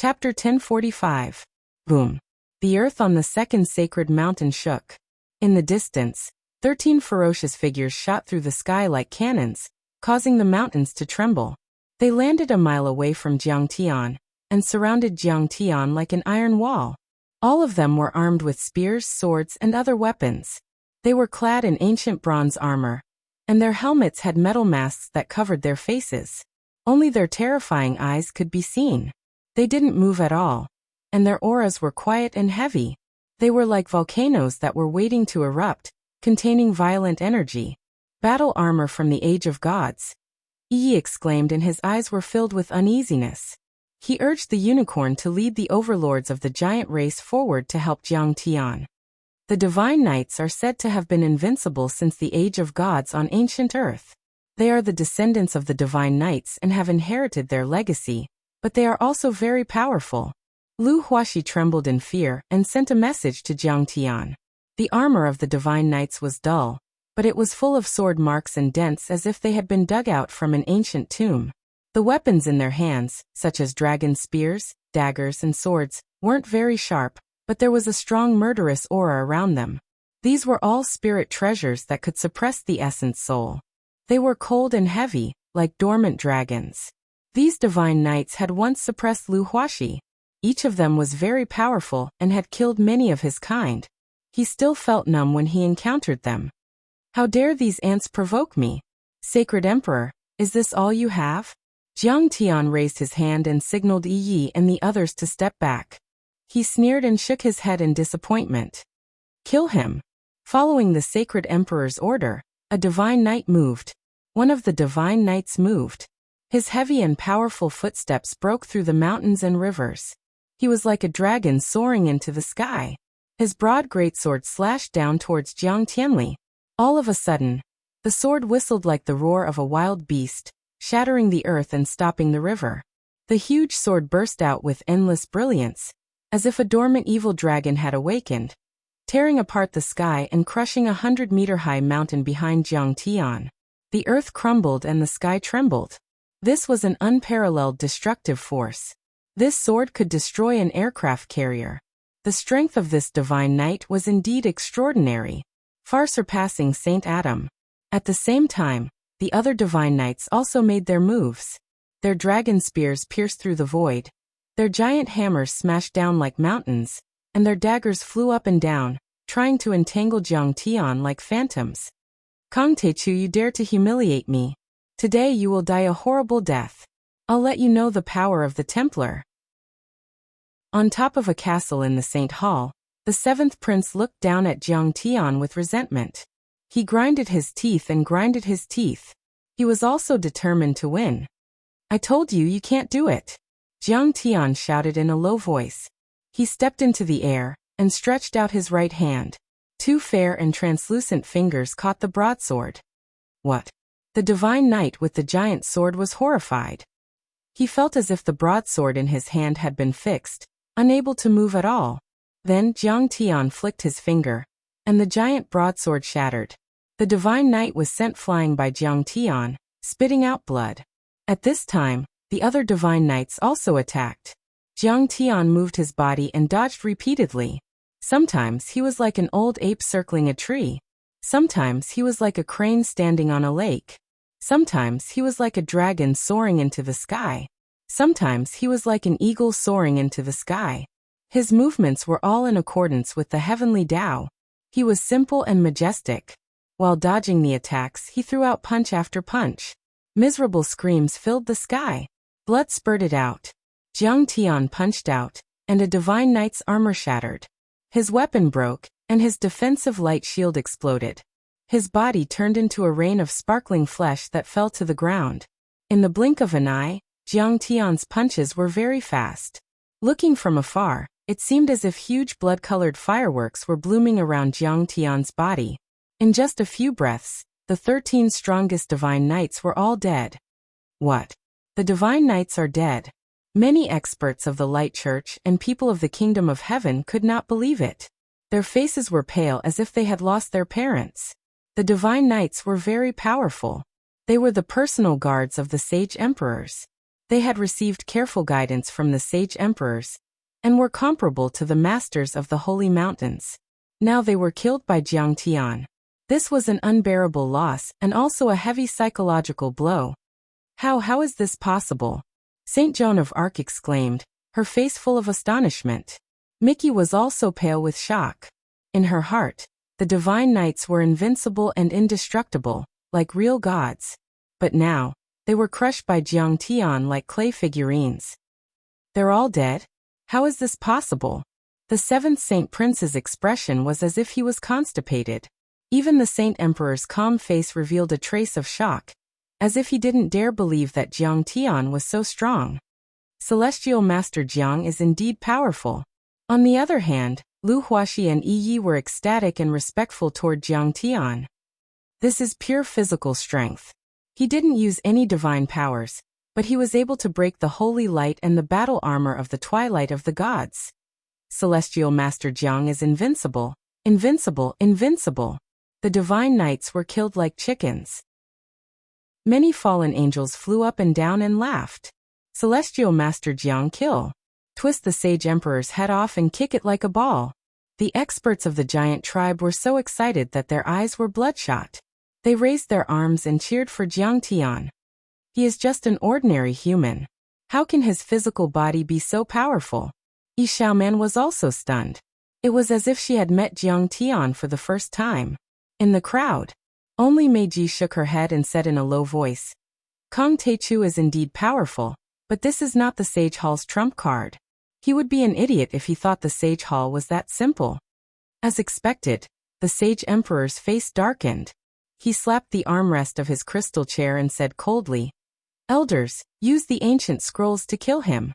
Chapter 1045. Boom. The earth on the second sacred mountain shook. In the distance, 13 ferocious figures shot through the sky like cannons, causing the mountains to tremble. They landed a mile away from Jiangtian, and surrounded Jiangtian like an iron wall. All of them were armed with spears, swords, and other weapons. They were clad in ancient bronze armor, and their helmets had metal masks that covered their faces. Only their terrifying eyes could be seen. They didn't move at all, and their auras were quiet and heavy. They were like volcanoes that were waiting to erupt, containing violent energy. Battle armor from the Age of Gods. Yi exclaimed, and his eyes were filled with uneasiness. He urged the unicorn to lead the overlords of the giant race forward to help Jiangtian. The divine knights are said to have been invincible since the Age of Gods on ancient Earth. They are the descendants of the divine knights and have inherited their legacy, but they are also very powerful. Lu Huaxi trembled in fear and sent a message to Jiangtian. The armor of the divine knights was dull, but it was full of sword marks and dents as if they had been dug out from an ancient tomb. The weapons in their hands, such as dragon spears, daggers, and swords, weren't very sharp, but there was a strong murderous aura around them. These were all spirit treasures that could suppress the essence soul. They were cold and heavy, like dormant dragons. These divine knights had once suppressed Lu Huaxi. Each of them was very powerful and had killed many of his kind. He still felt numb when he encountered them. How dare these ants provoke me? Sacred Emperor, is this all you have? Jiangtian raised his hand and signaled Yi and the others to step back. He sneered and shook his head in disappointment. Kill him. Following the Sacred Emperor's order, a divine knight moved. One of the divine knights moved. His heavy and powerful footsteps broke through the mountains and rivers. He was like a dragon soaring into the sky. His broad greatsword slashed down towards Jiang Tianli. All of a sudden, the sword whistled like the roar of a wild beast, shattering the earth and stopping the river. The huge sword burst out with endless brilliance, as if a dormant evil dragon had awakened, tearing apart the sky and crushing 100-meter-high mountain behind Jiangtian. The earth crumbled and the sky trembled. This was an unparalleled destructive force. This sword could destroy an aircraft carrier. The strength of this divine knight was indeed extraordinary, far surpassing Saint Adam. At the same time, the other divine knights also made their moves. Their dragon spears pierced through the void. Their giant hammers smashed down like mountains, and their daggers flew up and down, trying to entangle Jiangtian like phantoms. Kang Techu, you dare to humiliate me. Today you will die a horrible death. I'll let you know the power of the Templar. On top of a castle in the Saint Hall, the seventh prince looked down at Jiangtian with resentment. He grinded his teeth and grinded his teeth. He was also determined to win. I told you you can't do it. Jiangtian shouted in a low voice. He stepped into the air and stretched out his right hand. Two fair and translucent fingers caught the broadsword. What? The divine knight with the giant sword was horrified. He felt as if the broadsword in his hand had been fixed, unable to move at all. Then Jiangtian flicked his finger, and the giant broadsword shattered. The divine knight was sent flying by Jiangtian, spitting out blood. At this time, the other divine knights also attacked. Jiangtian moved his body and dodged repeatedly. Sometimes he was like an old ape circling a tree. Sometimes he was like a crane standing on a lake. Sometimes he was like a dragon soaring into the sky. Sometimes he was like an eagle soaring into the sky. His movements were all in accordance with the heavenly Tao. He was simple and majestic. While dodging the attacks, he threw out punch after punch. Miserable screams filled the sky. Blood spurted out. Jiangtian punched out, and a divine knight's armor shattered. His weapon broke, and his defensive light shield exploded. His body turned into a rain of sparkling flesh that fell to the ground. In the blink of an eye, Jiangtian's punches were very fast. Looking from afar, it seemed as if huge blood-colored fireworks were blooming around Jiangtian's body. In just a few breaths, the 13 strongest divine knights were all dead. What? The divine knights are dead. Many experts of the Light Church and people of the Kingdom of Heaven could not believe it. Their faces were pale as if they had lost their parents. The divine knights were very powerful. They were the personal guards of the sage emperors. They had received careful guidance from the sage emperors, and were comparable to the masters of the holy mountains. Now they were killed by Jiang Tian. This was an unbearable loss and also a heavy psychological blow. How is this possible? Saint Joan of Arc exclaimed, her face full of astonishment. Mickey was also pale with shock. In her heart, the divine knights were invincible and indestructible, like real gods. But now, they were crushed by Jiang Tian like clay figurines. They're all dead? How is this possible? The seventh Saint Prince's expression was as if he was constipated. Even the Saint Emperor's calm face revealed a trace of shock, as if he didn't dare believe that Jiang Tian was so strong. Celestial Master Jiang is indeed powerful. On the other hand, Lu Huaxi and Yi Yi were ecstatic and respectful toward Jiang Tian. This is pure physical strength. He didn't use any divine powers, but he was able to break the holy light and the battle armor of the twilight of the gods. Celestial Master Jiang is invincible, invincible, invincible. The divine knights were killed like chickens. Many fallen angels flew up and down and laughed. Celestial Master Jiang kill. Twist the sage emperor's head off and kick it like a ball. The experts of the giant tribe were so excited that their eyes were bloodshot. They raised their arms and cheered for Jiang Tian. He is just an ordinary human. How can his physical body be so powerful? Yi Xiaoman was also stunned. It was as if she had met Jiang Tian for the first time. In the crowd, only Meiji shook her head and said in a low voice, Kong Teichu is indeed powerful, but this is not the Sage Hall's trump card. He would be an idiot if he thought the Sage Hall was that simple. As expected, the Sage Emperor's face darkened. He slapped the armrest of his crystal chair and said coldly, Elders, use the ancient scrolls to kill him.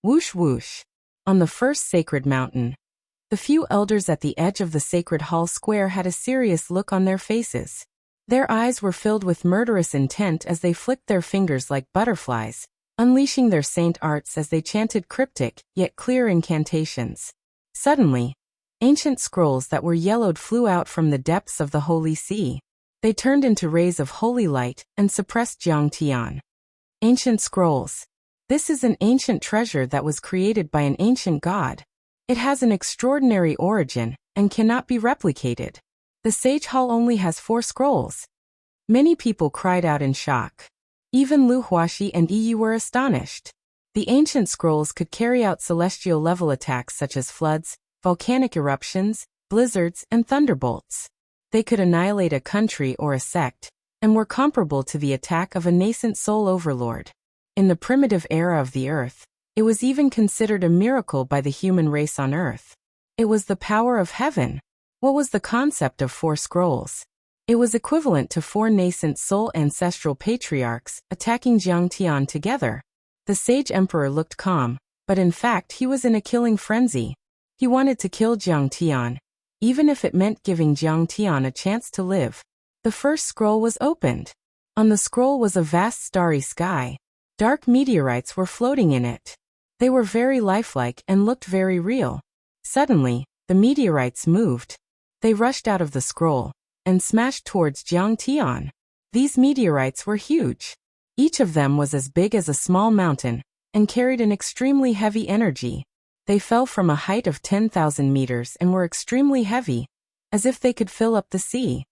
Whoosh whoosh. On the first sacred mountain, the few elders at the edge of the sacred hall square had a serious look on their faces. Their eyes were filled with murderous intent as they flicked their fingers like butterflies, unleashing their saint arts as they chanted cryptic, yet clear incantations. Suddenly, ancient scrolls that were yellowed flew out from the depths of the holy sea. They turned into rays of holy light and suppressed Jiang Tian. Ancient scrolls. This is an ancient treasure that was created by an ancient god. It has an extraordinary origin and cannot be replicated. The Sage Hall only has 4 scrolls. Many people cried out in shock. Even Lu Huaxi and Yi Yi were astonished. The ancient scrolls could carry out celestial level attacks such as floods, volcanic eruptions, blizzards, and thunderbolts. They could annihilate a country or a sect, and were comparable to the attack of a nascent soul overlord. In the primitive era of the earth, it was even considered a miracle by the human race on earth. It was the power of heaven. What was the concept of 4 scrolls? It was equivalent to 4 nascent soul ancestral patriarchs attacking Jiang Tian together. The sage emperor looked calm, but in fact he was in a killing frenzy. He wanted to kill Jiang Tian, even if it meant giving Jiang Tian a chance to live. The first scroll was opened. On the scroll was a vast starry sky. Dark meteorites were floating in it. They were very lifelike and looked very real. Suddenly, the meteorites moved. They rushed out of the scroll and smashed towards Jiang Tian. These meteorites were huge. Each of them was as big as a small mountain and carried an extremely heavy energy. They fell from a height of 10,000 meters and were extremely heavy, as if they could fill up the sea.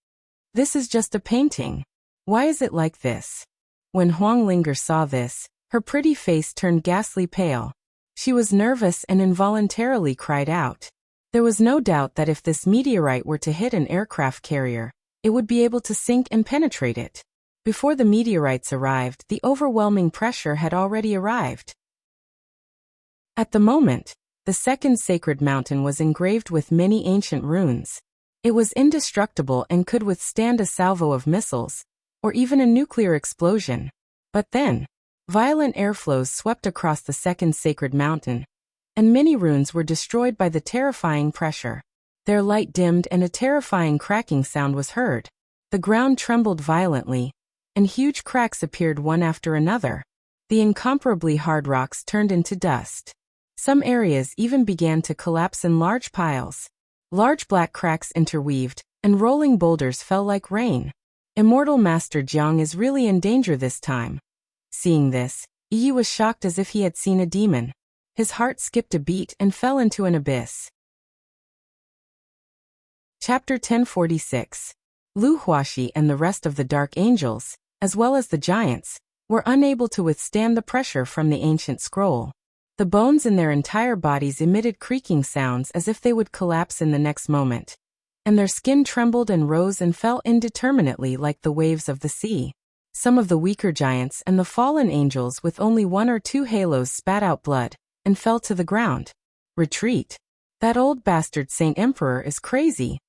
This is just a painting. Why is it like this? When Huang Linger saw this, her pretty face turned ghastly pale. She was nervous and involuntarily cried out. There was no doubt that if this meteorite were to hit an aircraft carrier, it would be able to sink and penetrate it. Before the meteorites arrived, the overwhelming pressure had already arrived. At the moment, the second sacred mountain was engraved with many ancient runes. It was indestructible and could withstand a salvo of missiles, or even a nuclear explosion. But then, violent airflows swept across the second sacred mountain, and many runes were destroyed by the terrifying pressure. Their light dimmed and a terrifying cracking sound was heard. The ground trembled violently, and huge cracks appeared one after another. The incomparably hard rocks turned into dust. Some areas even began to collapse in large piles. Large black cracks interweaved, and rolling boulders fell like rain. Immortal Master Jiang is really in danger this time. Seeing this, Yi was shocked as if he had seen a demon. His heart skipped a beat and fell into an abyss. Chapter 1046. Lu Huaxi and the rest of the Dark Angels, as well as the giants, were unable to withstand the pressure from the ancient scroll. The bones in their entire bodies emitted creaking sounds as if they would collapse in the next moment, and their skin trembled and rose and fell indeterminately like the waves of the sea. Some of the weaker giants and the fallen angels with only 1 or 2 halos spat out blood and fell to the ground. Retreat. That old bastard Saint Emperor is crazy.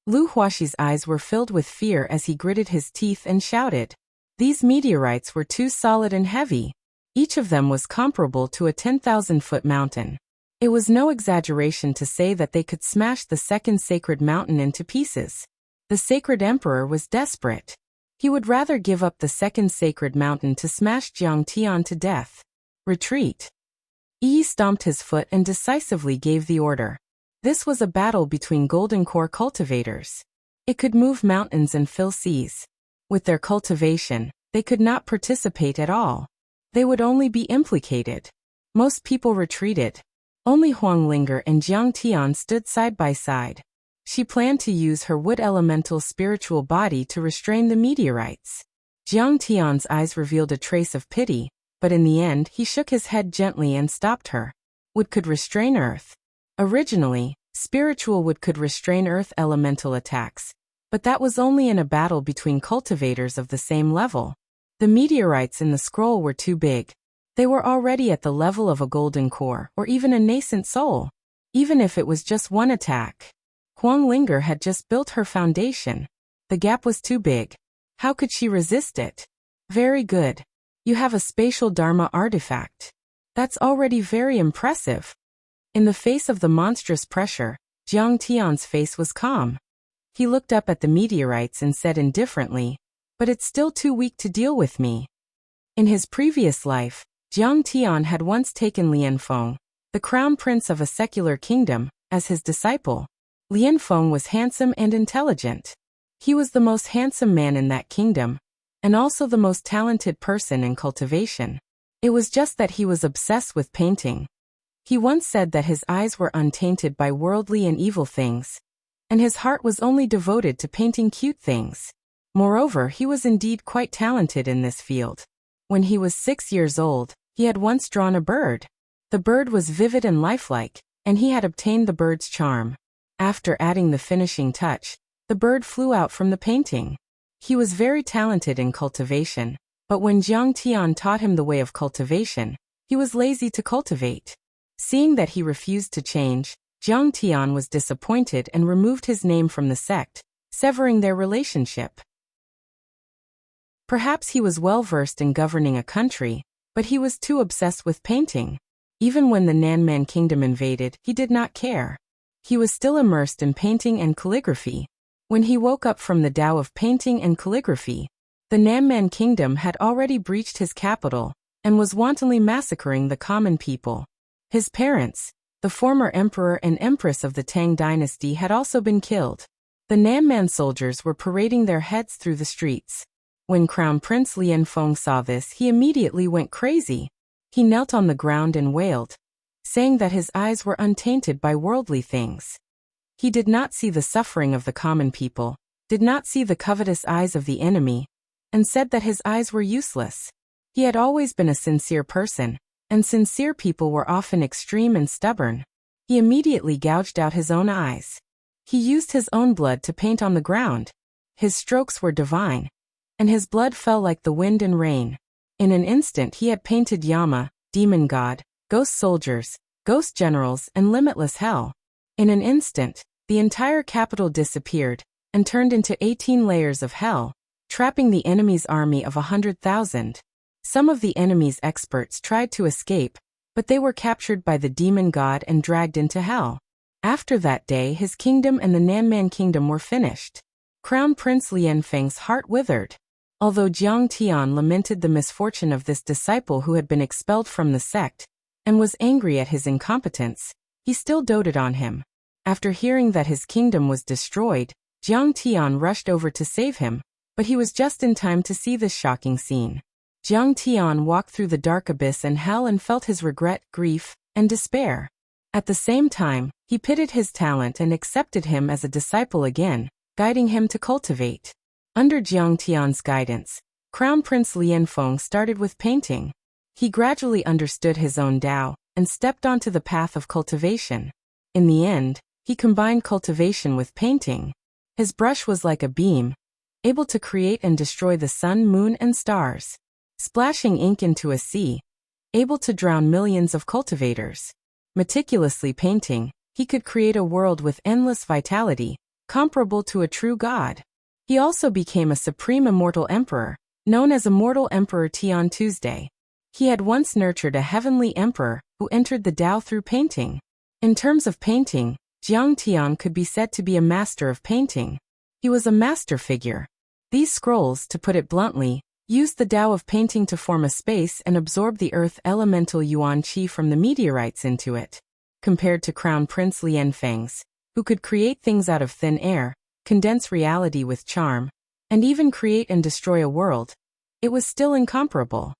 Lu Huaxi's eyes were filled with fear as he gritted his teeth and shouted. These meteorites were too solid and heavy. Each of them was comparable to a 10,000-foot mountain. It was no exaggeration to say that they could smash the second sacred mountain into pieces. The sacred emperor was desperate. He would rather give up the second sacred mountain to smash Jiang Tian to death. Retreat. Yi stomped his foot and decisively gave the order. This was a battle between golden core cultivators. It could move mountains and fill seas. With their cultivation, they could not participate at all. They would only be implicated. Most people retreated. Only Huanglinger and Jiang Tian stood side by side. She planned to use her wood elemental spiritual body to restrain the meteorites. Jiang Tian's eyes revealed a trace of pity, but in the end he shook his head gently and stopped her. Wood could restrain earth. Originally, spiritual wood could restrain earth elemental attacks, but that was only in a battle between cultivators of the same level. The meteorites in the scroll were too big. They were already at the level of a golden core or even a nascent soul. Even if it was just one attack. Huanglinger had just built her foundation. The gap was too big. How could she resist it? Very good. You have a spatial Dharma artifact. That's already very impressive. In the face of the monstrous pressure, Jiang Tian's face was calm. He looked up at the meteorites and said indifferently, "But it's still too weak to deal with me." In his previous life, Jiang Tian had once taken Lianfeng, the crown prince of a secular kingdom, as his disciple. Lianfeng was handsome and intelligent. He was the most handsome man in that kingdom, and also the most talented person in cultivation. It was just that he was obsessed with painting. He once said that his eyes were untainted by worldly and evil things, and his heart was only devoted to painting cute things. Moreover, he was indeed quite talented in this field. When he was 6 years old, he had once drawn a bird. The bird was vivid and lifelike, and he had obtained the bird's charm. After adding the finishing touch, the bird flew out from the painting. He was very talented in cultivation, but when Jiang Tian taught him the way of cultivation, he was lazy to cultivate. Seeing that he refused to change, Jiang Tian was disappointed and removed his name from the sect, severing their relationship. Perhaps he was well versed in governing a country, but he was too obsessed with painting. Even when the Nanman kingdom invaded, he did not care. He was still immersed in painting and calligraphy. When he woke up from the Tao of painting and calligraphy, the Nanman kingdom had already breached his capital and was wantonly massacring the common people. His parents, the former emperor and empress of the Tang dynasty, had also been killed. The Nanman soldiers were parading their heads through the streets. When Crown Prince Lianfeng saw this, he immediately went crazy. He knelt on the ground and wailed, saying that his eyes were untainted by worldly things. He did not see the suffering of the common people, did not see the covetous eyes of the enemy, and said that his eyes were useless. He had always been a sincere person, and sincere people were often extreme and stubborn. He immediately gouged out his own eyes. He used his own blood to paint on the ground. His strokes were divine, and his blood fell like the wind and rain. In an instant he had painted Yama, demon god, ghost soldiers, ghost generals, and limitless hell. In an instant, the entire capital disappeared and turned into 18 layers of hell, trapping the enemy's army of 100,000. Some of the enemy's experts tried to escape, but they were captured by the demon god and dragged into hell. After that day, his kingdom and the Nanman kingdom were finished. Crown Prince Lianfeng's heart withered. Although Jiang Tian lamented the misfortune of this disciple who had been expelled from the sect, and was angry at his incompetence, he still doted on him. After hearing that his kingdom was destroyed, Jiang Tian rushed over to save him, but he was just in time to see this shocking scene. Jiang Tian walked through the dark abyss and hell and felt his regret, grief, and despair. At the same time, he pitied his talent and accepted him as a disciple again, guiding him to cultivate. Under Jiang Tian's guidance, Crown Prince Lianfeng started with painting. He gradually understood his own Tao and stepped onto the path of cultivation. In the end, he combined cultivation with painting. His brush was like a beam, able to create and destroy the sun, moon, and stars. Splashing ink into a sea, able to drown millions of cultivators. Meticulously painting, he could create a world with endless vitality, comparable to a true god. He also became a supreme immortal emperor, known as Immortal Emperor Tian Tuesday. He had once nurtured a heavenly emperor who entered the Tao through painting. In terms of painting, Jiang Tian could be said to be a master of painting. He was a master figure. These scrolls, to put it bluntly, used the Tao of painting to form a space and absorb the earth elemental yuan qi from the meteorites into it. Compared to Crown Prince Lianfeng's, who could create things out of thin air, condense reality with charm, and even create and destroy a world, it was still incomparable.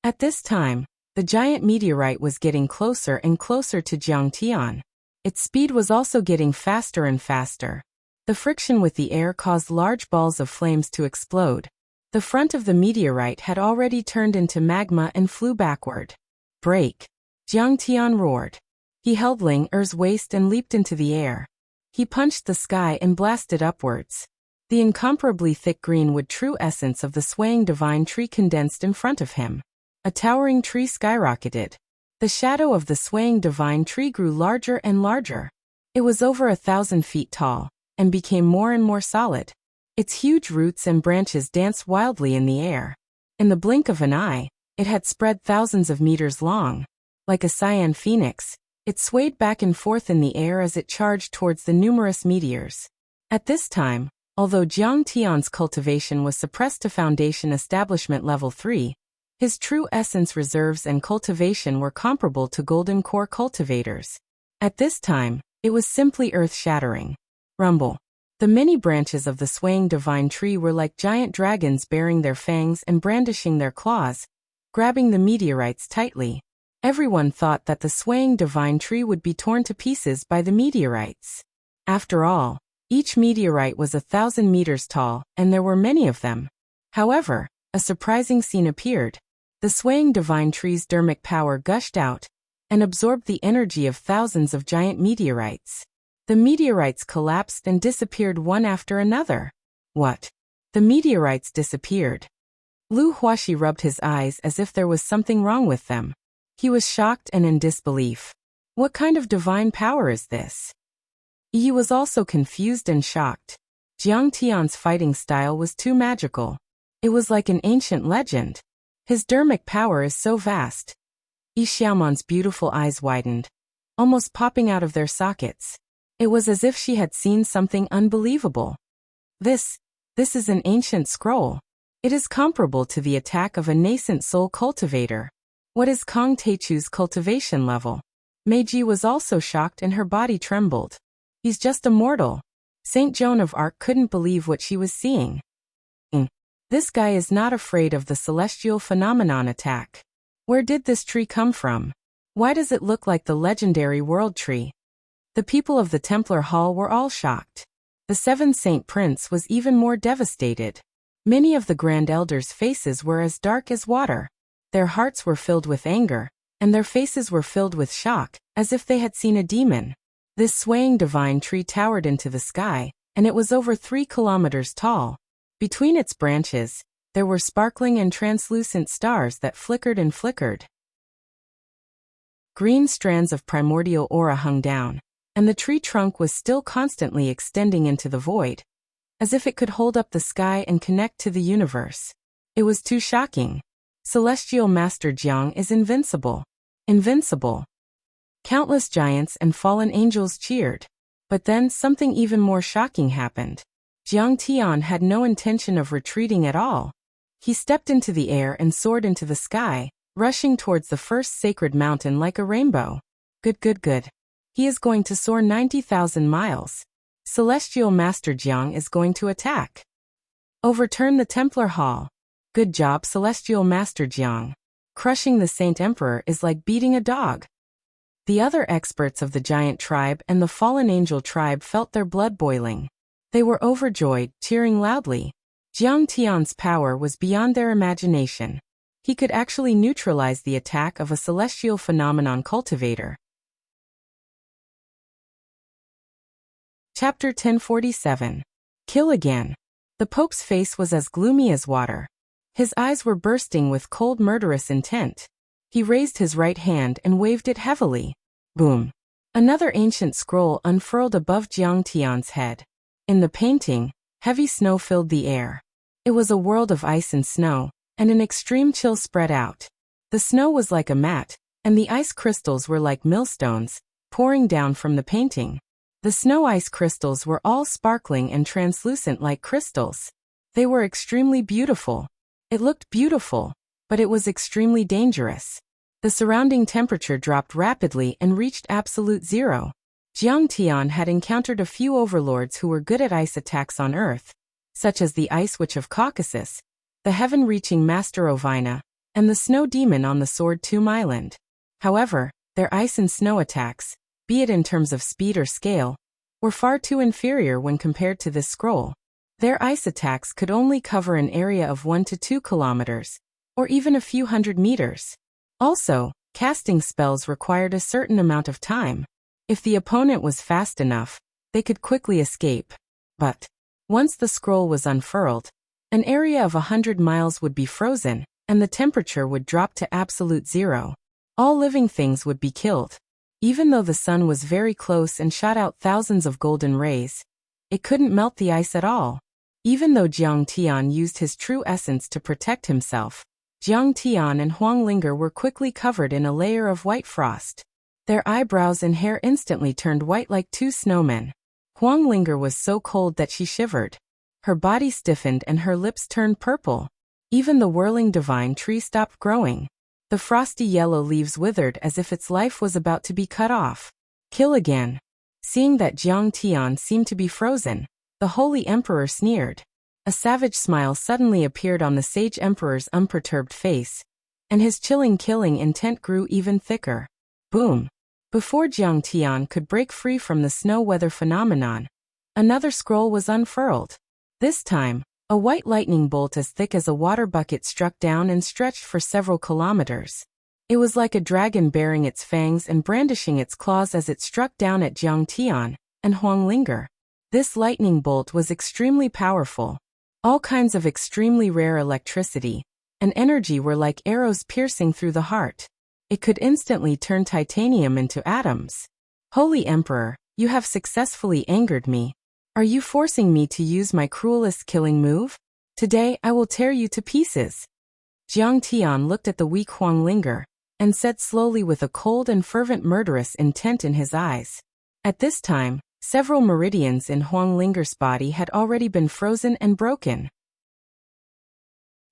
At this time, the giant meteorite was getting closer and closer to Jiang Tian. Its speed was also getting faster and faster. The friction with the air caused large balls of flames to explode. The front of the meteorite had already turned into magma and flew backward. Break! Jiang Tian roared. He held Ling Er's waist and leaped into the air. He punched the sky and blasted upwards. The incomparably thick greenwood true essence of the swaying divine tree condensed in front of him. A towering tree skyrocketed. The shadow of the swaying divine tree grew larger and larger. It was over 1,000 feet tall, and became more and more solid. Its huge roots and branches danced wildly in the air. In the blink of an eye, it had spread thousands of meters long. Like a cyan phoenix, it swayed back and forth in the air as it charged towards the numerous meteors. At this time, although Jiang Tian's cultivation was suppressed to Foundation Establishment Level 3, his true essence reserves and cultivation were comparable to Golden Core cultivators. At this time, it was simply earth-shattering. Rumble. The many branches of the swaying divine tree were like giant dragons baring their fangs and brandishing their claws, grabbing the meteorites tightly. Everyone thought that the swaying divine tree would be torn to pieces by the meteorites. After all, each meteorite was 1,000 meters tall, and there were many of them. However, a surprising scene appeared. The swaying divine tree's dermic power gushed out and absorbed the energy of thousands of giant meteorites. The meteorites collapsed and disappeared one after another. What? The meteorites disappeared. Lu Huaxi rubbed his eyes as if there was something wrong with them. He was shocked and in disbelief. What kind of divine power is this? Yi was also confused and shocked. Jiang Tian's fighting style was too magical. It was like an ancient legend. His dermic power is so vast. Yi Xiaoman's beautiful eyes widened, almost popping out of their sockets. It was as if she had seen something unbelievable. This is an ancient scroll. It is comparable to the attack of a nascent soul cultivator. What is Kong Teichu's cultivation level? Meiji was also shocked and her body trembled. He's just a mortal. Saint Joan of Arc couldn't believe what she was seeing. This guy is not afraid of the celestial phenomenon attack. Where did this tree come from? Why does it look like the legendary world tree? The people of the Templar Hall were all shocked. The Seven Saint Prince was even more devastated. Many of the Grand Elders' faces were as dark as water. Their hearts were filled with anger, and their faces were filled with shock, as if they had seen a demon. This swaying divine tree towered into the sky, and it was over 3 kilometers tall. Between its branches, there were sparkling and translucent stars that flickered and flickered. Green strands of primordial aura hung down, and the tree trunk was still constantly extending into the void, as if it could hold up the sky and connect to the universe. It was too shocking. Celestial Master Jiang is invincible. Invincible. Countless giants and fallen angels cheered. But then something even more shocking happened. Jiang Tian had no intention of retreating at all. He stepped into the air and soared into the sky, rushing towards the first sacred mountain like a rainbow. Good. He is going to soar 90,000 miles. Celestial Master Jiang is going to attack. Overturn the Templar Hall. Good job, Celestial Master Jiang. Crushing the Saint Emperor is like beating a dog. The other experts of the giant tribe and the fallen angel tribe felt their blood boiling. They were overjoyed, cheering loudly. Jiang Tian's power was beyond their imagination. He could actually neutralize the attack of a celestial phenomenon cultivator. Chapter 1047. Kill again. The Pope's face was as gloomy as water. His eyes were bursting with cold murderous intent. He raised his right hand and waved it heavily. Boom. Another ancient scroll unfurled above Jiang Tian's head. In the painting, heavy snow filled the air. It was a world of ice and snow, and an extreme chill spread out. The snow was like a mat, and the ice crystals were like millstones, pouring down from the painting. The snow ice crystals were all sparkling and translucent like crystals. They were extremely beautiful. It looked beautiful, but it was extremely dangerous. The surrounding temperature dropped rapidly and reached absolute zero. Jiang Tian had encountered a few overlords who were good at ice attacks on Earth, such as the Ice Witch of Caucasus, the heaven-reaching Master Ovina, and the Snow Demon on the Sword Tomb Island. However, their ice and snow attacks, be it in terms of speed or scale, were far too inferior when compared to this scroll. Their ice attacks could only cover an area of 1 to 2 kilometers, or even a few hundred meters. Also, casting spells required a certain amount of time. If the opponent was fast enough, they could quickly escape. But once the scroll was unfurled, an area of 100 miles would be frozen, and the temperature would drop to absolute zero. All living things would be killed. Even though the sun was very close and shot out thousands of golden rays, it couldn't melt the ice at all. Even though Jiang Tian used his true essence to protect himself, Jiang Tian and Huang Linger were quickly covered in a layer of white frost. Their eyebrows and hair instantly turned white like two snowmen. Huang Linger was so cold that she shivered. Her body stiffened and her lips turned purple. Even the whirling divine tree stopped growing. The frosty yellow leaves withered as if its life was about to be cut off. Kill again. Seeing that Jiang Tian seemed to be frozen, the Holy Emperor sneered. A savage smile suddenly appeared on the Sage Emperor's unperturbed face, and his chilling killing intent grew even thicker. Boom! Before Jiang Tian could break free from the snow weather phenomenon, another scroll was unfurled. This time, a white lightning bolt as thick as a water bucket struck down and stretched for several kilometers. It was like a dragon baring its fangs and brandishing its claws as it struck down at Jiang Tian and Huang Linger. This lightning bolt was extremely powerful. All kinds of extremely rare electricity and energy were like arrows piercing through the heart. It could instantly turn titanium into atoms. Holy Emperor, you have successfully angered me. Are you forcing me to use my cruelest killing move? Today I will tear you to pieces. Jiang Tian looked at the weak Huang Linger and said slowly with a cold and fervent murderous intent in his eyes. At this time, several meridians in Huang Linger's body had already been frozen and broken.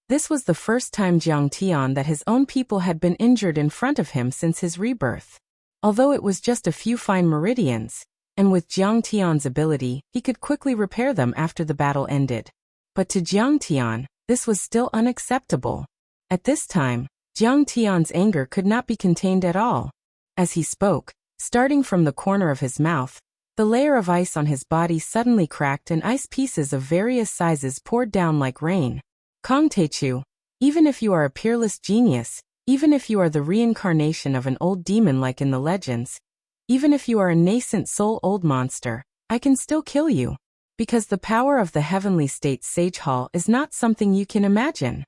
This was the first time Jiang Tian that his own people had been injured in front of him since his rebirth. Although it was just a few fine meridians, and with Jiang Tian's ability, he could quickly repair them after the battle ended. But to Jiang Tian, this was still unacceptable. At this time, Jiang Tian's anger could not be contained at all. As he spoke, starting from the corner of his mouth, the layer of ice on his body suddenly cracked and ice pieces of various sizes poured down like rain. Kong Teichu, even if you are a peerless genius, even if you are the reincarnation of an old demon like in the legends, even if you are a nascent soul-old monster, I can still kill you. Because the power of the heavenly state's Sage Hall is not something you can imagine.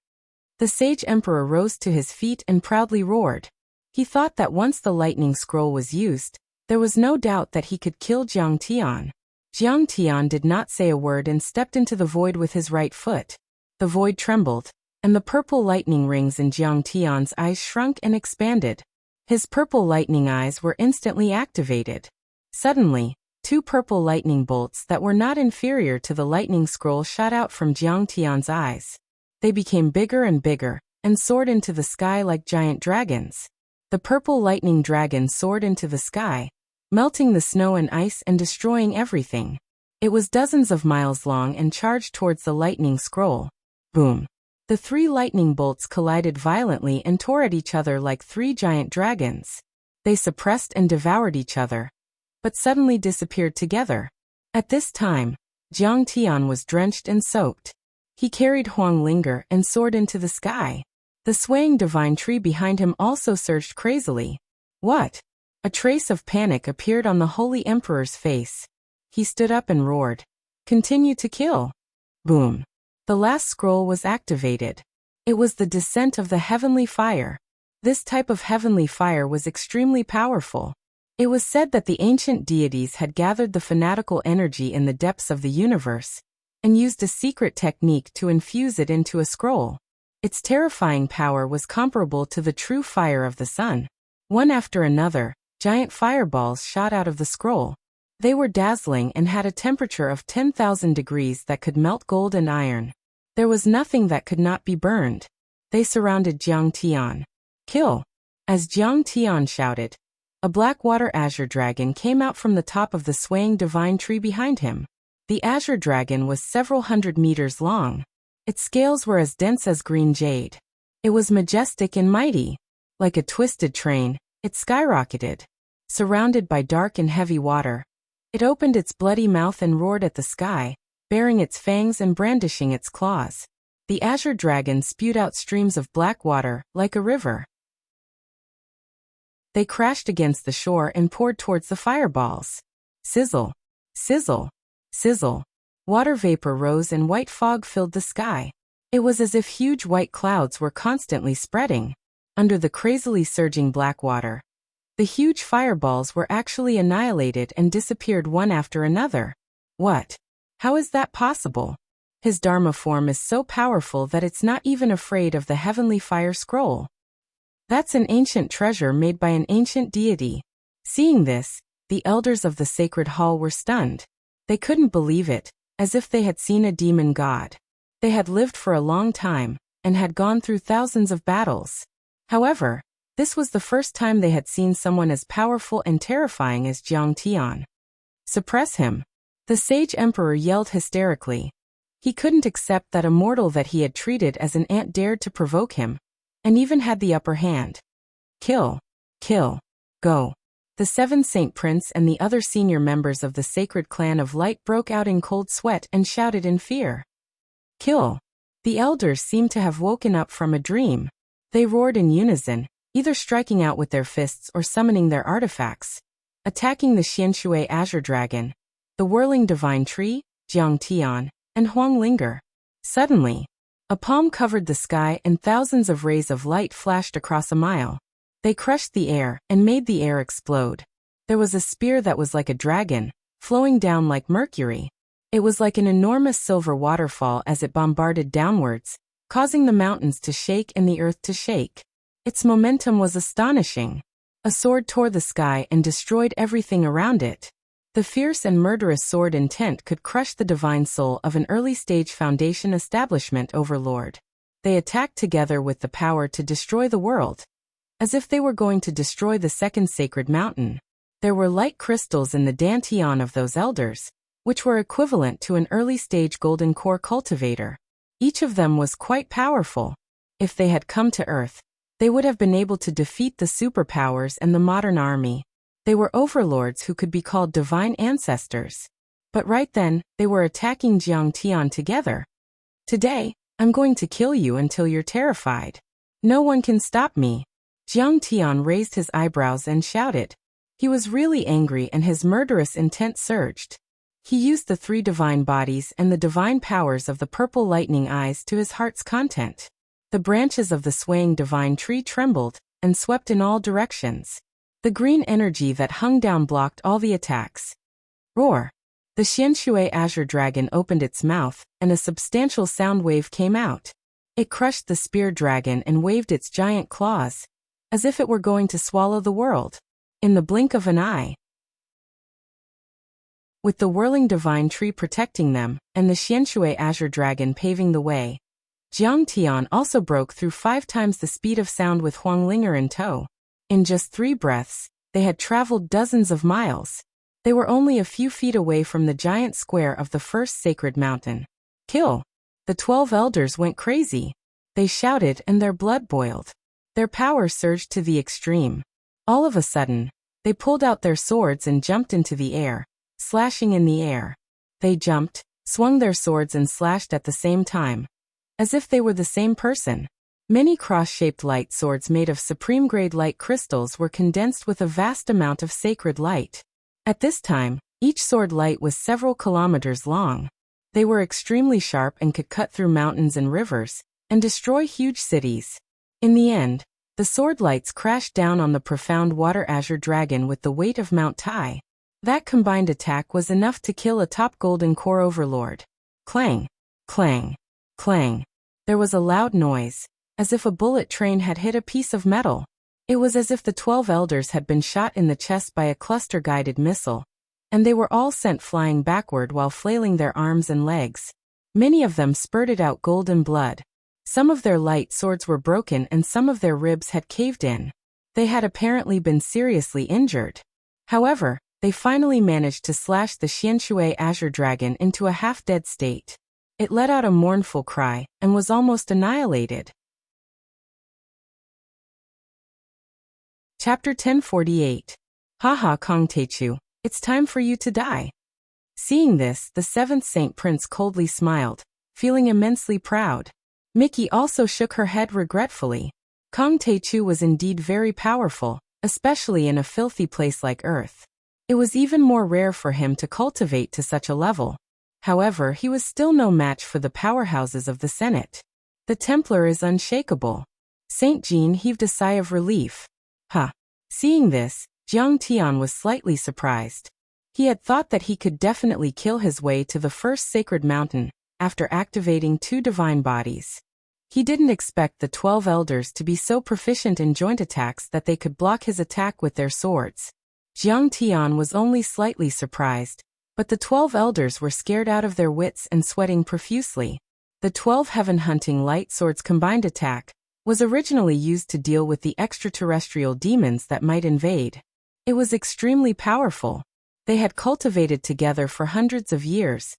The Sage Emperor rose to his feet and proudly roared. He thought that once the lightning scroll was used, there was no doubt that he could kill Jiang Tian. Jiang Tian did not say a word and stepped into the void with his right foot. The void trembled, and the purple lightning rings in Jiang Tian's eyes shrunk and expanded. His purple lightning eyes were instantly activated. Suddenly, two purple lightning bolts that were not inferior to the lightning scroll shot out from Jiang Tian's eyes. They became bigger and bigger, and soared into the sky like giant dragons. The purple lightning dragon soared into the sky, melting the snow and ice and destroying everything. It was dozens of miles long and charged towards the lightning scroll. Boom! The 3 lightning bolts collided violently and tore at each other like 3 giant dragons. They suppressed and devoured each other, but suddenly disappeared together. At this time, Jiang Tian was drenched and soaked. He carried Huang Linger and soared into the sky. The swaying divine tree behind him also surged crazily. What? A trace of panic appeared on the Holy Emperor's face. He stood up and roared. Continue to kill. Boom. The last scroll was activated. It was the descent of the heavenly fire. This type of heavenly fire was extremely powerful. It was said that the ancient deities had gathered the fanatical energy in the depths of the universe and used a secret technique to infuse it into a scroll. Its terrifying power was comparable to the true fire of the sun. One after another, giant fireballs shot out of the scroll. They were dazzling and had a temperature of 10,000 degrees that could melt gold and iron. There was nothing that could not be burned. They surrounded Jiang Tian. Kill! As Jiang Tian shouted, a black water azure dragon came out from the top of the swaying divine tree behind him. The azure dragon was several hundred meters long. Its scales were as dense as green jade. It was majestic and mighty. Like a twisted train, it skyrocketed. Surrounded by dark and heavy water, it opened its bloody mouth and roared at the sky, baring its fangs and brandishing its claws. The azure dragon spewed out streams of black water, like a river. They crashed against the shore and poured towards the fireballs. Sizzle, sizzle, sizzle. Water vapor rose and white fog filled the sky. It was as if huge white clouds were constantly spreading. Under the crazily surging black water, the huge fireballs were actually annihilated and disappeared one after another. What? How is that possible? His Dharma form is so powerful that it's not even afraid of the heavenly fire scroll. That's an ancient treasure made by an ancient deity. Seeing this, the elders of the sacred hall were stunned. They couldn't believe it, as if they had seen a demon god. They had lived for a long time, and had gone through thousands of battles. However, this was the first time they had seen someone as powerful and terrifying as Jiang Tian. Suppress him! The sage emperor yelled hysterically. He couldn't accept that a mortal that he had treated as an ant dared to provoke him, and even had the upper hand. Kill! Kill! Go! The 7 Saint Prince and the other senior members of the sacred clan of light broke out in cold sweat and shouted in fear. Kill! The elders seemed to have woken up from a dream. They roared in unison, either striking out with their fists or summoning their artifacts, attacking the Xianshui Azure Dragon, the whirling divine tree, Jiang Tian, and Huang Linger. Suddenly, a palm covered the sky and thousands of rays of light flashed across a mile. They crushed the air and made the air explode. There was a spear that was like a dragon, flowing down like mercury. It was like an enormous silver waterfall as it bombarded downwards, causing the mountains to shake and the earth to shake. Its momentum was astonishing. A sword tore the sky and destroyed everything around it. The fierce and murderous sword intent could crush the divine soul of an early-stage Foundation establishment overlord. They attacked together with the power to destroy the world, as if they were going to destroy the second sacred mountain. There were light crystals in the dantian of those elders, which were equivalent to an early-stage golden core cultivator. Each of them was quite powerful. If they had come to Earth, they would have been able to defeat the superpowers and the modern army. They were overlords who could be called divine ancestors. But right then, they were attacking Jiang Tian together. Today, I'm going to kill you until you're terrified. No one can stop me. Jiang Tian raised his eyebrows and shouted. He was really angry and his murderous intent surged. He used the 3 divine bodies and the divine powers of the purple lightning eyes to his heart's content. The branches of the swaying divine tree trembled and swept in all directions. The green energy that hung down blocked all the attacks. Roar! The Xianshui Azure Dragon opened its mouth, and a substantial sound wave came out. It crushed the spear dragon and waved its giant claws, as if it were going to swallow the world. In the blink of an eye. With the whirling divine tree protecting them, and the Xianshui Azure Dragon paving the way, Jiang Tian also broke through 5 times the speed of sound with Huang Linger in tow. In just 3 breaths, they had traveled dozens of miles. They were only a few feet away from the giant square of the first sacred mountain. Kill! The 12 elders went crazy. They shouted and their blood boiled. Their power surged to the extreme. All of a sudden, they pulled out their swords and jumped into the air, slashing in the air. They jumped, swung their swords and slashed at the same time, as if they were the same person. Many cross-shaped light swords made of supreme-grade light crystals were condensed with a vast amount of sacred light. At this time, each sword light was several kilometers long. They were extremely sharp and could cut through mountains and rivers, and destroy huge cities. In the end, the sword lights crashed down on the profound water azure dragon with the weight of Mount Tai. That combined attack was enough to kill a top golden core overlord. Clang! Clang! Clang! There was a loud noise, as if a bullet train had hit a piece of metal. It was as if the 12 elders had been shot in the chest by a cluster-guided missile, and they were all sent flying backward while flailing their arms and legs. Many of them spurted out golden blood. Some of their light swords were broken and some of their ribs had caved in. They had apparently been seriously injured. However, they finally managed to slash the Xianshui Azure Dragon into a half-dead state. It let out a mournful cry and was almost annihilated. Chapter 1048. Haha Kong Teichu, it's time for you to die. Seeing this, the seventh Saint Prince coldly smiled, feeling immensely proud. Mickey also shook her head regretfully. Kong Teichu was indeed very powerful, especially in a filthy place like Earth. It was even more rare for him to cultivate to such a level. However, he was still no match for the powerhouses of the Senate. The Templar is unshakable. Saint Jean heaved a sigh of relief. Huh. Seeing this, Jiang Tian was slightly surprised. He had thought that he could definitely kill his way to the first sacred mountain, after activating 2 divine bodies. He didn't expect the 12 elders to be so proficient in joint attacks that they could block his attack with their swords. Jiang Tian was only slightly surprised, but the 12 elders were scared out of their wits and sweating profusely. The 12 heaven-hunting light swords combined attack was originally used to deal with the extraterrestrial demons that might invade. It was extremely powerful. They had cultivated together for hundreds of years,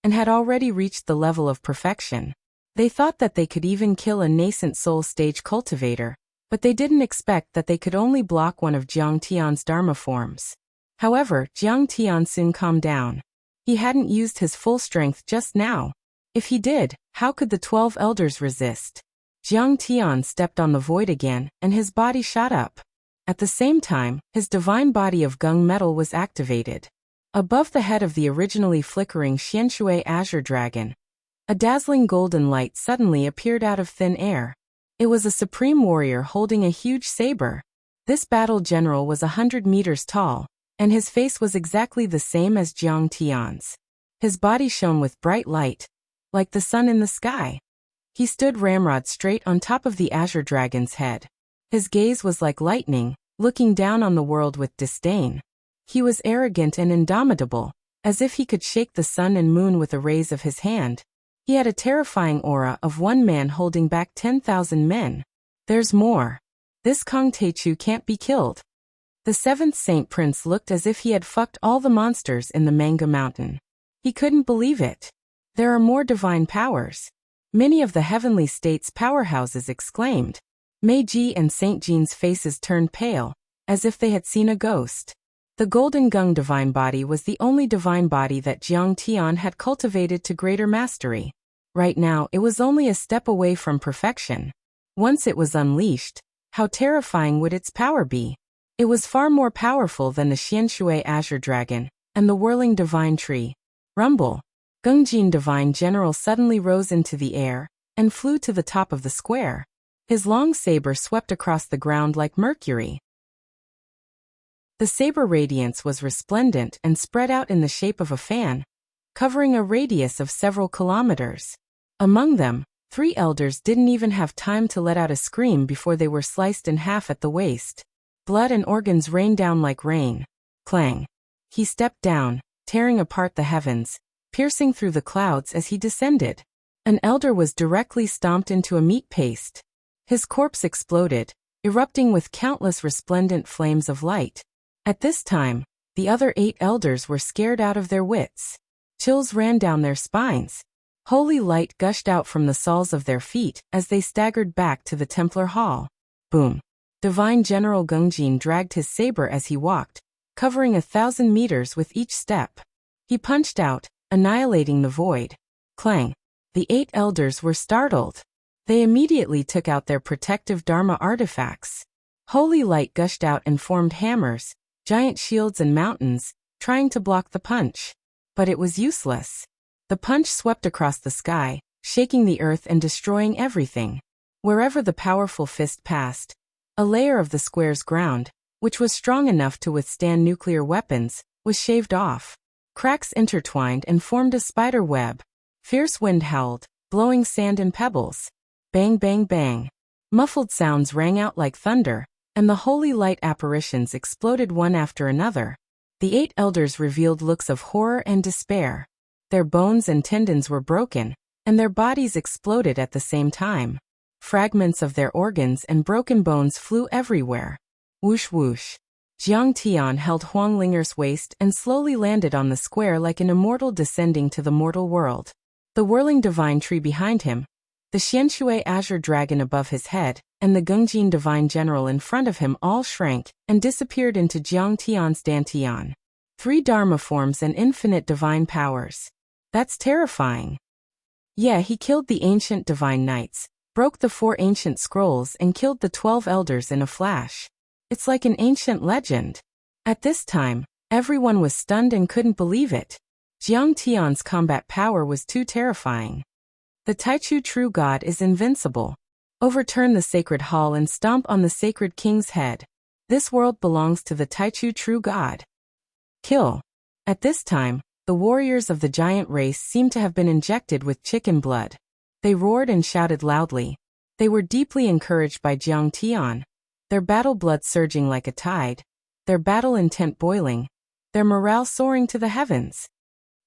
and had already reached the level of perfection. They thought that they could even kill a nascent soul stage cultivator, but they didn't expect that they could only block one of Jiang Tian's Dharma forms. However, Jiang Tian soon calmed down. He hadn't used his full strength just now. If he did, how could the 12 elders resist? Jiang Tian stepped on the void again, and his body shot up. At the same time, his divine body of gung metal was activated. Above the head of the originally flickering Xianshui Azure Dragon, a dazzling golden light suddenly appeared out of thin air. It was a supreme warrior holding a huge saber. This battle general was 100 meters tall, and his face was exactly the same as Jiang Tian's. His body shone with bright light, like the sun in the sky. He stood ramrod straight on top of the Azure Dragon's head. His gaze was like lightning, looking down on the world with disdain. He was arrogant and indomitable, as if he could shake the sun and moon with a raise of his hand. He had a terrifying aura of one man holding back 10,000 men. There's more. This Kong Teichu can't be killed. The seventh Saint Prince looked as if he had fucked all the monsters in the Manga Mountain. He couldn't believe it. There are more divine powers. Many of the heavenly states' powerhouses exclaimed. Meiji and Saint Jean's faces turned pale, as if they had seen a ghost. The Golden Gung divine body was the only divine body that Jiang Tian had cultivated to greater mastery. Right now, it was only a step away from perfection. Once it was unleashed, how terrifying would its power be? It was far more powerful than the Xianshui Azure Dragon and the whirling divine tree. Rumble. Gungjin Divine General suddenly rose into the air and flew to the top of the square. His long saber swept across the ground like mercury. The saber radiance was resplendent and spread out in the shape of a fan, covering a radius of several kilometers. Among them, 3 elders didn't even have time to let out a scream before they were sliced in half at the waist. Blood and organs rained down like rain. Clang. He stepped down, tearing apart the heavens, piercing through the clouds as he descended. An elder was directly stomped into a meat paste. His corpse exploded, erupting with countless resplendent flames of light. At this time, the other 8 elders were scared out of their wits. Chills ran down their spines. Holy light gushed out from the soles of their feet as they staggered back to the Templar Hall. Boom. Divine General Gungjin dragged his saber as he walked, covering 1,000 meters with each step. He punched out, annihilating the void. Clang. The 8 elders were startled. They immediately took out their protective Dharma artifacts. Holy light gushed out and formed hammers, giant shields and mountains, trying to block the punch. But it was useless. The punch swept across the sky, shaking the earth and destroying everything. Wherever the powerful fist passed, a layer of the square's ground, which was strong enough to withstand nuclear weapons, was shaved off. Cracks intertwined and formed a spider web. Fierce wind howled, blowing sand and pebbles. Bang, bang, bang. Muffled sounds rang out like thunder, and the holy light apparitions exploded one after another. The 8 elders revealed looks of horror and despair. Their bones and tendons were broken, and their bodies exploded at the same time. Fragments of their organs and broken bones flew everywhere. Whoosh whoosh. Jiang Tian held Huang Linger's waist and slowly landed on the square like an immortal descending to the mortal world. The whirling divine tree behind him, the Xianshui azure dragon above his head, and the Gungjin divine general in front of him all shrank and disappeared into Jiang Tian's Dantian. 3 Dharma forms and infinite divine powers. That's terrifying. Yeah, he killed the ancient divine knights, broke the 4 ancient scrolls and killed the 12 elders in a flash. It's like an ancient legend. At this time, everyone was stunned and couldn't believe it. Jiang Tian's combat power was too terrifying. The Taichu true god is invincible. Overturn the sacred hall and stomp on the sacred king's head. This world belongs to the Taichu true god. Kill. At this time, the warriors of the giant race seemed to have been injected with chicken blood. They roared and shouted loudly. They were deeply encouraged by Jiang Tian, their battle blood surging like a tide, their battle intent boiling, their morale soaring to the heavens.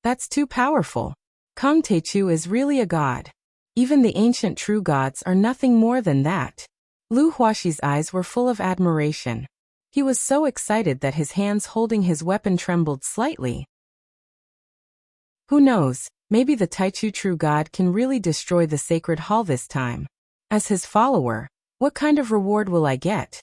That's too powerful. Kong Taichu is really a god. Even the ancient true gods are nothing more than that. Lu Huaxi's eyes were full of admiration. He was so excited that his hands holding his weapon trembled slightly. Who knows, maybe the Taichu true god can really destroy the sacred hall this time. As his follower, what kind of reward will I get?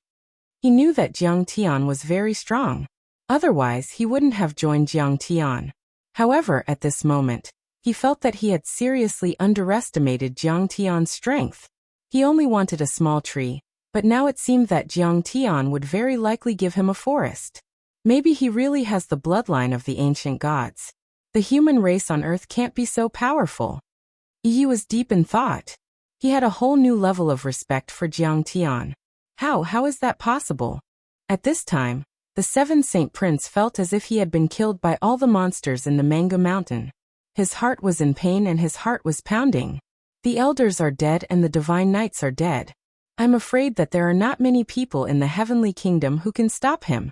He knew that Jiang Tian was very strong. Otherwise, he wouldn't have joined Jiang Tian. However, at this moment, he felt that he had seriously underestimated Jiang Tian's strength. He only wanted a small tree, but now it seemed that Jiang Tian would very likely give him a forest. Maybe he really has the bloodline of the ancient gods. The human race on Earth can't be so powerful. Yi was deep in thought. He had a whole new level of respect for Jiang Tian. How is that possible? At this time, the 7th Saint Prince felt as if he had been killed by all the monsters in the Manga Mountain. His heart was in pain and his heart was pounding. The elders are dead and the divine knights are dead. I'm afraid that there are not many people in the heavenly kingdom who can stop him.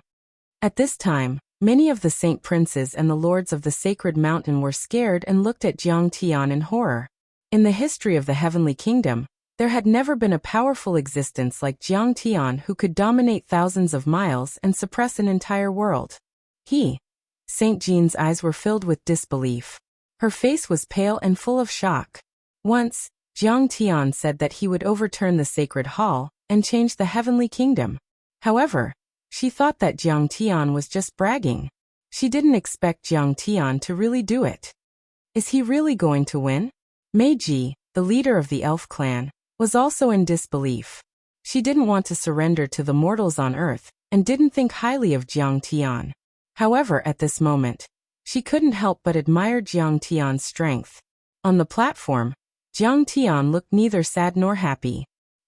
At this time, many of the saint princes and the lords of the sacred mountain were scared and looked at Jiang Tian in horror. In the history of the heavenly kingdom, there had never been a powerful existence like Jiang Tian who could dominate thousands of miles and suppress an entire world. Saint Jean's eyes were filled with disbelief. Her face was pale and full of shock. Once, Jiang Tian said that he would overturn the sacred hall and change the heavenly kingdom. However, she thought that Jiang Tian was just bragging. She didn't expect Jiang Tian to really do it. Is he really going to win? Meiji, the leader of the elf clan, was also in disbelief. She didn't want to surrender to the mortals on Earth and didn't think highly of Jiang Tian. However, at this moment, she couldn't help but admire Jiang Tian's strength. On the platform, Jiang Tian looked neither sad nor happy.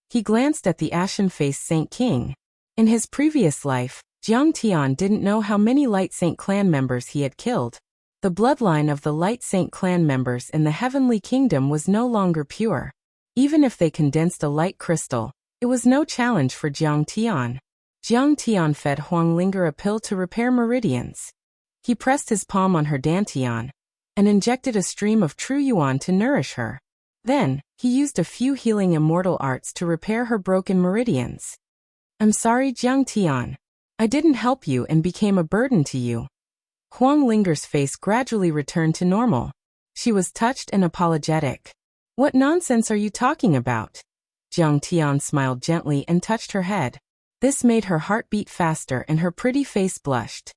He glanced at the ashen-faced Saint King. In his previous life, Jiang Tian didn't know how many Light Saint clan members he had killed. The bloodline of the Light Saint clan members in the Heavenly Kingdom was no longer pure. Even if they condensed a light crystal, it was no challenge for Jiang Tian. Jiang Tian fed Huang Linger a pill to repair meridians. He pressed his palm on her dantian and injected a stream of true yuan to nourish her. Then, he used a few healing immortal arts to repair her broken meridians. I'm sorry, Jiang Tian. I didn't help you and became a burden to you. Huang Linger's face gradually returned to normal. She was touched and apologetic. What nonsense are you talking about? Jiang Tian smiled gently and touched her head. This made her heart beat faster and her pretty face blushed.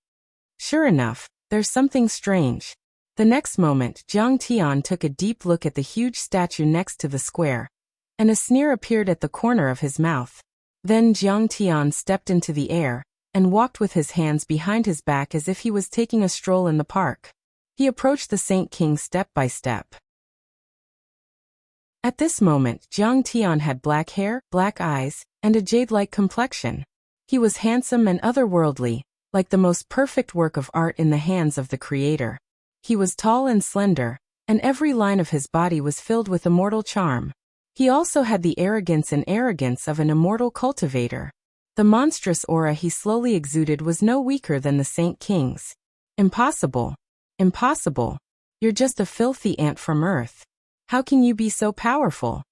Sure enough, there's something strange. The next moment, Jiang Tian took a deep look at the huge statue next to the square, and a sneer appeared at the corner of his mouth. Then Jiang Tian stepped into the air, and walked with his hands behind his back as if he was taking a stroll in the park. He approached the Saint King step by step. At this moment, Jiang Tian had black hair, black eyes, and a jade-like complexion. He was handsome and otherworldly, like the most perfect work of art in the hands of the Creator. He was tall and slender, and every line of his body was filled with immortal charm. He also had the arrogance of an immortal cultivator. The monstrous aura he slowly exuded was no weaker than the Saint King's. Impossible. Impossible. You're just a filthy ant from Earth. How can you be so powerful?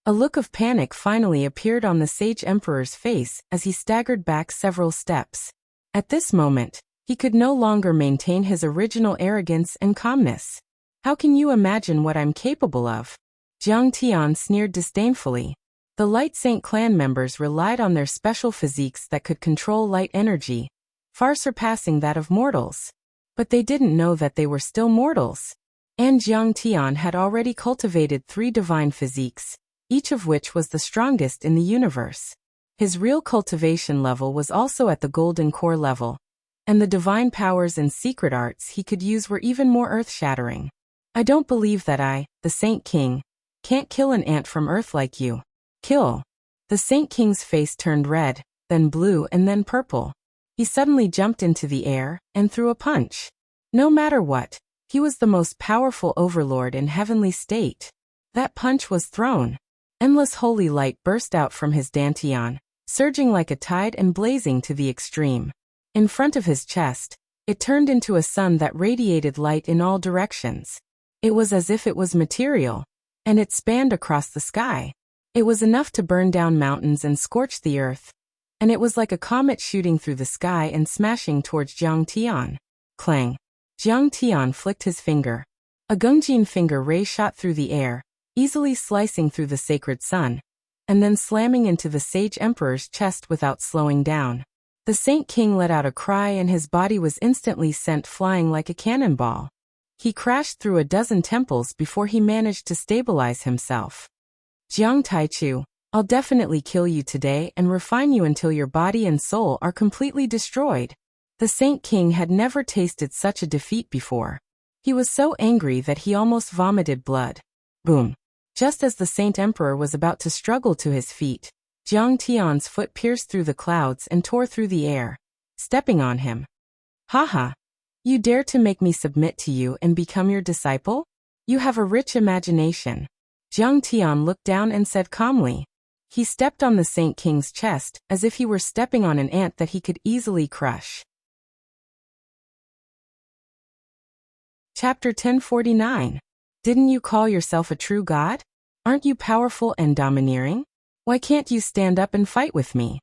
A look of panic finally appeared on the Sage Emperor's face as he staggered back several steps. At this moment, he could no longer maintain his original arrogance and calmness. How can you imagine what I'm capable of? Jiang Tian sneered disdainfully. The Light Saint clan members relied on their special physiques that could control light energy, far surpassing that of mortals. But they didn't know that they were still mortals. And Jiang Tian had already cultivated 3 divine physiques, each of which was the strongest in the universe. His real cultivation level was also at the golden core level, and the divine powers and secret arts he could use were even more earth-shattering. I don't believe that I, the Saint King, can't kill an ant from Earth like you. Kill. The Saint King's face turned red, then blue and then purple. He suddenly jumped into the air and threw a punch. No matter what, he was the most powerful overlord in heavenly state. That punch was thrown. Endless holy light burst out from his dantian, surging like a tide and blazing to the extreme. In front of his chest, it turned into a sun that radiated light in all directions. It was as if it was material, and it spanned across the sky. It was enough to burn down mountains and scorch the earth, and it was like a comet shooting through the sky and smashing towards Jiang Tian. Clang! Jiang Tian flicked his finger. A Gungjin finger ray shot through the air, easily slicing through the sacred sun, and then slamming into the Sage Emperor's chest without slowing down. The Saint King let out a cry and his body was instantly sent flying like a cannonball. He crashed through a dozen temples before he managed to stabilize himself. Jiang Taichu, I'll definitely kill you today and refine you until your body and soul are completely destroyed. The Saint King had never tasted such a defeat before. He was so angry that he almost vomited blood. Boom. Just as the Saint Emperor was about to struggle to his feet, Jiang Tian's foot pierced through the clouds and tore through the air, stepping on him. Haha! You dare to make me submit to you and become your disciple? You have a rich imagination. Jiang Tian looked down and said calmly. He stepped on the Saint King's chest as if he were stepping on an ant that he could easily crush. Chapter 1049. Didn't you call yourself a true god? Aren't you powerful and domineering? Why can't you stand up and fight with me?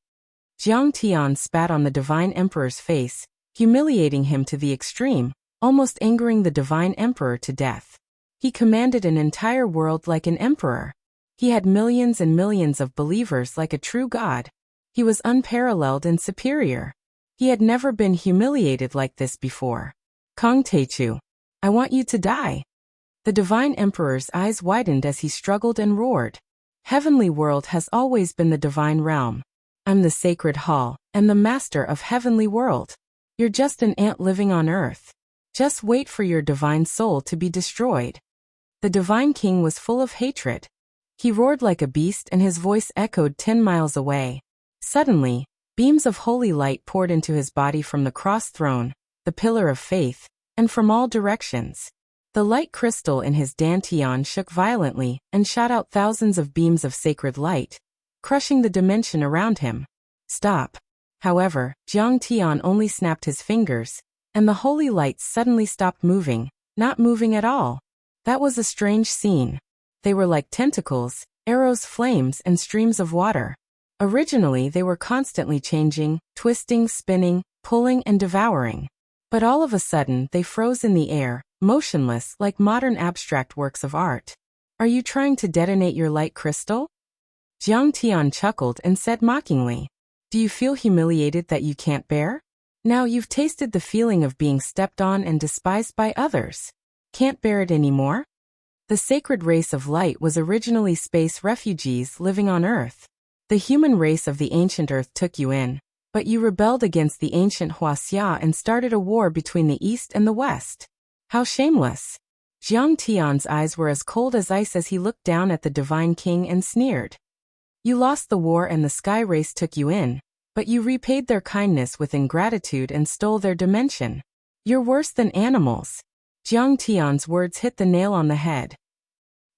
Jiang Tian spat on the Divine Emperor's face, humiliating him to the extreme, almost angering the Divine Emperor to death. He commanded an entire world like an emperor. He had millions and millions of believers like a true god. He was unparalleled and superior. He had never been humiliated like this before. Kong Teichu, I want you to die. The Divine Emperor's eyes widened as he struggled and roared. Heavenly World has always been the divine realm. I'm the Sacred Hall, and the master of Heavenly World. You're just an ant living on Earth. Just wait for your divine soul to be destroyed. The Divine King was full of hatred. He roared like a beast and his voice echoed 10 miles away. Suddenly, beams of holy light poured into his body from the cross throne, the pillar of faith, and from all directions. The light crystal in his dantian shook violently and shot out thousands of beams of sacred light, crushing the dimension around him. Stop. However, Jiang Tian only snapped his fingers, and the holy lights suddenly stopped moving, not moving at all. That was a strange scene. They were like tentacles, arrows, flames, and streams of water. Originally, they were constantly changing, twisting, spinning, pulling, and devouring. But all of a sudden, they froze in the air, motionless like modern abstract works of art. Are you trying to detonate your light crystal? Jiang Tian chuckled and said mockingly. Do you feel humiliated that you can't bear? Now you've tasted the feeling of being stepped on and despised by others. Can't bear it anymore? The sacred race of light was originally space refugees living on Earth. The human race of the ancient Earth took you in, but you rebelled against the ancient Wuxia and started a war between the East and the West. How shameless! Jiang Tian's eyes were as cold as ice as he looked down at the divine king and sneered. You lost the war and the sky race took you in, but you repaid their kindness with ingratitude and stole their dimension. You're worse than animals. Jiang Tian's words hit the nail on the head.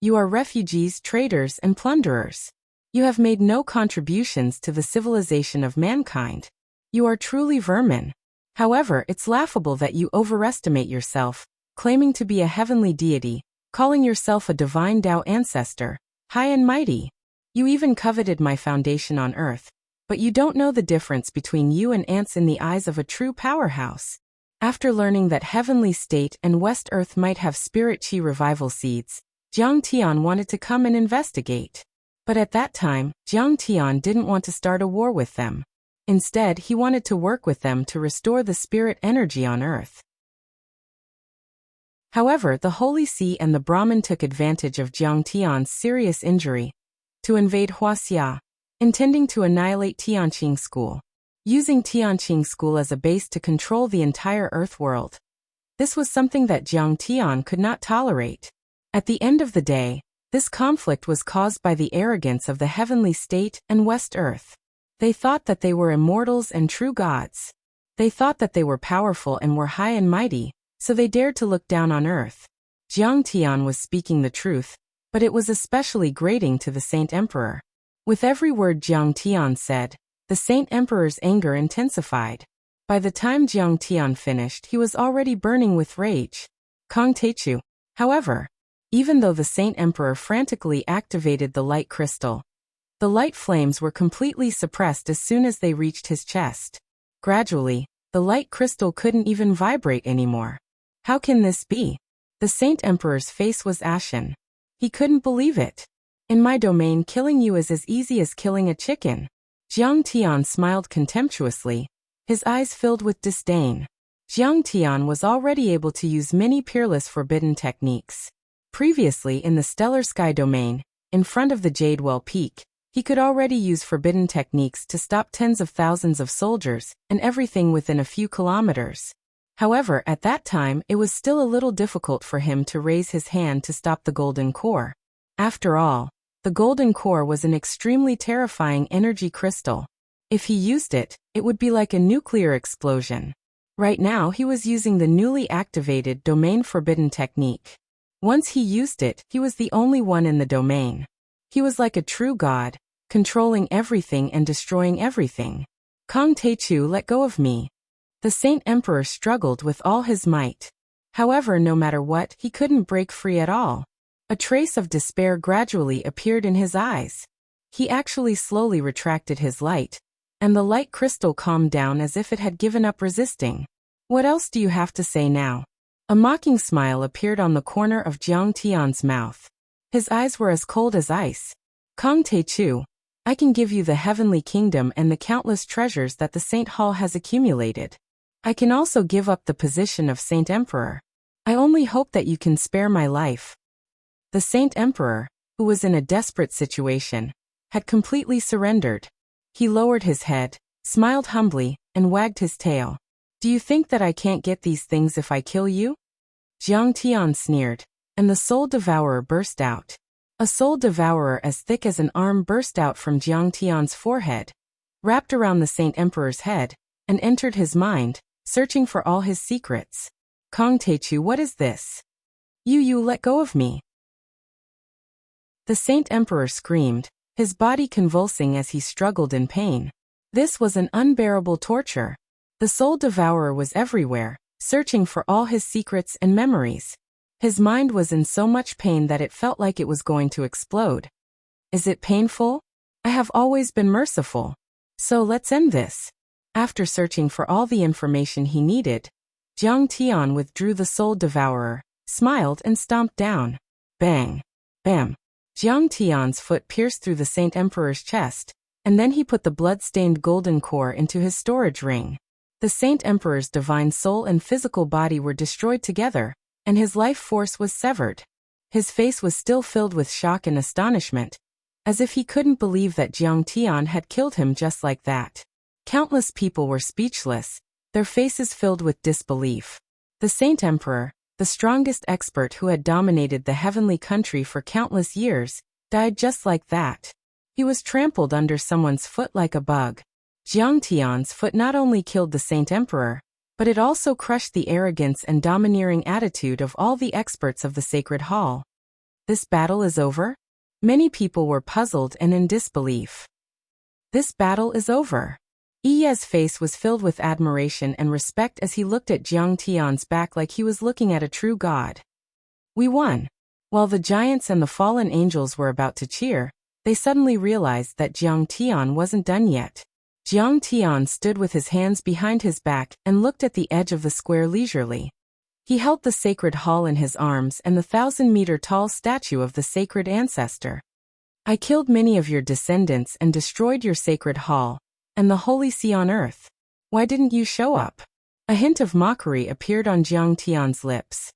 You are refugees, traitors, and plunderers. You have made no contributions to the civilization of mankind. You are truly vermin. However, it's laughable that you overestimate yourself, claiming to be a heavenly deity, calling yourself a divine Tao ancestor, high and mighty. You even coveted my foundation on earth, but you don't know the difference between you and ants in the eyes of a true powerhouse. After learning that Heavenly State and West Earth might have spirit chi revival seeds, Jiang Tian wanted to come and investigate. But at that time, Jiang Tian didn't want to start a war with them. Instead, he wanted to work with them to restore the spirit energy on Earth. However, the Holy See and the Brahmin took advantage of Jiang Tian's serious injury to invade Wuxia, intending to annihilate Tianqing School, using Tianqing School as a base to control the entire Earth world. This was something that Jiang Tian could not tolerate. At the end of the day, this conflict was caused by the arrogance of the Heavenly State and West Earth. They thought that they were immortals and true gods. They thought that they were powerful and were high and mighty, so they dared to look down on Earth. Jiang Tian was speaking the truth, but it was especially grating to the Saint Emperor. With every word Jiang Tian said, the Saint Emperor's anger intensified. By the time Jiang Tian finished, he was already burning with rage. Kong Techu. However, even though the Saint Emperor frantically activated the light crystal, the light flames were completely suppressed as soon as they reached his chest. Gradually, the light crystal couldn't even vibrate anymore. How can this be? The Saint Emperor's face was ashen. He couldn't believe it. In my domain, killing you is as easy as killing a chicken. Jiang Tian smiled contemptuously, his eyes filled with disdain. Jiang Tian was already able to use many peerless forbidden techniques. Previously in the stellar sky domain, in front of the Jadewell Peak, he could already use forbidden techniques to stop tens of thousands of soldiers and everything within a few kilometers. However, at that time, it was still a little difficult for him to raise his hand to stop the golden core. After all, the golden core was an extremely terrifying energy crystal. If he used it, it would be like a nuclear explosion. Right now, he was using the newly activated domain forbidden technique. Once he used it, he was the only one in the domain. He was like a true god, controlling everything and destroying everything. Kong Techu, let go of me. The Saint Emperor struggled with all his might. However, no matter what, he couldn't break free at all. A trace of despair gradually appeared in his eyes. He actually slowly retracted his light, and the light crystal calmed down as if it had given up resisting. What else do you have to say now? A mocking smile appeared on the corner of Jiang Tian's mouth. His eyes were as cold as ice. Kong Techu, I can give you the heavenly kingdom and the countless treasures that the Saint Hall has accumulated. I can also give up the position of Saint Emperor. I only hope that you can spare my life. The Saint Emperor, who was in a desperate situation, had completely surrendered. He lowered his head, smiled humbly, and wagged his tail. Do you think that I can't get these things if I kill you? Jiang Tian sneered, and the Soul Devourer burst out. A Soul Devourer as thick as an arm burst out from Jiang Tian's forehead, wrapped around the Saint Emperor's head, and entered his mind, searching for all his secrets. Kong Techu, what is this? You let go of me. The Saint Emperor screamed, his body convulsing as he struggled in pain. This was an unbearable torture. The Soul Devourer was everywhere, searching for all his secrets and memories. His mind was in so much pain that it felt like it was going to explode. Is it painful? I have always been merciful. So let's end this. After searching for all the information he needed, Jiang Tian withdrew the Soul Devourer, smiled and stomped down. Bang! Bam! Jiang Tian's foot pierced through the Saint Emperor's chest, and then he put the blood-stained golden core into his storage ring. The Saint Emperor's divine soul and physical body were destroyed together, and his life force was severed. His face was still filled with shock and astonishment, as if he couldn't believe that Jiang Tian had killed him just like that. Countless people were speechless, their faces filled with disbelief. The Saint Emperor, the strongest expert who had dominated the heavenly country for countless years, died just like that. He was trampled under someone's foot like a bug. Jiang Tian's foot not only killed the Saint Emperor, but it also crushed the arrogance and domineering attitude of all the experts of the Sacred Hall. This battle is over? Many people were puzzled and in disbelief. This battle is over. Ye's face was filled with admiration and respect as he looked at Jiang Tian's back like he was looking at a true god. We won. While the giants and the fallen angels were about to cheer, they suddenly realized that Jiang Tian wasn't done yet. Jiang Tian stood with his hands behind his back and looked at the edge of the square leisurely. He held the sacred hall in his arms and the 1,000-meter-tall statue of the sacred ancestor. I killed many of your descendants and destroyed your sacred hall, and the holy sea on earth. Why didn't you show up? A hint of mockery appeared on Jiang Tian's lips.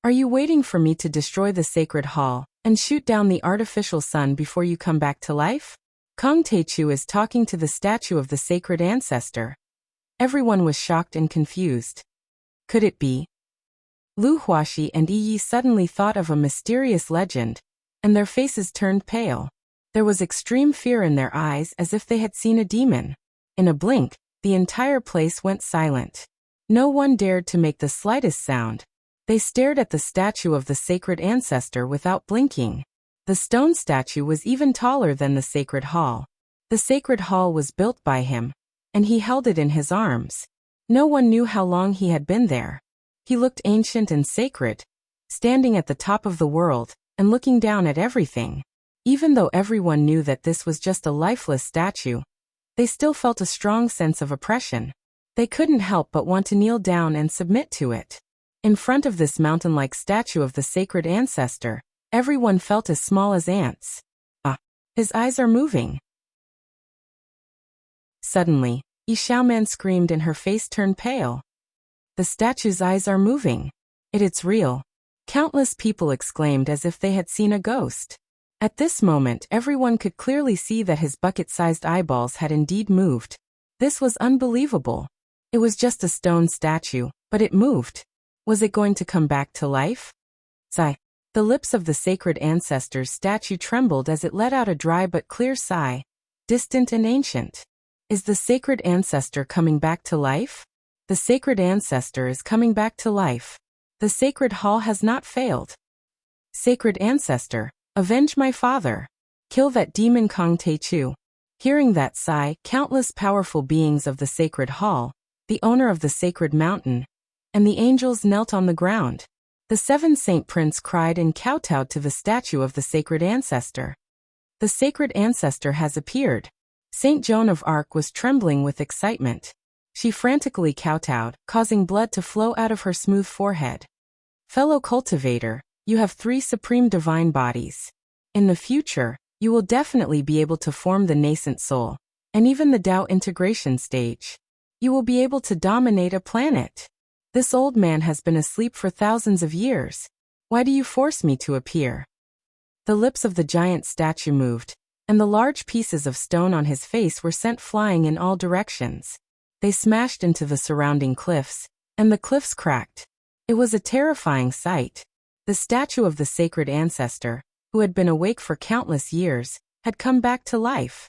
Are you waiting for me to destroy the sacred hall and shoot down the artificial sun before you come back to life? Kong Teichu is talking to the statue of the sacred ancestor. Everyone was shocked and confused. Could it be? Lu Huaxi and Yi suddenly thought of a mysterious legend, and their faces turned pale. There was extreme fear in their eyes as if they had seen a demon. In a blink, the entire place went silent. No one dared to make the slightest sound. They stared at the statue of the sacred ancestor without blinking. The stone statue was even taller than the sacred hall. The sacred hall was built by him, and he held it in his arms. No one knew how long he had been there. He looked ancient and sacred, standing at the top of the world and looking down at everything. Even though everyone knew that this was just a lifeless statue, they still felt a strong sense of oppression. They couldn't help but want to kneel down and submit to it. In front of this mountain-like statue of the sacred ancestor, everyone felt as small as ants. His eyes are moving. Suddenly, Yi Xiaoman screamed and her face turned pale. The statue's eyes are moving. It's real. Countless people exclaimed as if they had seen a ghost. At this moment, everyone could clearly see that his bucket-sized eyeballs had indeed moved. This was unbelievable. It was just a stone statue, but it moved. Was it going to come back to life? Sigh. The lips of the sacred ancestor's statue trembled as it let out a dry but clear sigh, distant and ancient. Is the sacred ancestor coming back to life? The sacred ancestor is coming back to life. The sacred hall has not failed. Sacred ancestor, avenge my father. Kill that demon Kong Teichu. Hearing that sigh, countless powerful beings of the sacred hall, the owner of the sacred mountain, and the angels knelt on the ground. The 7 Saint Prince cried and kowtowed to the statue of the sacred ancestor. The sacred ancestor has appeared. Saint Joan of Arc was trembling with excitement. She frantically kowtowed, causing blood to flow out of her smooth forehead. Fellow cultivator, you have 3 supreme divine bodies. In the future, you will definitely be able to form the nascent soul, and even the Tao integration stage. You will be able to dominate a planet. This old man has been asleep for thousands of years. Why do you force me to appear? The lips of the giant statue moved, and the large pieces of stone on his face were sent flying in all directions. They smashed into the surrounding cliffs, and the cliffs cracked. It was a terrifying sight. The statue of the sacred ancestor, who had been awake for countless years, had come back to life.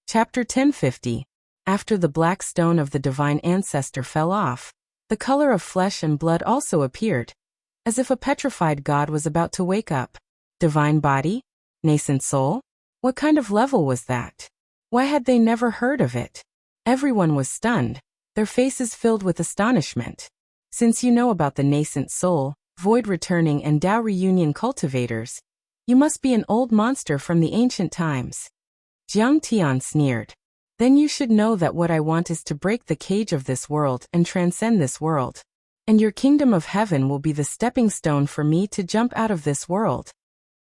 Chapter 1050. After the black stone of the divine ancestor fell off, the color of flesh and blood also appeared, as if a petrified god was about to wake up. Divine body? Nascent soul? What kind of level was that? Why had they never heard of it? Everyone was stunned, their faces filled with astonishment. Since you know about the nascent soul, void returning and Tao reunion cultivators, you must be an old monster from the ancient times. Jiang Tian sneered. Then you should know that what I want is to break the cage of this world and transcend this world. And your kingdom of heaven will be the stepping stone for me to jump out of this world.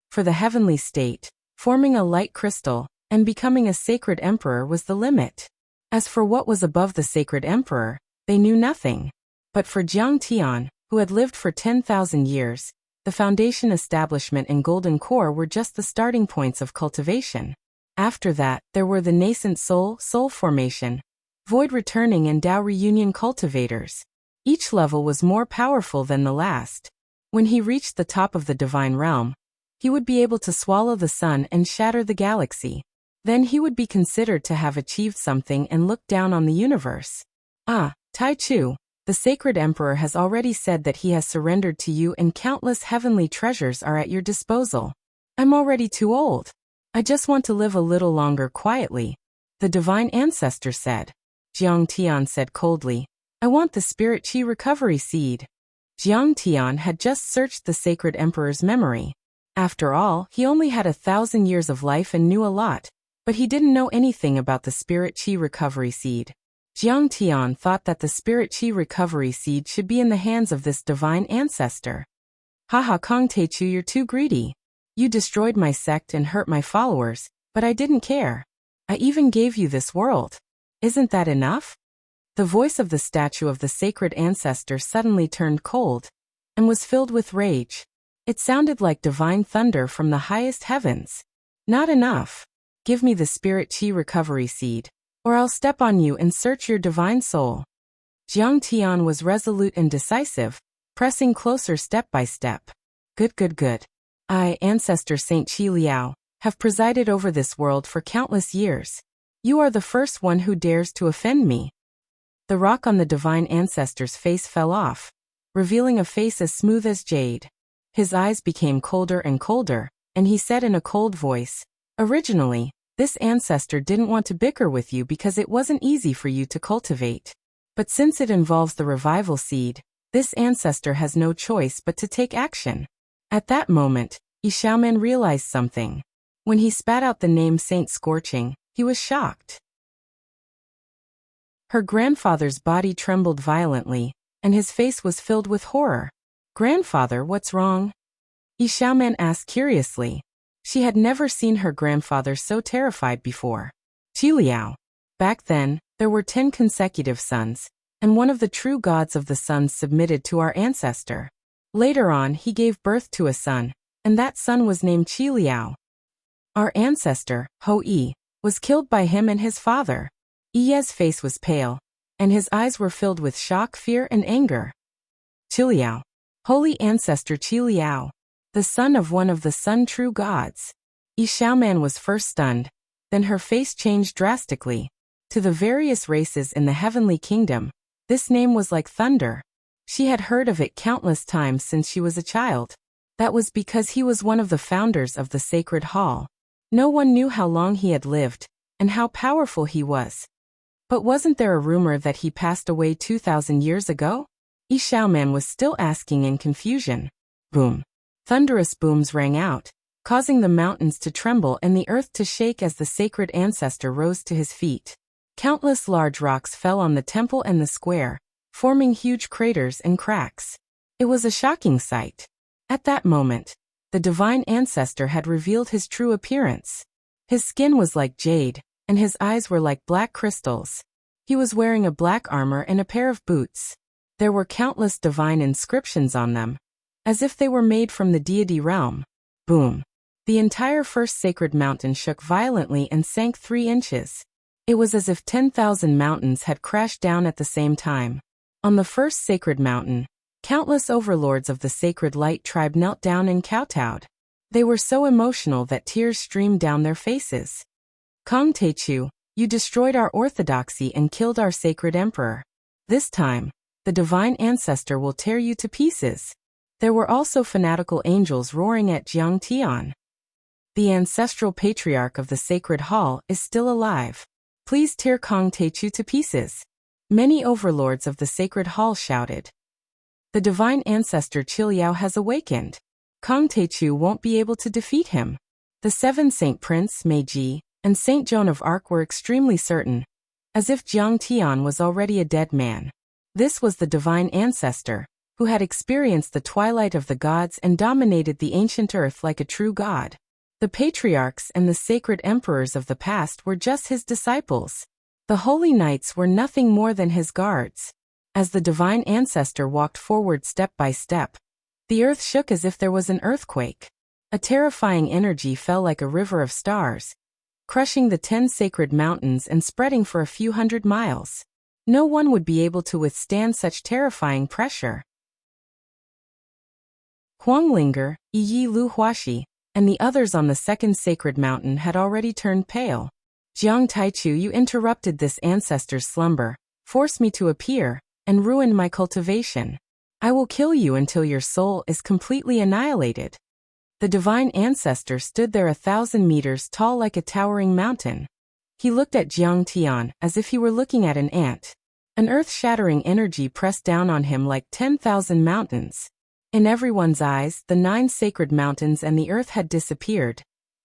For the heavenly state, forming a light crystal, and becoming a sacred emperor was the limit. As for what was above the sacred emperor, they knew nothing. But for Jiang Tian, who had lived for 10,000 years, the foundation establishment and golden core were just the starting points of cultivation. After that, there were the nascent soul formation, void returning and Tao reunion cultivators. Each level was more powerful than the last. When he reached the top of the divine realm, he would be able to swallow the sun and shatter the galaxy. Then he would be considered to have achieved something and look down on the universe. Ah, Tai Chu, the sacred emperor has already said that he has surrendered to you and countless heavenly treasures are at your disposal. I'm already too old. I just want to live a little longer quietly, the divine ancestor said. Jiang Tian said coldly, I want the spirit chi recovery seed. Jiang Tian had just searched the sacred emperor's memory. After all, he only had 1,000 years of life and knew a lot, but he didn't know anything about the spirit chi recovery seed. Jiang Tian thought that the spirit chi recovery seed should be in the hands of this divine ancestor. Haha, Kong Techu, you're too greedy. You destroyed my sect and hurt my followers, but I didn't care. I even gave you this world. Isn't that enough? The voice of the statue of the sacred ancestor suddenly turned cold and was filled with rage. It sounded like divine thunder from the highest heavens. Not enough. Give me the spirit chi recovery seed, or I'll step on you and search your divine soul. Jiang Tian was resolute and decisive, pressing closer step by step. Good. I, Ancestor Saint Qi Liao, have presided over this world for countless years. You are the first one who dares to offend me. The rock on the divine ancestor's face fell off, revealing a face as smooth as jade. His eyes became colder and colder, and he said in a cold voice, Originally, this ancestor didn't want to bicker with you because it wasn't easy for you to cultivate. But since it involves the revival seed, this ancestor has no choice but to take action. At that moment, Yi Xiaoman realized something. When he spat out the name Saint Scorching, he was shocked. Her grandfather's body trembled violently, and his face was filled with horror. Grandfather, what's wrong? Yi Xiaoman asked curiously. She had never seen her grandfather so terrified before. Qi Liao. Back then, there were 10 consecutive sons, and one of the true gods of the sons submitted to our ancestor. Later on, he gave birth to a son, and that son was named Qi Liao. Our ancestor, Ho Yi, was killed by him and his father. Yi's face was pale, and his eyes were filled with shock, fear, and anger. Qi Liao. Holy ancestor Qi Liao, the son of one of the Sun true gods. Yi Xiaoman was first stunned, then her face changed drastically. To the various races in the heavenly kingdom, this name was like thunder. She had heard of it countless times since she was a child. That was because he was one of the founders of the sacred hall. No one knew how long he had lived, and how powerful he was. But wasn't there a rumor that he passed away 2,000 years ago? Yi Xiaoman was still asking in confusion. Boom. Thunderous booms rang out, causing the mountains to tremble and the earth to shake as the sacred ancestor rose to his feet. Countless large rocks fell on the temple and the square, forming huge craters and cracks. It was a shocking sight. At that moment, the divine ancestor had revealed his true appearance. His skin was like jade, and his eyes were like black crystals. He was wearing a black armor and a pair of boots. There were countless divine inscriptions on them, as if they were made from the deity realm. Boom. The entire first sacred mountain shook violently and sank 3 inches. It was as if 10,000 mountains had crashed down at the same time. On the first sacred mountain, countless overlords of the sacred light tribe knelt down and kowtowed. They were so emotional that tears streamed down their faces. Kong Techu, you destroyed our orthodoxy and killed our sacred emperor. This time, the divine ancestor will tear you to pieces. There were also fanatical angels roaring at Jiang Tian. The ancestral patriarch of the sacred hall is still alive. Please tear Kong Techu to pieces. Many overlords of the sacred hall shouted. The divine ancestor Qi Liao has awakened. Kong Techu won't be able to defeat him. The 7 Saint Prince Meiji, and Saint Joan of Arc were extremely certain, as if Jiang Tian was already a dead man. This was the divine ancestor, who had experienced the twilight of the gods and dominated the ancient earth like a true god. The patriarchs and the sacred emperors of the past were just his disciples. The holy knights were nothing more than his guards. As the divine ancestor walked forward step by step, the earth shook as if there was an earthquake. A terrifying energy fell like a river of stars, crushing the 10 sacred mountains and spreading for a few hundred miles. No one would be able to withstand such terrifying pressure. Huanglinger, Yi Lu Huaxi, and the others on the second sacred mountain had already turned pale. Jiang Taichu, you interrupted this ancestor's slumber, forced me to appear, and ruined my cultivation. I will kill you until your soul is completely annihilated. The divine ancestor stood there 1,000 meters tall like a towering mountain. He looked at Jiang Tian as if he were looking at an ant. An earth-shattering energy pressed down on him like 10,000 mountains. In everyone's eyes, the 9 sacred mountains and the earth had disappeared,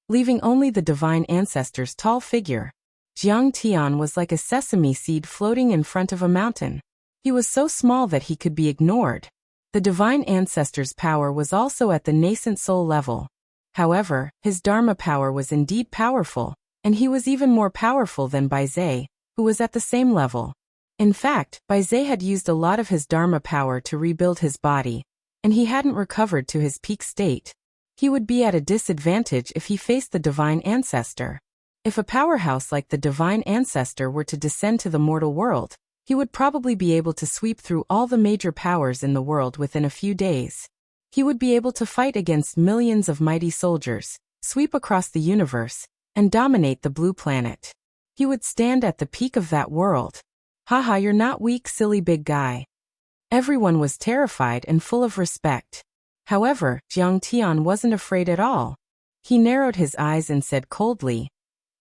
leaving only the divine ancestor's tall figure. Jiang Tian was like a sesame seed floating in front of a mountain. He was so small that he could be ignored. The divine ancestor's power was also at the nascent soul level. However, his Dharma power was indeed powerful, and he was even more powerful than Baizé, who was at the same level. In fact, Baizé had used a lot of his Dharma power to rebuild his body, and he hadn't recovered to his peak state. He would be at a disadvantage if he faced the divine ancestor. If a powerhouse like the divine ancestor were to descend to the mortal world, he would probably be able to sweep through all the major powers in the world within a few days. He would be able to fight against millions of mighty soldiers, sweep across the universe, and dominate the blue planet. He would stand at the peak of that world. Haha, you're not weak, silly big guy. Everyone was terrified and full of respect. However, Jiang Tian wasn't afraid at all. He narrowed his eyes and said coldly,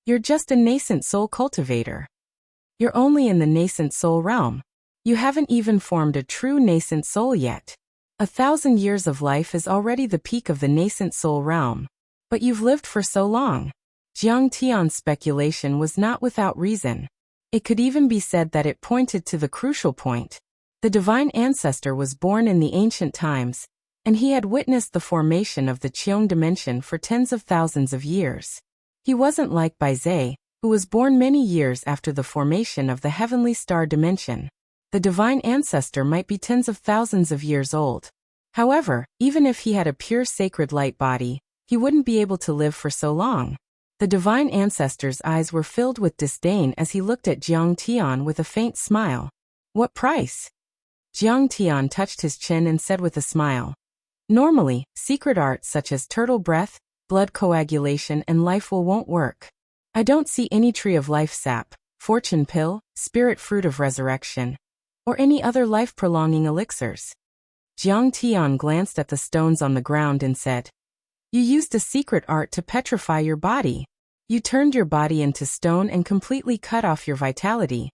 "You're just a nascent soul cultivator. You're only in the nascent soul realm. You haven't even formed a true nascent soul yet. 1,000 years of life is already the peak of the nascent soul realm. But you've lived for so long." Jiang Tian's speculation was not without reason. It could even be said that it pointed to the crucial point. The divine ancestor was born in the ancient times, and he had witnessed the formation of the Qiong dimension for tens of thousands of years. He wasn't like Baizé, who was born many years after the formation of the heavenly star dimension. The divine ancestor might be tens of thousands of years old. However, even if he had a pure sacred light body, he wouldn't be able to live for so long. The divine ancestor's eyes were filled with disdain as he looked at Jiang Tian with a faint smile. "What price?" Jiang Tian touched his chin and said with a smile, "Normally, secret arts such as turtle breath, blood coagulation and life will won't work. I don't see any tree of life sap, fortune pill, spirit fruit of resurrection, or any other life-prolonging elixirs." Jiang Tian glanced at the stones on the ground and said, "You used a secret art to petrify your body. You turned your body into stone and completely cut off your vitality,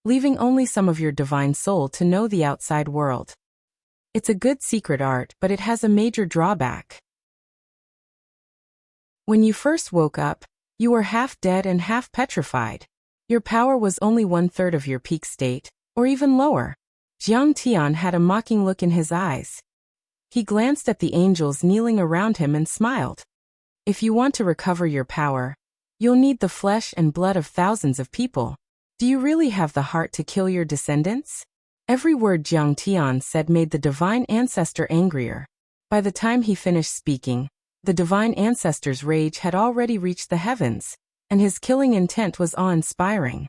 leaving only some of your divine soul to know the outside world. It's a good secret art, but it has a major drawback. When you first woke up, you were half dead and half petrified. Your power was only 1/3 of your peak state, or even lower." Jiang Tian had a mocking look in his eyes. He glanced at the angels kneeling around him and smiled. "If you want to recover your power, you'll need the flesh and blood of thousands of people. Do you really have the heart to kill your descendants?" Every word Jiang Tian said made the divine ancestor angrier. By the time he finished speaking, the divine ancestor's rage had already reached the heavens, and his killing intent was awe-inspiring.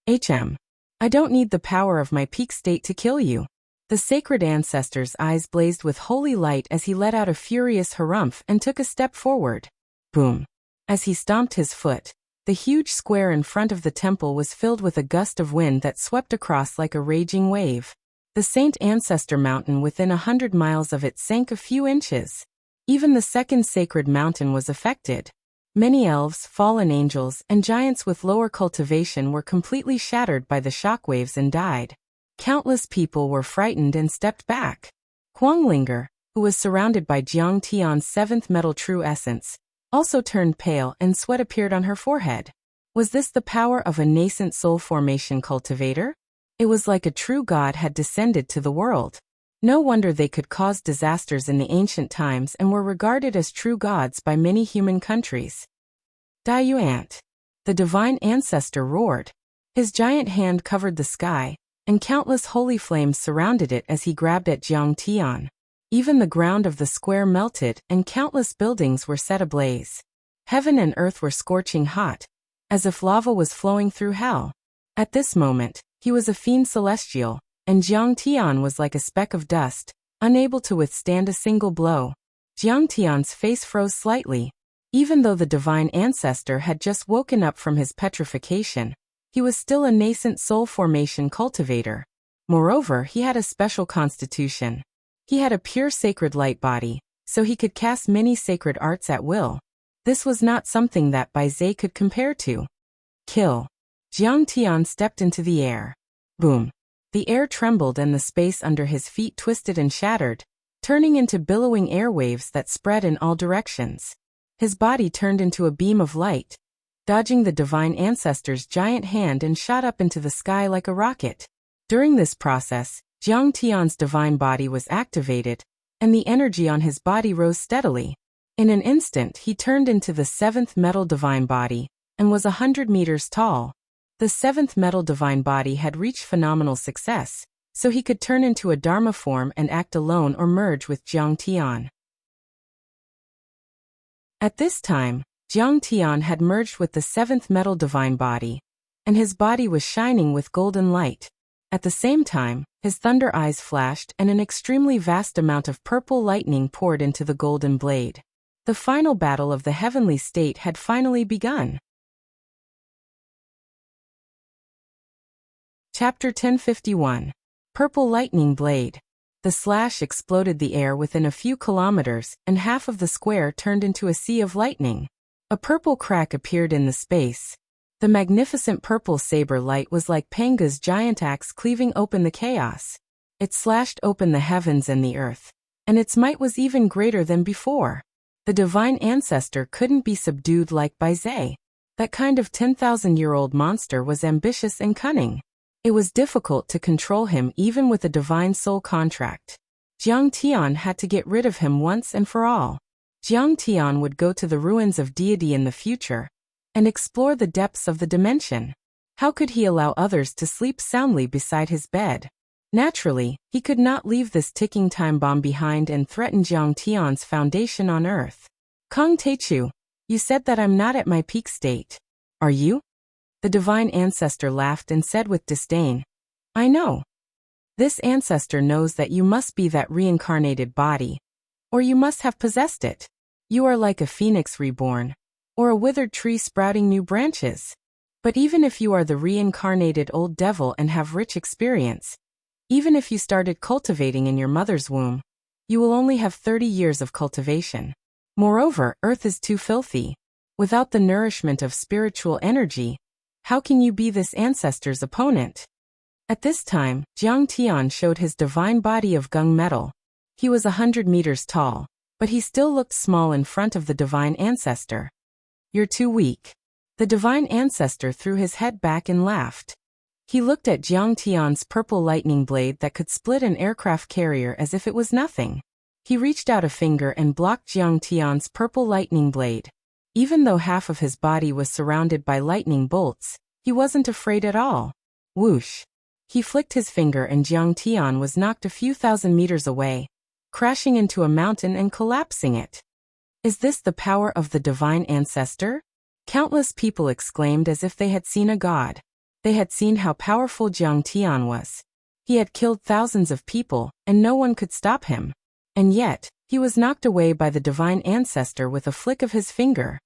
I don't need the power of my peak state to kill you." The sacred ancestor's eyes blazed with holy light as he let out a furious harumph and took a step forward. Boom! As he stomped his foot, the huge square in front of the temple was filled with a gust of wind that swept across like a raging wave. The Saint Ancestor Mountain within 100 miles of it sank a few inches. Even the second sacred mountain was affected. Many elves, fallen angels, and giants with lower cultivation were completely shattered by the shockwaves and died. Countless people were frightened and stepped back. Huanglinger, who was surrounded by Jiang Tian's 7th metal true essence, also turned pale and sweat appeared on her forehead. Was this the power of a nascent soul formation cultivator? It was like a true god had descended to the world. No wonder they could cause disasters in the ancient times and were regarded as true gods by many human countries. Dayuant. The divine ancestor roared. His giant hand covered the sky, and countless holy flames surrounded it as he grabbed at Jiang Tian. Even the ground of the square melted and countless buildings were set ablaze. Heaven and earth were scorching hot, as if lava was flowing through hell. At this moment, he was a fiend celestial, and Jiang Tian was like a speck of dust, unable to withstand a single blow. Jiang Tian's face froze slightly. Even though the divine ancestor had just woken up from his petrification, he was still a nascent soul formation cultivator. Moreover, he had a special constitution. He had a pure sacred light body, so he could cast many sacred arts at will. This was not something that Bai Zhe could compare to. Kill. Jiang Tian stepped into the air. Boom. The air trembled and the space under his feet twisted and shattered, turning into billowing airwaves that spread in all directions. His body turned into a beam of light, dodging the divine ancestor's giant hand and shot up into the sky like a rocket. During this process, Jiang Tian's divine body was activated, and the energy on his body rose steadily. In an instant, he turned into the seventh metal divine body, and was 100 meters tall. The seventh metal divine body had reached phenomenal success, so he could turn into a Dharma form and act alone or merge with Jiang Tian. At this time, Jiang Tian had merged with the seventh metal divine body, and his body was shining with golden light. At the same time, his thunder eyes flashed and an extremely vast amount of purple lightning poured into the golden blade. The final battle of the heavenly state had finally begun. Chapter 1051. Purple Lightning Blade. The slash exploded the air within a few kilometers, and half of the square turned into a sea of lightning. A purple crack appeared in the space. The magnificent purple saber light was like Panga's giant axe cleaving open the chaos. It slashed open the heavens and the earth, and its might was even greater than before. The divine ancestor couldn't be subdued like Bai Zhe. That kind of 10,000-year-old monster was ambitious and cunning. It was difficult to control him even with a divine soul contract. Jiang Tian had to get rid of him once and for all. Jiang Tian would go to the ruins of deity in the future and explore the depths of the dimension. How could he allow others to sleep soundly beside his bed? Naturally, he could not leave this ticking time bomb behind and threaten Jiang Tian's foundation on Earth. Kong Teichu, you said that I'm not at my peak state. Are you? The divine ancestor laughed and said with disdain, I know. This ancestor knows that you must be that reincarnated body, or you must have possessed it. You are like a phoenix reborn, or a withered tree sprouting new branches. But even if you are the reincarnated old devil and have rich experience, even if you started cultivating in your mother's womb, you will only have 30 years of cultivation. Moreover, earth is too filthy. Without the nourishment of spiritual energy, how can you be this ancestor's opponent? At this time, Jiang Tian showed his divine body of gung metal. He was 100 meters tall, but he still looked small in front of the divine ancestor. You're too weak. The divine ancestor threw his head back and laughed. He looked at Jiang Tian's purple lightning blade that could split an aircraft carrier as if it was nothing. He reached out a finger and blocked Jiang Tian's purple lightning blade. Even though half of his body was surrounded by lightning bolts, he wasn't afraid at all. Whoosh! He flicked his finger and Jiang Tian was knocked a few thousand meters away, crashing into a mountain and collapsing it. Is this the power of the divine ancestor? Countless people exclaimed as if they had seen a god. They had seen how powerful Jiang Tian was. He had killed thousands of people, and no one could stop him. And yet, he was knocked away by the divine ancestor with a flick of his finger.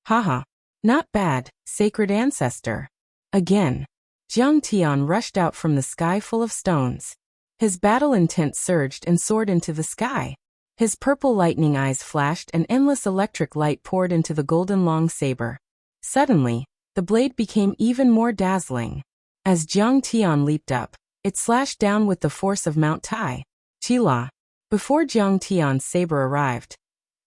Haha. Not bad, sacred ancestor. Again. Jiang Tian rushed out from the sky full of stones. His battle intent surged and soared into the sky. His purple lightning eyes flashed and endless electric light poured into the golden long saber. Suddenly, the blade became even more dazzling. As Jiang Tian leaped up, it slashed down with the force of Mount Tai. Chila. Before Jiang Tian's saber arrived,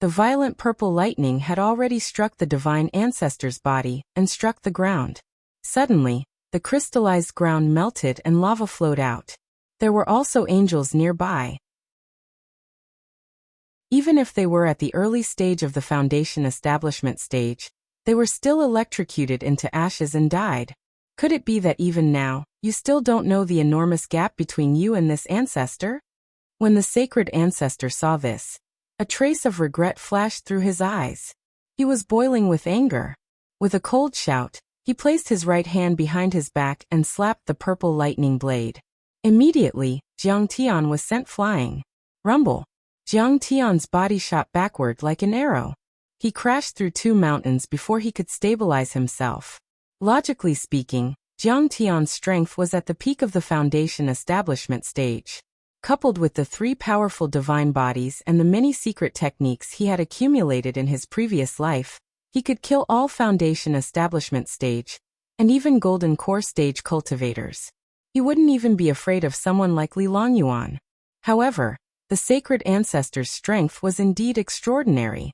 The violent purple lightning had already struck the divine ancestor's body and struck the ground. Suddenly, the crystallized ground melted and lava flowed out. There were also angels nearby. Even if they were at the early stage of the foundation establishment stage, they were still electrocuted into ashes and died. Could it be that even now, you still don't know the enormous gap between you and this ancestor? When the sacred ancestor saw this, a trace of regret flashed through his eyes. He was boiling with anger. With a cold shout, he placed his right hand behind his back and slapped the purple lightning blade. Immediately, Jiang Tian was sent flying. Rumble! Jiang Tian's body shot backward like an arrow. He crashed through 2 mountains before he could stabilize himself. Logically speaking, Jiang Tian's strength was at the peak of the foundation establishment stage. Coupled with the 3 powerful divine bodies and the many secret techniques he had accumulated in his previous life, he could kill all foundation establishment stage, and even golden core stage cultivators. He wouldn't even be afraid of someone like Li Longyuan. However, the sacred ancestor's strength was indeed extraordinary.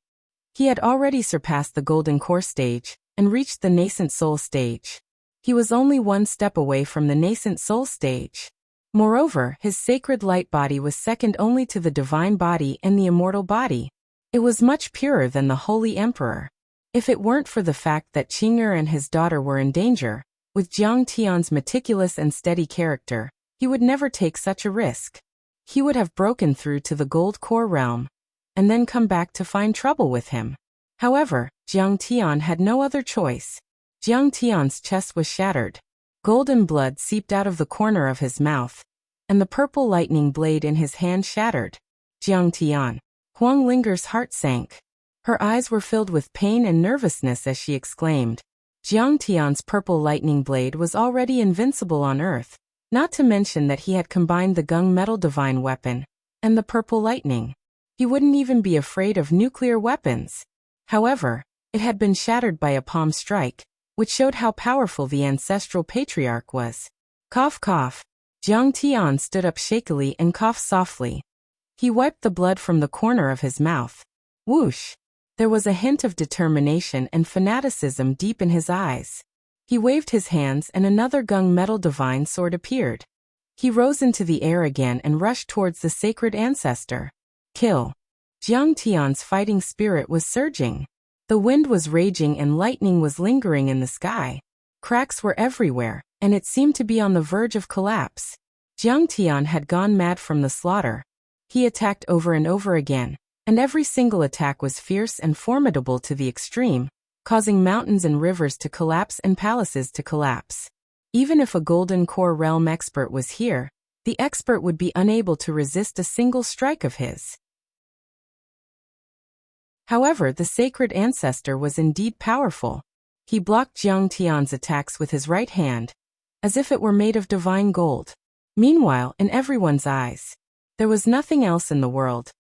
He had already surpassed the golden core stage and reached the nascent soul stage. He was only 1 step away from the nascent soul stage. Moreover, his sacred light body was second only to the divine body and the immortal body. It was much purer than the Holy Emperor. If it weren't for the fact that Qing'er and his daughter were in danger, with Jiang Tian's meticulous and steady character, he would never take such a risk. He would have broken through to the gold core realm, and then come back to find trouble with him. However, Jiang Tian had no other choice. Jiang Tian's chest was shattered. Golden blood seeped out of the corner of his mouth, and the purple lightning blade in his hand shattered. Jiang Tian. Huang Linger's heart sank. Her eyes were filled with pain and nervousness as she exclaimed. Jiang Tian's purple lightning blade was already invincible on Earth, not to mention that he had combined the gung metal divine weapon and the purple lightning. He wouldn't even be afraid of nuclear weapons. However, it had been shattered by a palm strike, which showed how powerful the ancestral patriarch was. Cough cough. Jiang Tian stood up shakily and coughed softly. He wiped the blood from the corner of his mouth. Whoosh! There was a hint of determination and fanaticism deep in his eyes. He waved his hands and another gung metal divine sword appeared. He rose into the air again and rushed towards the sacred ancestor. Kill! Jiang Tian's fighting spirit was surging. The wind was raging and lightning was lingering in the sky. Cracks were everywhere, and it seemed to be on the verge of collapse. Jiang Tian had gone mad from the slaughter. He attacked over and over again, and every single attack was fierce and formidable to the extreme, causing mountains and rivers to collapse and palaces to collapse. Even if a golden core realm expert was here, the expert would be unable to resist a single strike of his. However, the sacred ancestor was indeed powerful. He blocked Jiang Tian's attacks with his right hand, as if it were made of divine gold. Meanwhile, in everyone's eyes, there was nothing else in the world.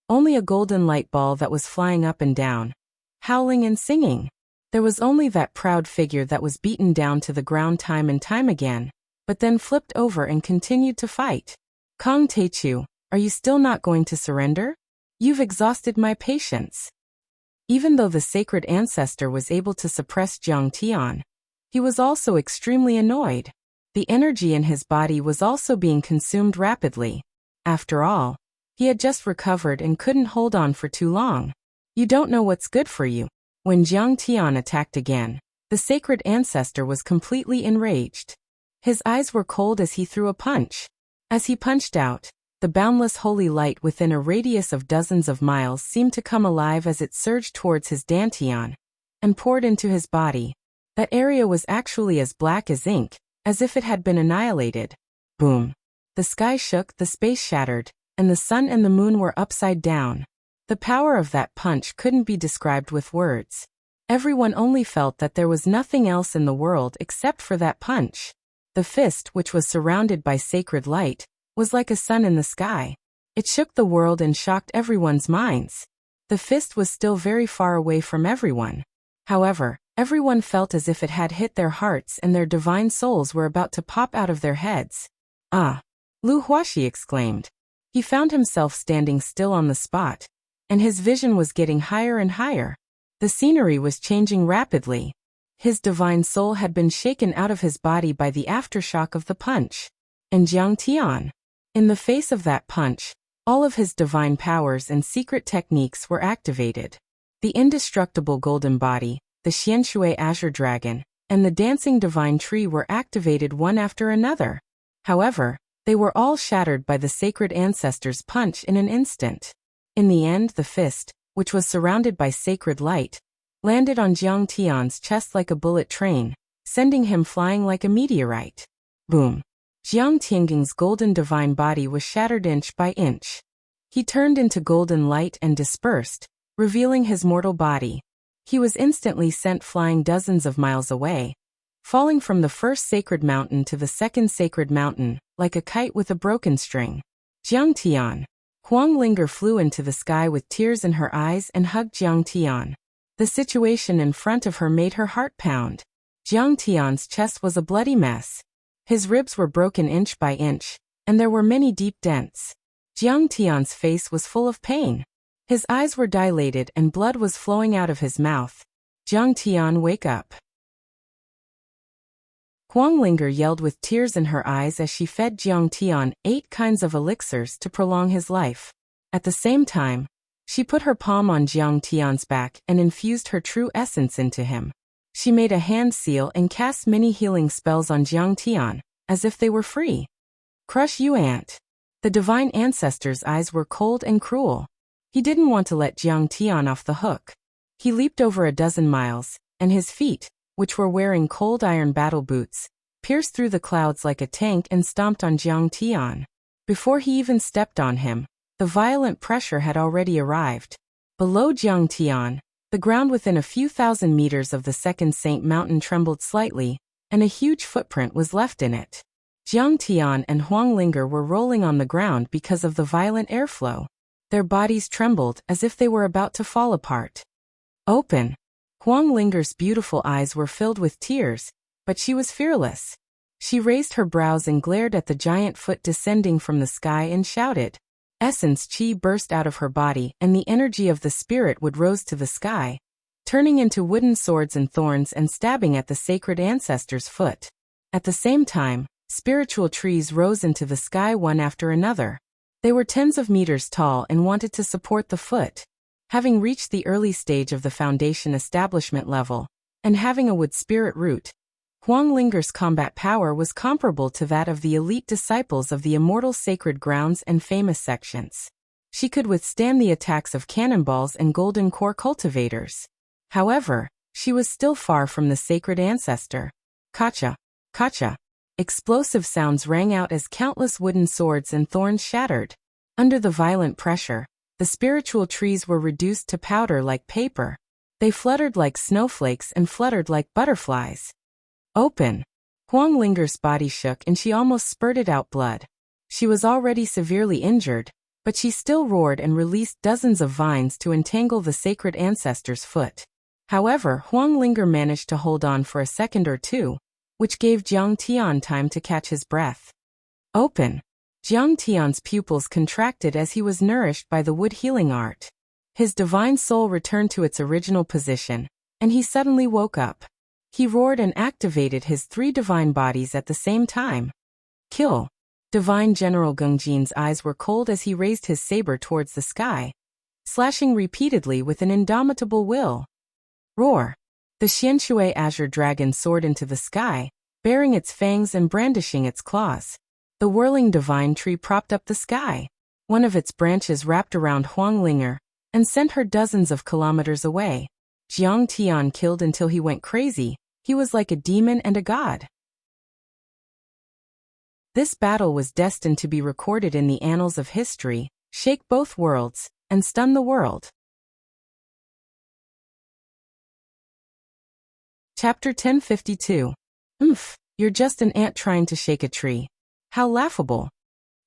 Only a golden light ball that was flying up and down, howling and singing. There was only that proud figure that was beaten down to the ground time and time again, but then flipped over and continued to fight. Kong Teichu, are you still not going to surrender? You've exhausted my patience. Even though the sacred ancestor was able to suppress Jiang Tian, he was also extremely annoyed. The energy in his body was also being consumed rapidly. After all, he had just recovered and couldn't hold on for too long. You don't know what's good for you. When Jiang Tian attacked again, the sacred ancestor was completely enraged. His eyes were cold as he threw a punch. As he punched out, the boundless holy light within a radius of dozens of miles seemed to come alive as it surged towards his dantian and poured into his body. That area was actually as black as ink, as if it had been annihilated. Boom! The sky shook, the space shattered, and the sun and the moon were upside down. The power of that punch couldn't be described with words. Everyone only felt that there was nothing else in the world except for that punch. The fist, which was surrounded by sacred light, was like a sun in the sky. It shook the world and shocked everyone's minds. The fist was still very far away from everyone. However, everyone felt as if it had hit their hearts and their divine souls were about to pop out of their heads. Ah! Lu Huaxi exclaimed. He found himself standing still on the spot. and his vision was getting higher and higher. The scenery was changing rapidly. His divine soul had been shaken out of his body by the aftershock of the punch. And Jiang Tian, in the face of that punch, all of his divine powers and secret techniques were activated. The indestructible golden body, the Xianshui azure dragon, and the dancing divine tree were activated one after another. However, they were all shattered by the sacred ancestor's punch in an instant. In the end, the fist, which was surrounded by sacred light, landed on Jiang Tian's chest like a bullet train, sending him flying like a meteorite. Boom! Jiang Tian's golden divine body was shattered inch by inch. He turned into golden light and dispersed, revealing his mortal body. He was instantly sent flying dozens of miles away, falling from the first sacred mountain to the second sacred mountain, like a kite with a broken string. Jiang Tian. Huang Linger flew into the sky with tears in her eyes and hugged Jiang Tian. The situation in front of her made her heart pound. Jiang Tian's chest was a bloody mess. His ribs were broken inch by inch, and there were many deep dents. Jiang Tian's face was full of pain. His eyes were dilated and blood was flowing out of his mouth. Jiang Tian, wake up! Huang Linger yelled with tears in her eyes as she fed Jiang Tian 8 kinds of elixirs to prolong his life. At the same time, she put her palm on Jiang Tian's back and infused her true essence into him. She made a hand seal and cast many healing spells on Jiang Tian, as if they were free. Crush you, ant! The divine ancestor's eyes were cold and cruel. He didn't want to let Jiang Tian off the hook. He leaped over a dozen miles, and his feet, which were wearing cold iron battle boots, pierced through the clouds like a tank and stomped on Jiang Tian. Before he even stepped on him, the violent pressure had already arrived. Below Jiang Tian, the ground within a few thousand meters of the second Saint Mountain trembled slightly, and a huge footprint was left in it. Jiang Tian and Huang Linger were rolling on the ground because of the violent airflow. Their bodies trembled as if they were about to fall apart. Open! Huang Linger's beautiful eyes were filled with tears, but she was fearless. She raised her brows and glared at the giant foot descending from the sky and shouted. Essence chi burst out of her body and the energy of the spirit would rose to the sky, turning into wooden swords and thorns and stabbing at the sacred ancestor's foot. At the same time, spiritual trees rose into the sky one after another. They were tens of meters tall and wanted to support the foot. Having reached the early stage of the foundation establishment level, and having a wood spirit root, Huang Linger's combat power was comparable to that of the elite disciples of the immortal sacred grounds and famous sections. She could withstand the attacks of cannonballs and golden core cultivators. However, she was still far from the sacred ancestor. Kacha! Kacha! Explosive sounds rang out as countless wooden swords and thorns shattered. Under the violent pressure, the spiritual trees were reduced to powder like paper. They fluttered like snowflakes and fluttered like butterflies. Open! Huang Linger's body shook and she almost spurted out blood. She was already severely injured, but she still roared and released dozens of vines to entangle the sacred ancestor's foot. However, Huang Linger managed to hold on for a second or two, which gave Jiang Tian time to catch his breath. Open! Jiang Tian's pupils contracted as he was nourished by the wood healing art. His divine soul returned to its original position, and he suddenly woke up. He roared and activated his 3 divine bodies at the same time. Kill! Divine General Gengjin's eyes were cold as he raised his saber towards the sky, slashing repeatedly with an indomitable will. Roar! The Xianshui azure dragon soared into the sky, baring its fangs and brandishing its claws. The whirling divine tree propped up the sky. One of its branches wrapped around Huang Linger and sent her dozens of kilometers away. Jiang Tian killed until he went crazy. He was like a demon and a god. This battle was destined to be recorded in the annals of history, shake both worlds, and stun the world. Chapter 1052. You're just an ant trying to shake a tree. How laughable.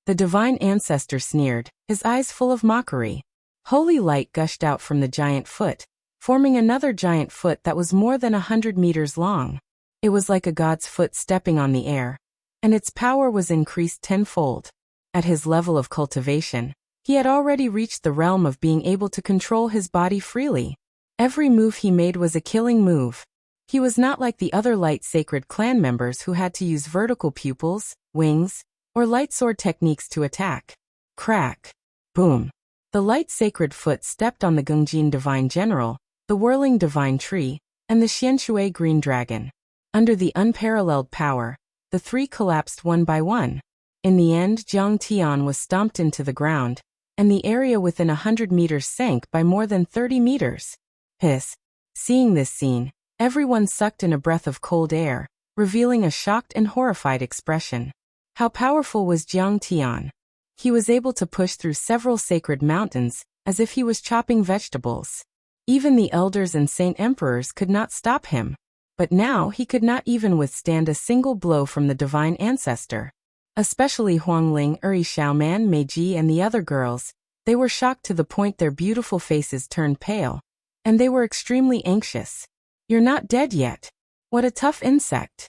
The divine ancestor sneered, his eyes full of mockery. Holy light gushed out from the giant foot, forming another giant foot that was more than 100 meters long. It was like a god's foot stepping on the air, and its power was increased tenfold. At his level of cultivation, He had already reached the realm of being able to control his body freely. Every move he made was a killing move. He was not like the other light sacred clan members who had to use vertical pupils, wings, or light sword techniques to attack. Crack. Boom. The light sacred foot stepped on the Gungjin divine general, the whirling divine tree, and the Xianshui green dragon. Under the unparalleled power, the three collapsed one by one. In the end, Jiang Tian was stomped into the ground, and the area within 100 meters sank by more than 30 meters. Hiss. Seeing this scene, everyone sucked in a breath of cold air, revealing a shocked and horrified expression. How powerful was Jiang Tian? He was able to push through several sacred mountains, as if he was chopping vegetables. Even the elders and saint emperors could not stop him. But now he could not even withstand a single blow from the divine ancestor. Especially Huangling, Uri Xiaoman, Meiji and the other girls, they were shocked to the point their beautiful faces turned pale. And they were extremely anxious. You're not dead yet. What a tough insect.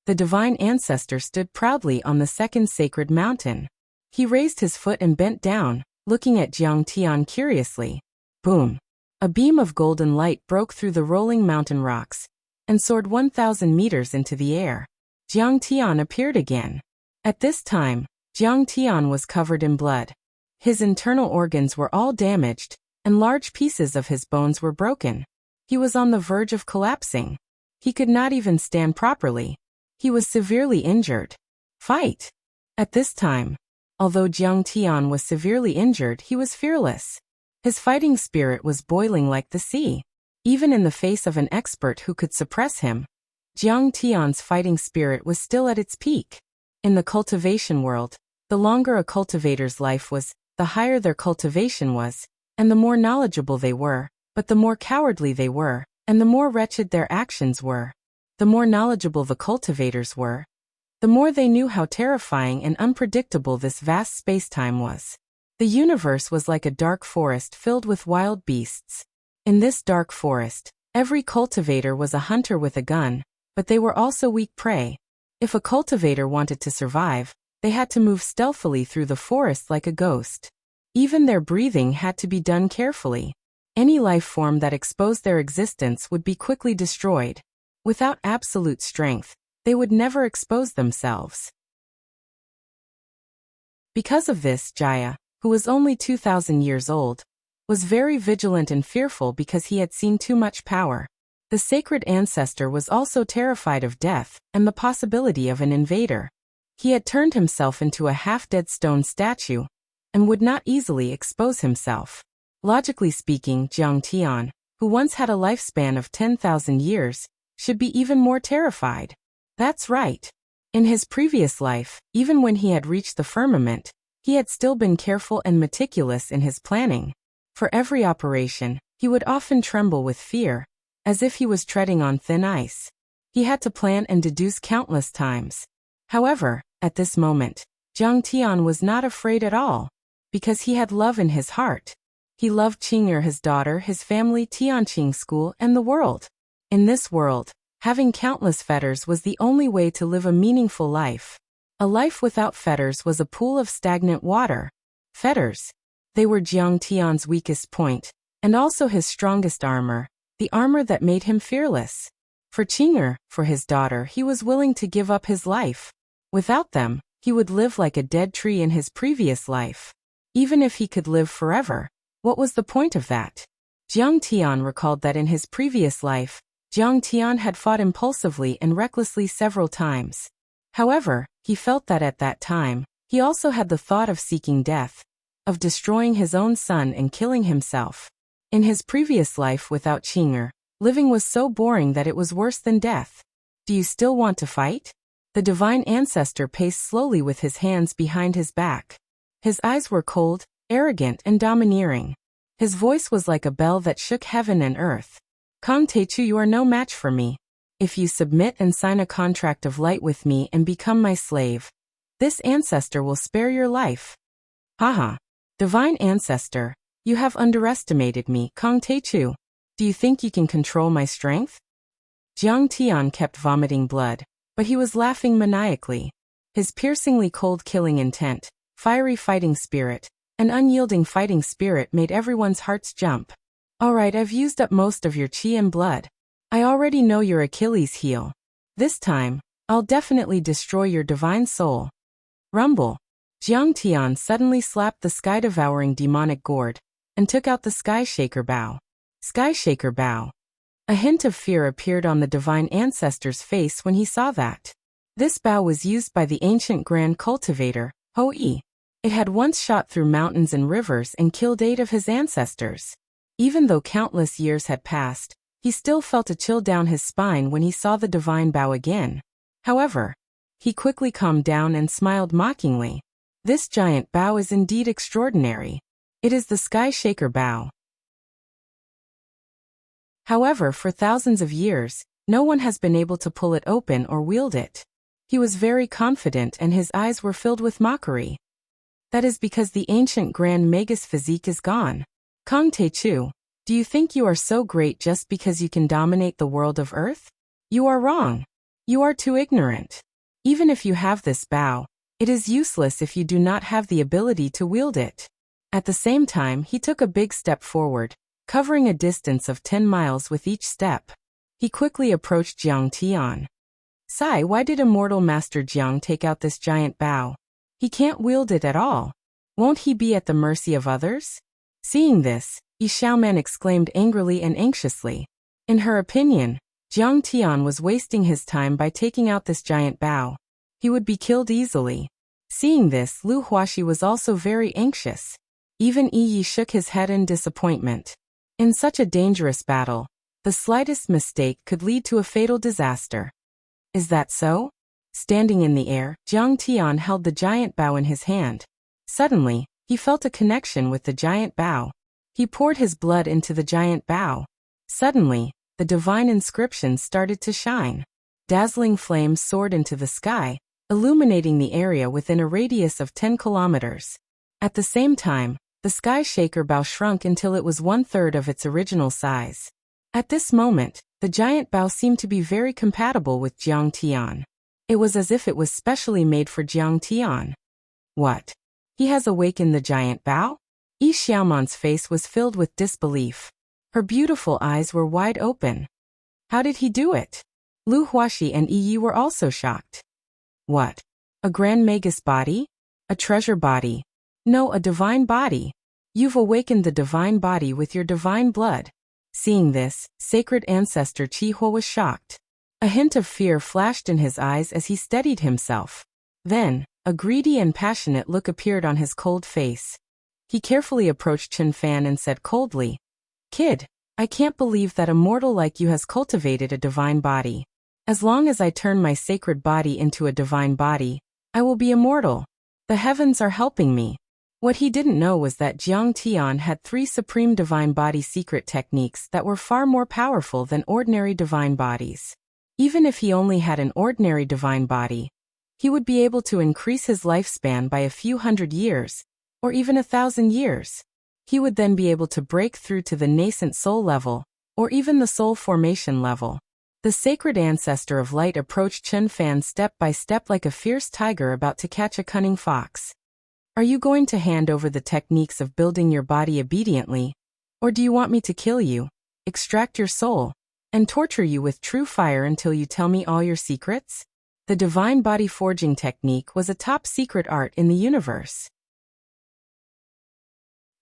The divine ancestor stood proudly on the second sacred mountain. He raised his foot and bent down, looking at Jiang Tian curiously. Boom. A beam of golden light broke through the rolling mountain rocks and soared 1,000 meters into the air. Jiang Tian appeared again. At this time, Jiang Tian was covered in blood. His internal organs were all damaged, and large pieces of his bones were broken. He was on the verge of collapsing. He could not even stand properly. He was severely injured. Fight! At this time, although Jiang Tian was severely injured, he was fearless. His fighting spirit was boiling like the sea. Even in the face of an expert who could suppress him, Jiang Tian's fighting spirit was still at its peak. In the cultivation world, the longer a cultivator's life was, the higher their cultivation was, and the more knowledgeable they were, but the more cowardly they were, and the more wretched their actions were. The more knowledgeable the cultivators were, the more they knew how terrifying and unpredictable this vast space-time was. The universe was like a dark forest filled with wild beasts. In this dark forest, every cultivator was a hunter with a gun, but they were also weak prey. If a cultivator wanted to survive, they had to move stealthily through the forest like a ghost. Even their breathing had to be done carefully. Any life form that exposed their existence would be quickly destroyed. Without absolute strength, they would never expose themselves. Because of this, Jaya, who was only 2,000 years old, was very vigilant and fearful because he had seen too much power. The sacred ancestor was also terrified of death and the possibility of an invader. He had turned himself into a half-dead stone statue and would not easily expose himself. Logically speaking, Jiang Tian, who once had a lifespan of 10,000 years, should be even more terrified. That's right. In his previous life, even when he had reached the firmament, he had still been careful and meticulous in his planning. For every operation, he would often tremble with fear, as if he was treading on thin ice. He had to plan and deduce countless times. However, at this moment, Jiang Tian was not afraid at all, because he had love in his heart. He loved Qing'er, his daughter, his family, Tianqing school, and the world. In this world, having countless fetters was the only way to live a meaningful life. A life without fetters was a pool of stagnant water. Fetters. They were Jiang Tian's weakest point, and also his strongest armor, the armor that made him fearless. For Qing'er, for his daughter, he was willing to give up his life. Without them, he would live like a dead tree in his previous life. Even if he could live forever, what was the point of that? Jiang Tian recalled that in his previous life, Jiang Tian had fought impulsively and recklessly several times. However, he felt that at that time, he also had the thought of seeking death, of destroying his own son and killing himself. In his previous life without Qing'er, living was so boring that it was worse than death. Do you still want to fight? The divine ancestor paced slowly with his hands behind his back. His eyes were cold, arrogant, and domineering. His voice was like a bell that shook heaven and earth. Kang Teichu, you are no match for me. If you submit and sign a contract of light with me and become my slave, this ancestor will spare your life. Haha. Divine ancestor, you have underestimated me, Kang Teichu. Do you think you can control my strength? Jiang Tian kept vomiting blood, but he was laughing maniacally. His piercingly cold killing intent, fiery fighting spirit, An unyielding fighting spirit made everyone's hearts jump. Alright, I've used up most of your chi and blood. I already know your Achilles heel. This time, I'll definitely destroy your divine soul. Rumble. Jiang Tian suddenly slapped the sky-devouring demonic gourd and took out the Sky Shaker Bow. Sky Shaker Bow. A hint of fear appeared on the divine ancestor's face when he saw that. This bow was used by the ancient Grand Cultivator, Hou-Yi. It had once shot through mountains and rivers and killed 8 of his ancestors. Even though countless years had passed, he still felt a chill down his spine when he saw the divine bow again. However, he quickly calmed down and smiled mockingly. This giant bow is indeed extraordinary. It is the Sky Shaker Bow. However, for thousands of years, no one has been able to pull it open or wield it. He was very confident and his eyes were filled with mockery. That is because the ancient Grand Magus physique is gone. Kong Te-Chu, do you think you are so great just because you can dominate the world of Earth? You are wrong. You are too ignorant. Even if you have this bow, it is useless if you do not have the ability to wield it. At the same time, he took a big step forward, covering a distance of 10 miles with each step. He quickly approached Jiang Tian. Sai, why did Immortal Master Jiang take out this giant bow? He can't wield it at all. Won't he be at the mercy of others? Seeing this, Yi Xiaoman exclaimed angrily and anxiously. In her opinion, Jiang Tian was wasting his time by taking out this giant bow. He would be killed easily. Seeing this, Lu Huaxi was also very anxious. Even Yi shook his head in disappointment. In such a dangerous battle, the slightest mistake could lead to a fatal disaster. Is that so? Standing in the air, Jiang Tian held the giant bow in his hand. Suddenly, he felt a connection with the giant bow. He poured his blood into the giant bow. Suddenly, the divine inscription started to shine. Dazzling flames soared into the sky, illuminating the area within a radius of 10 kilometers. At the same time, the Sky Shaker Bow shrunk until it was 1/3 of its original size. At this moment, the giant bow seemed to be very compatible with Jiang Tian. It was as if it was specially made for Jiang Tian. What? He has awakened the giant bow? Yi Xiaoman's face was filled with disbelief. Her beautiful eyes were wide open. How did he do it? Lu Huaxi and Yi were also shocked. What? A Grand Magus body? A treasure body? No, a divine body. You've awakened the divine body with your divine blood. Seeing this, sacred ancestor Qihua was shocked. A hint of fear flashed in his eyes as he steadied himself. Then, a greedy and passionate look appeared on his cold face. He carefully approached Chen Fan and said coldly, Kid, I can't believe that a mortal like you has cultivated a divine body. As long as I turn my sacred body into a divine body, I will be immortal. The heavens are helping me. What he didn't know was that Jiang Tian had 3 supreme divine body secret techniques that were far more powerful than ordinary divine bodies. Even if he only had an ordinary divine body, he would be able to increase his lifespan by a few hundred years, or even 1,000 years. He would then be able to break through to the nascent soul level, or even the soul formation level. The sacred ancestor of light approached Chen Fan step by step like a fierce tiger about to catch a cunning fox. Are you going to hand over the techniques of building your body obediently, or do you want me to kill you, extract your soul, and torture you with true fire until you tell me all your secrets? The divine body forging technique was a top secret art in the universe.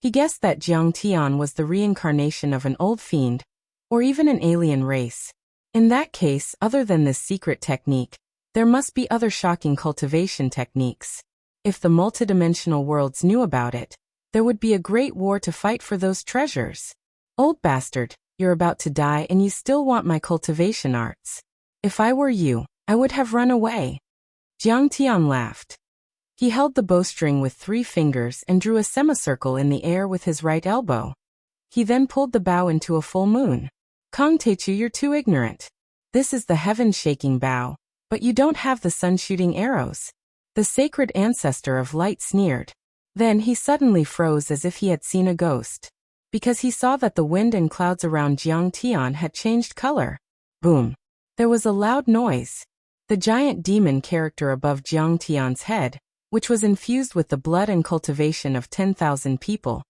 He guessed that Jiang Tian was the reincarnation of an old fiend, or even an alien race. In that case, other than this secret technique, there must be other shocking cultivation techniques. If the multidimensional worlds knew about it, there would be a great war to fight for those treasures. Old bastard, you're about to die and you still want my cultivation arts. If I were you, I would have run away. Jiang Tian laughed. He held the bowstring with 3 fingers and drew a semicircle in the air with his right elbow. He then pulled the bow into a full moon. Kong Te-Chu, you're too ignorant. This is the heaven-shaking bow, but you don't have the sun-shooting arrows. The sacred ancestor of light sneered. Then he suddenly froze as if he had seen a ghost. Because he saw that the wind and clouds around Jiang Tian had changed color. Boom. There was a loud noise. The giant demon character above Jiang Tian's head, which was infused with the blood and cultivation of 10,000 people,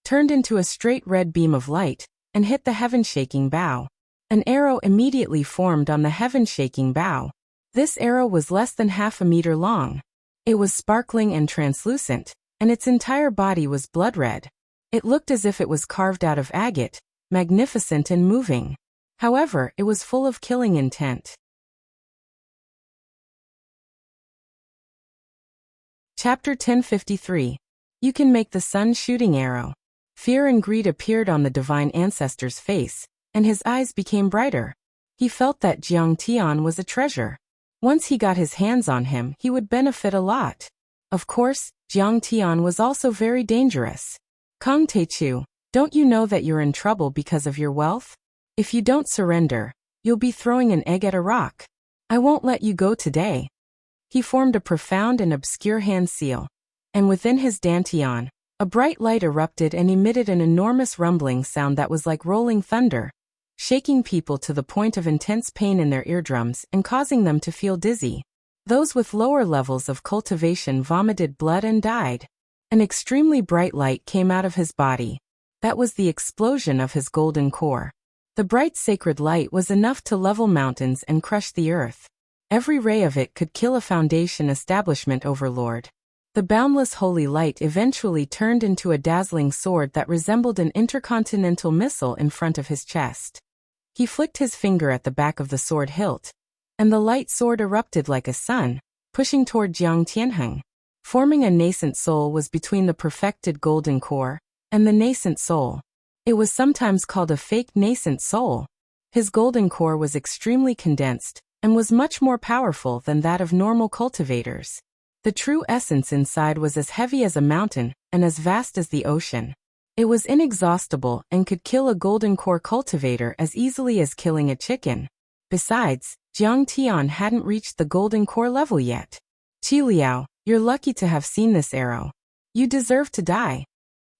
turned into a straight red beam of light and hit the heaven-shaking bow. An arrow immediately formed on the heaven-shaking bow. This arrow was less than half a meter long. It was sparkling and translucent, and its entire body was blood red. It looked as if it was carved out of agate, magnificent and moving. However, it was full of killing intent. Chapter 1053. You can make the sun shooting arrow. Fear and greed appeared on the divine ancestor's face, and his eyes became brighter. He felt that Jiang Tian was a treasure. Once he got his hands on him, he would benefit a lot. Of course, Jiang Tian was also very dangerous. Kong Teichu, don't you know that you're in trouble because of your wealth? If you don't surrender, you'll be throwing an egg at a rock. I won't let you go today. He formed a profound and obscure hand seal, and within his dantian, a bright light erupted and emitted an enormous rumbling sound that was like rolling thunder, shaking people to the point of intense pain in their eardrums and causing them to feel dizzy. Those with lower levels of cultivation vomited blood and died. An extremely bright light came out of his body. That was the explosion of his golden core. The bright sacred light was enough to level mountains and crush the earth. Every ray of it could kill a foundation establishment overlord. The boundless holy light eventually turned into a dazzling sword that resembled an intercontinental missile in front of his chest. He flicked his finger at the back of the sword hilt, and the light sword erupted like a sun, pushing toward Jiang Tianheng. Forming a nascent soul was between the perfected golden core and the nascent soul. It was sometimes called a fake nascent soul. His golden core was extremely condensed and was much more powerful than that of normal cultivators. The true essence inside was as heavy as a mountain and as vast as the ocean. It was inexhaustible and could kill a golden core cultivator as easily as killing a chicken. Besides, Jiang Tian hadn't reached the golden core level yet. Qi Liao, you're lucky to have seen this arrow. You deserve to die.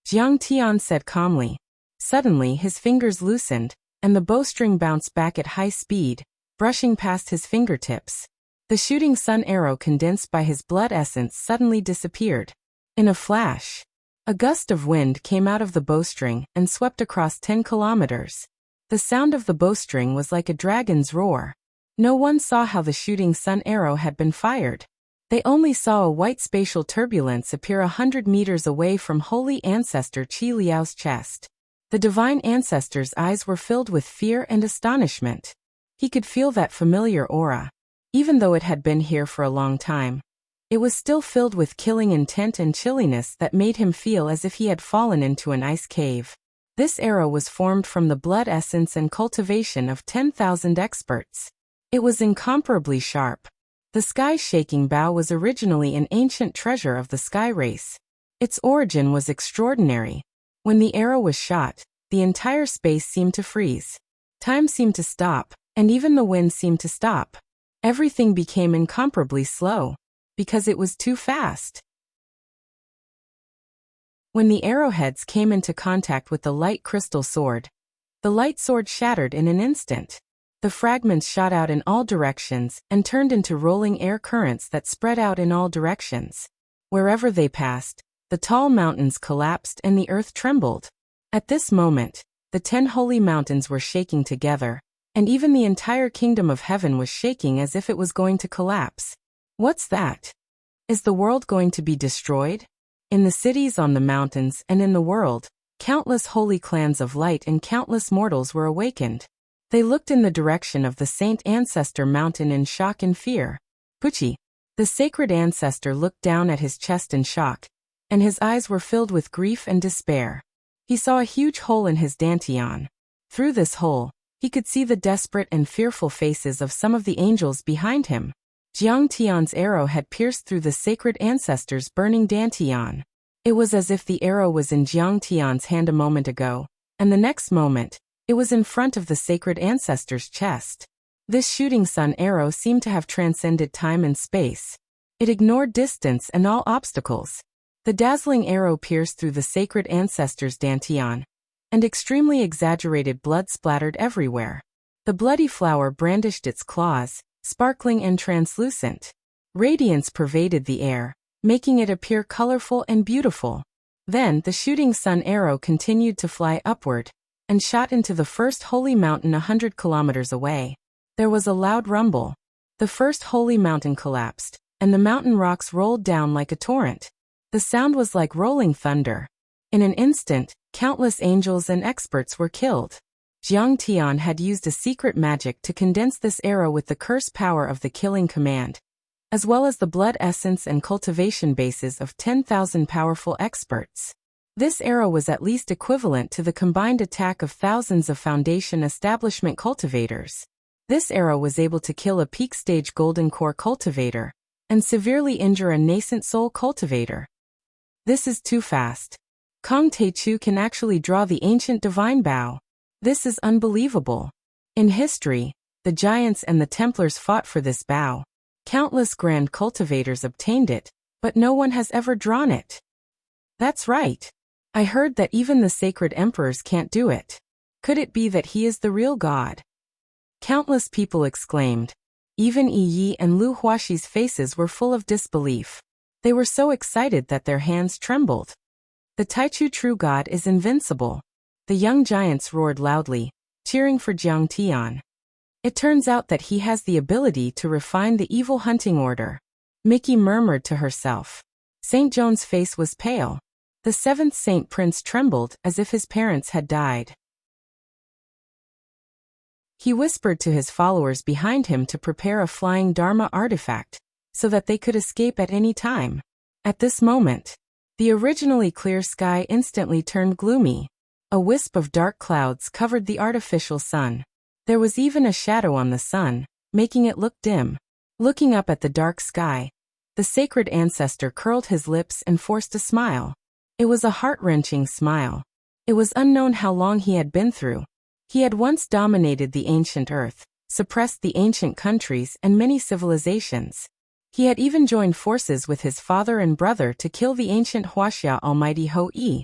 Jiang Tian said calmly. Suddenly his fingers loosened, and the bowstring bounced back at high speed, brushing past his fingertips. The shooting sun arrow condensed by his blood essence suddenly disappeared. In a flash, a gust of wind came out of the bowstring and swept across 10 kilometers. The sound of the bowstring was like a dragon's roar. No one saw how the shooting sun arrow had been fired. They only saw a white spatial turbulence appear 100 meters away from Holy Ancestor Qi Liao's chest. The divine ancestor's eyes were filled with fear and astonishment. He could feel that familiar aura. Even though it had been here for a long time, it was still filled with killing intent and chilliness that made him feel as if he had fallen into an ice cave. This arrow was formed from the blood essence and cultivation of 10,000 experts. It was incomparably sharp. The sky-shaking bow was originally an ancient treasure of the sky race. Its origin was extraordinary. When the arrow was shot, the entire space seemed to freeze. Time seemed to stop, and even the wind seemed to stop. Everything became incomparably slow, because it was too fast. When the arrowheads came into contact with the light crystal sword, the light sword shattered in an instant. The fragments shot out in all directions and turned into rolling air currents that spread out in all directions. Wherever they passed, the tall mountains collapsed and the earth trembled. At this moment, the 10 holy mountains were shaking together, and even the entire kingdom of heaven was shaking as if it was going to collapse. What's that? Is the world going to be destroyed? In the cities on the mountains and in the world, countless holy clans of light and countless mortals were awakened. They looked in the direction of the Saint Ancestor Mountain in shock and fear. Puchi, the sacred ancestor, looked down at his chest in shock, and his eyes were filled with grief and despair. He saw a huge hole in his dantian. Through this hole, he could see the desperate and fearful faces of some of the angels behind him. Jiang Tian's arrow had pierced through the sacred ancestor's burning dantian. It was as if the arrow was in Jiang Tian's hand a moment ago, and the next moment, it was in front of the sacred ancestor's chest. This shooting sun arrow seemed to have transcended time and space. It ignored distance and all obstacles. The dazzling arrow pierced through the sacred ancestor's dantian, and extremely exaggerated blood splattered everywhere. The bloody flower brandished its claws, sparkling and translucent. Radiance pervaded the air, making it appear colorful and beautiful. Then the shooting sun arrow continued to fly upward and shot into the first holy mountain 100 kilometers away. There was a loud rumble. The first holy mountain collapsed, and the mountain rocks rolled down like a torrent. The sound was like rolling thunder. In an instant, countless angels and experts were killed. Jiang Tian had used a secret magic to condense this arrow with the curse power of the killing command, as well as the blood essence and cultivation bases of 10,000 powerful experts. This arrow was at least equivalent to the combined attack of thousands of Foundation establishment cultivators. This arrow was able to kill a peak-stage golden core cultivator and severely injure a nascent soul cultivator. This is too fast. Kong Teichu can actually draw the ancient divine bow. This is unbelievable. In history, the giants and the Templars fought for this bow. Countless grand cultivators obtained it, but no one has ever drawn it. That's right. I heard that even the sacred emperors can't do it. Could it be that he is the real god? Countless people exclaimed. Even Yi Yi and Lu Huaxi's faces were full of disbelief. They were so excited that their hands trembled. The Taichu true god is invincible. The young giants roared loudly, cheering for Jiang Tian. It turns out that he has the ability to refine the evil hunting order. Mickey murmured to herself. St. John's face was pale. The seventh Saint Prince trembled as if his parents had died. He whispered to his followers behind him to prepare a flying Dharma artifact, so that they could escape at any time. At this moment, the originally clear sky instantly turned gloomy. A wisp of dark clouds covered the artificial sun. There was even a shadow on the sun, making it look dim. Looking up at the dark sky, the sacred ancestor curled his lips and forced a smile. It was a heart-wrenching smile. It was unknown how long he had been through. He had once dominated the ancient earth, suppressed the ancient countries and many civilizations. He had even joined forces with his father and brother to kill the ancient Wuxia almighty Hou-Yi,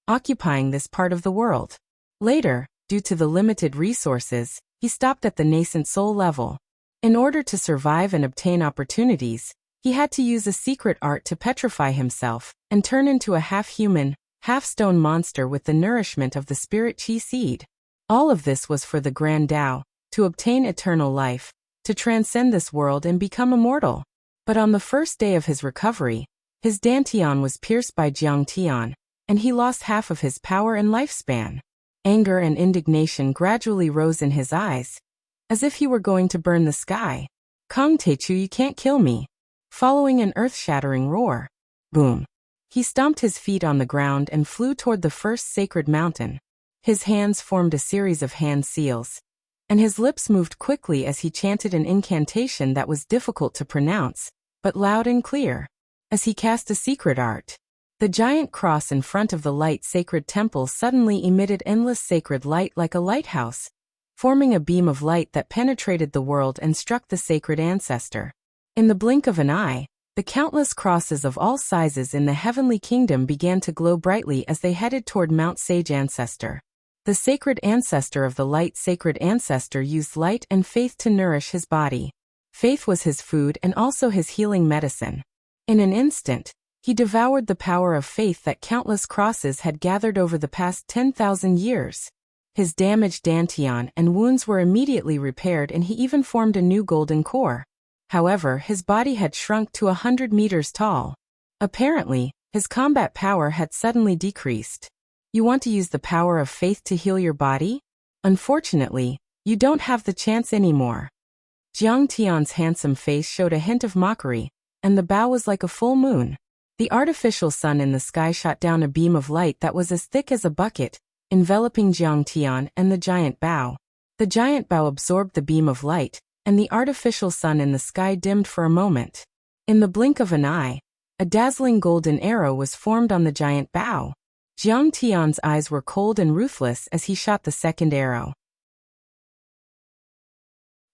occupying this part of the world. Later, due to the limited resources, he stopped at the nascent soul level. In order to survive and obtain opportunities, he had to use a secret art to petrify himself and turn into a half-human, half-stone monster with the nourishment of the spirit chi seed. All of this was for the Grand Tao, to obtain eternal life, to transcend this world and become immortal. But on the first day of his recovery, his dantian was pierced by Jiang Tian, and he lost half of his power and lifespan. Anger and indignation gradually rose in his eyes, as if he were going to burn the sky. Kong Teichu, you can't kill me. Following an earth-shattering roar. Boom. He stomped his feet on the ground and flew toward the first sacred mountain. His hands formed a series of hand seals, and his lips moved quickly as he chanted an incantation that was difficult to pronounce, but loud and clear. As he cast a secret art, the giant cross in front of the light sacred temple suddenly emitted endless sacred light like a lighthouse, forming a beam of light that penetrated the world and struck the sacred ancestor. In the blink of an eye, the countless crosses of all sizes in the heavenly kingdom began to glow brightly as they headed toward Mount Sage Ancestor. The sacred ancestor of the light sacred ancestor used light and faith to nourish his body. Faith was his food and also his healing medicine. In an instant, he devoured the power of faith that countless crosses had gathered over the past 10,000 years. His damaged dantian and wounds were immediately repaired, and he even formed a new golden core. However, his body had shrunk to 100 meters tall. Apparently, his combat power had suddenly decreased. You want to use the power of faith to heal your body? Unfortunately, you don't have the chance anymore. Jiang Tian's handsome face showed a hint of mockery, and the bow was like a full moon. The artificial sun in the sky shot down a beam of light that was as thick as a bucket, enveloping Jiang Tian and the giant bow. The giant bow absorbed the beam of light, and the artificial sun in the sky dimmed for a moment. In the blink of an eye, a dazzling golden arrow was formed on the giant bow. Jiang Tian's eyes were cold and ruthless as he shot the second arrow.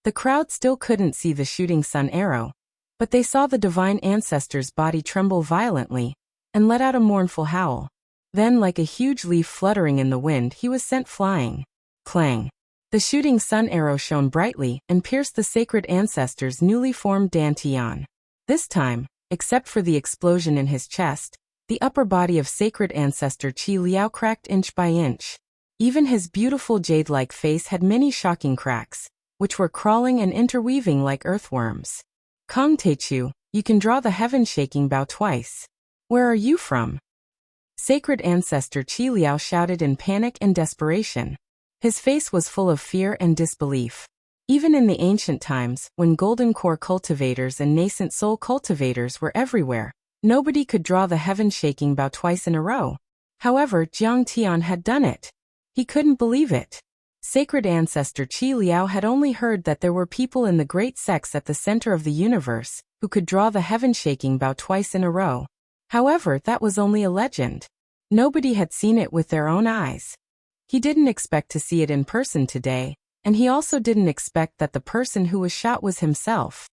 The crowd still couldn't see the shooting sun arrow, but they saw the divine ancestor's body tremble violently and let out a mournful howl. Then, like a huge leaf fluttering in the wind, he was sent flying. Clang! The shooting sun arrow shone brightly and pierced the sacred ancestor's newly formed dantian. This time, Except for the explosion in his chest, the upper body of sacred ancestor Qi Liao cracked inch by inch. Even his beautiful jade-like face had many shocking cracks, which were crawling and interweaving like earthworms. Kong Teichu, you can draw the heaven-shaking bow twice. Where are you from? Sacred ancestor Qi Liao shouted in panic and desperation. His face was full of fear and disbelief. Even in the ancient times, when golden core cultivators and nascent soul cultivators were everywhere, nobody could draw the heaven-shaking bow twice in a row. However, Jiang Tian had done it. He couldn't believe it. Sacred ancestor Qi Liao had only heard that there were people in the great sects at the center of the universe who could draw the heaven-shaking bow twice in a row. However, that was only a legend. Nobody had seen it with their own eyes. He didn't expect to see it in person today, and he also didn't expect that the person who was shot was himself.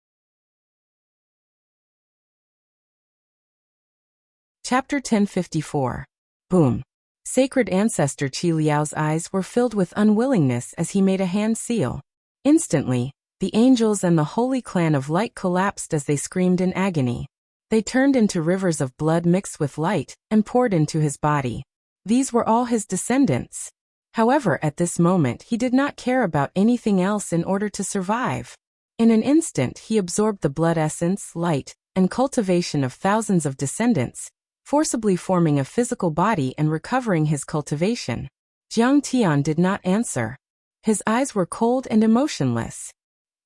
Chapter 1054. Boom. Sacred ancestor Qi Liao's eyes were filled with unwillingness as he made a hand seal. Instantly, the angels and the holy clan of light collapsed as they screamed in agony. They turned into rivers of blood mixed with light and poured into his body. These were all his descendants. However, at this moment he did not care about anything else in order to survive. In an instant he absorbed the blood essence, light, and cultivation of thousands of descendants, forcibly forming a physical body and recovering his cultivation. Jiang Tian did not answer. His eyes were cold and emotionless.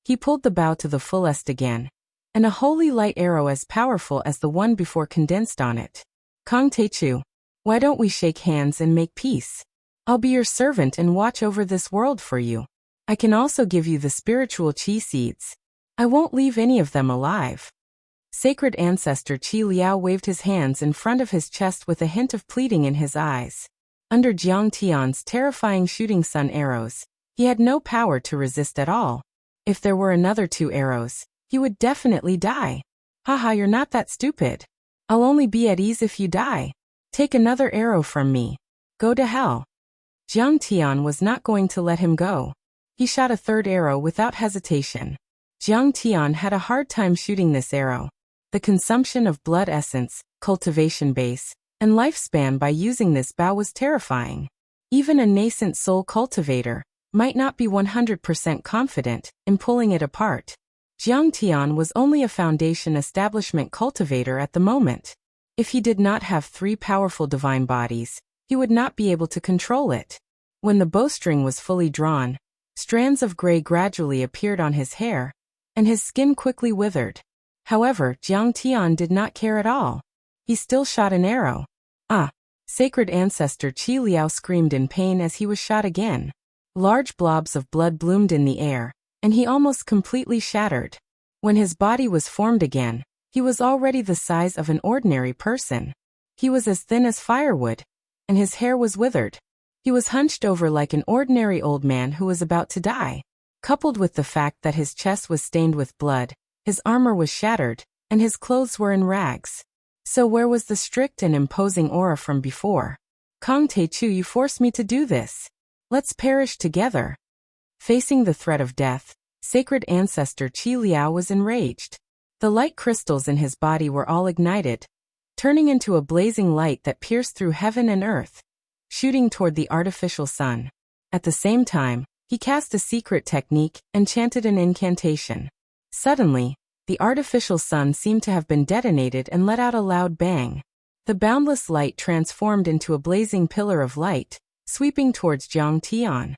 He pulled the bow to the fullest again, and a holy light arrow as powerful as the one before condensed on it. Kong Teichu, why don't we shake hands and make peace? I'll be your servant and watch over this world for you. I can also give you the spiritual qi seeds. I won't leave any of them alive. Sacred ancestor Qi Liao waved his hands in front of his chest with a hint of pleading in his eyes. Under Jiang Tian's terrifying shooting sun arrows, he had no power to resist at all. If there were another 2 arrows, he would definitely die. Haha, you're not that stupid. I'll only be at ease if you die. Take another arrow from me. Go to hell. Jiang Tian was not going to let him go. He shot a 3rd arrow without hesitation. Jiang Tian had a hard time shooting this arrow. The consumption of blood essence, cultivation base, and lifespan by using this bow was terrifying. Even a nascent soul cultivator might not be 100% confident in pulling it apart. Jiang Tian was only a foundation establishment cultivator at the moment. If he did not have 3 powerful divine bodies, he would not be able to control it. When the bowstring was fully drawn, strands of gray gradually appeared on his hair, and his skin quickly withered. However, Jiang Tian did not care at all. He still shot an arrow. Ah! Sacred ancestor Qi Liao screamed in pain as he was shot again. Large blobs of blood bloomed in the air, and he almost completely shattered. When his body was formed again, he was already the size of an ordinary person. He was as thin as firewood, and his hair was withered. He was hunched over like an ordinary old man who was about to die. Coupled with the fact that his chest was stained with blood, his armor was shattered, and his clothes were in rags. So where was the strict and imposing aura from before? Kong Teichu, you forced me to do this. Let's perish together. Facing the threat of death, sacred ancestor Qi Liao was enraged. The light crystals in his body were all ignited, turning into a blazing light that pierced through heaven and earth, shooting toward the artificial sun. At the same time, he cast a secret technique and chanted an incantation. Suddenly, the artificial sun seemed to have been detonated and let out a loud bang. The boundless light transformed into a blazing pillar of light, sweeping towards Jiang Tian.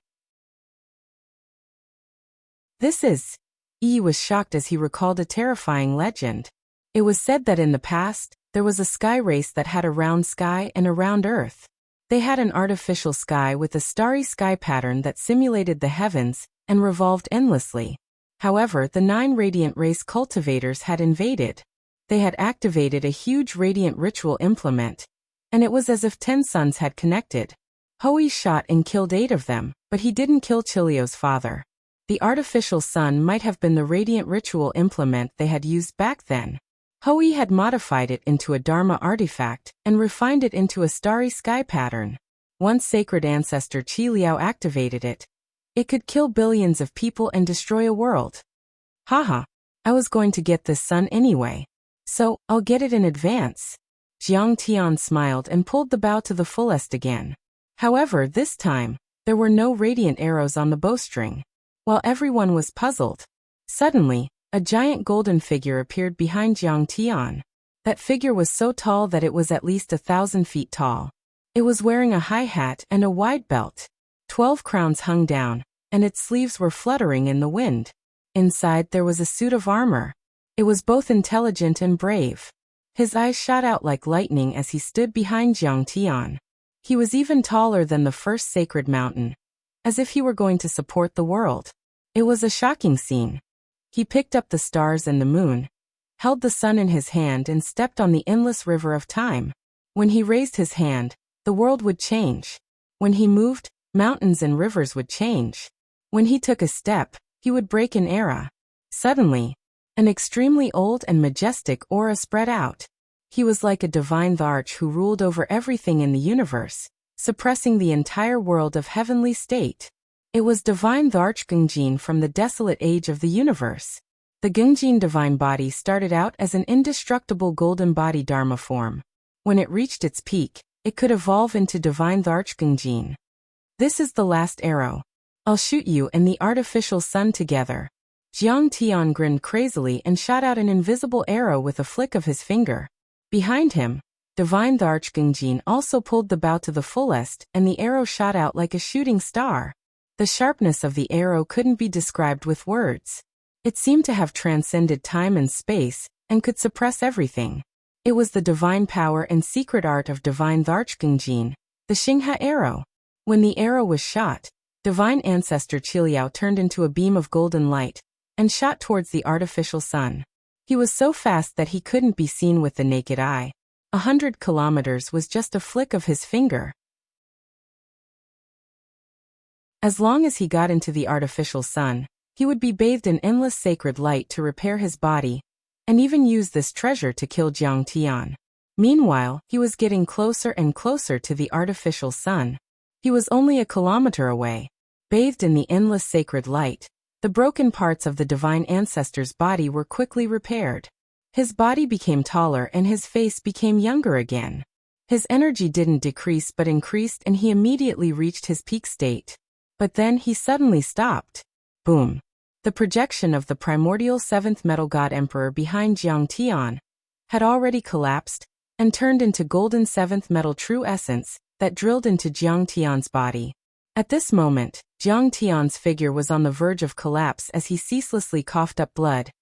This is... Yi was shocked as he recalled a terrifying legend. It was said that in the past, there was a sky race that had a round sky and a round earth. They had an artificial sky with a starry sky pattern that simulated the heavens and revolved endlessly. However, the 9 radiant race cultivators had invaded. They had activated a huge radiant ritual implement, and it was as if 10 suns had connected. Hui shot and killed 8 of them, but he didn't kill Chiliu's father. The artificial sun might have been the radiant ritual implement they had used back then. Hui had modified it into a Dharma artifact and refined it into a starry sky pattern. Once sacred ancestor Qi Liao activated it, it could kill billions of people and destroy a world. Haha, I was going to get this sun anyway. So, I'll get it in advance. Jiang Tian smiled and pulled the bow to the fullest again. However, this time, there were no radiant arrows on the bowstring. While everyone was puzzled, suddenly, a giant golden figure appeared behind Jiang Tian. That figure was so tall that it was at least 1,000 feet tall. It was wearing a high hat and a wide belt. 12 crowns hung down, and its sleeves were fluttering in the wind. Inside there was a suit of armor. It was both intelligent and brave. His eyes shot out like lightning as he stood behind Jiang Tian. He was even taller than the first sacred mountain, as if he were going to support the world. It was a shocking scene. He picked up the stars and the moon, held the sun in his hand and stepped on the endless river of time. When he raised his hand, the world would change. When he moved, mountains and rivers would change. When he took a step, he would break an era. Suddenly, an extremely old and majestic aura spread out. He was like a divine Tharch who ruled over everything in the universe, suppressing the entire world of heavenly state. It was divine Tharch Gungjin from the desolate age of the universe. The Gungjin divine body started out as an indestructible golden body dharma form. When it reached its peak, it could evolve into divine Tharch Gungjin. This is the last arrow. I'll shoot you and the artificial sun together. Jiang Tian grinned crazily and shot out an invisible arrow with a flick of his finger. Behind him, divine Tharch Gungjin also pulled the bow to the fullest and the arrow shot out like a shooting star. The sharpness of the arrow couldn't be described with words. It seemed to have transcended time and space, and could suppress everything. It was the divine power and secret art of divine Tharch Gungjin, the Xinghe arrow. When the arrow was shot, divine ancestor Qiliao turned into a beam of golden light, and shot towards the artificial sun. He was so fast that he couldn't be seen with the naked eye. 100 kilometers was just a flick of his finger. As long as he got into the artificial sun, he would be bathed in endless sacred light to repair his body, and even use this treasure to kill Jiang Tian. Meanwhile, he was getting closer and closer to the artificial sun. He was only a kilometer away. Bathed in the endless sacred light, the broken parts of the divine ancestor's body were quickly repaired. His body became taller and his face became younger again. His energy didn't decrease but increased and he immediately reached his peak state. But then he suddenly stopped. Boom. The projection of the primordial seventh metal god emperor behind Jiang Tian had already collapsed and turned into golden seventh metal true essence that drilled into Jiang Tian's body. At this moment, Jiang Tian's figure was on the verge of collapse as he ceaselessly coughed up blood,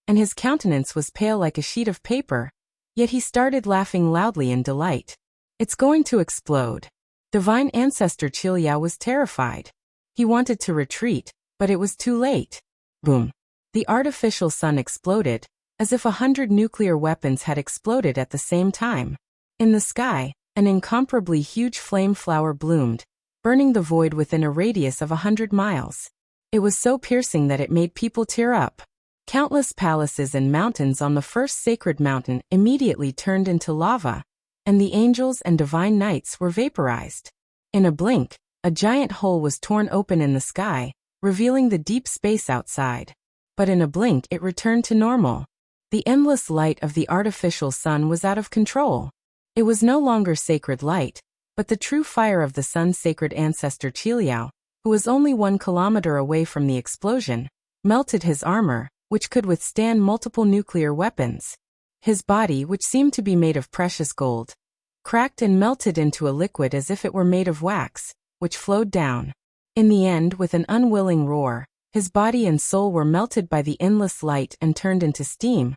and his countenance was pale like a sheet of paper, yet he started laughing loudly in delight. It's going to explode. Divine ancestor Qiliao was terrified. He wanted to retreat, but it was too late. Boom. The artificial sun exploded, as if 100 nuclear weapons had exploded at the same time. In the sky, an incomparably huge flame flower bloomed, burning the void within a radius of 100 miles. It was so piercing that it made people tear up. Countless palaces and mountains on the first sacred mountain immediately turned into lava, and the angels and divine knights were vaporized. In a blink, a giant hole was torn open in the sky, revealing the deep space outside. But in a blink it returned to normal. The endless light of the artificial sun was out of control. It was no longer sacred light, but the true fire of the sun's sacred ancestor Qiliao, who was only 1 kilometer away from the explosion, melted his armor, which could withstand multiple nuclear weapons. His body, which seemed to be made of precious gold, cracked and melted into a liquid as if it were made of wax, which flowed down. In the end, with an unwilling roar, his body and soul were melted by the endless light and turned into steam,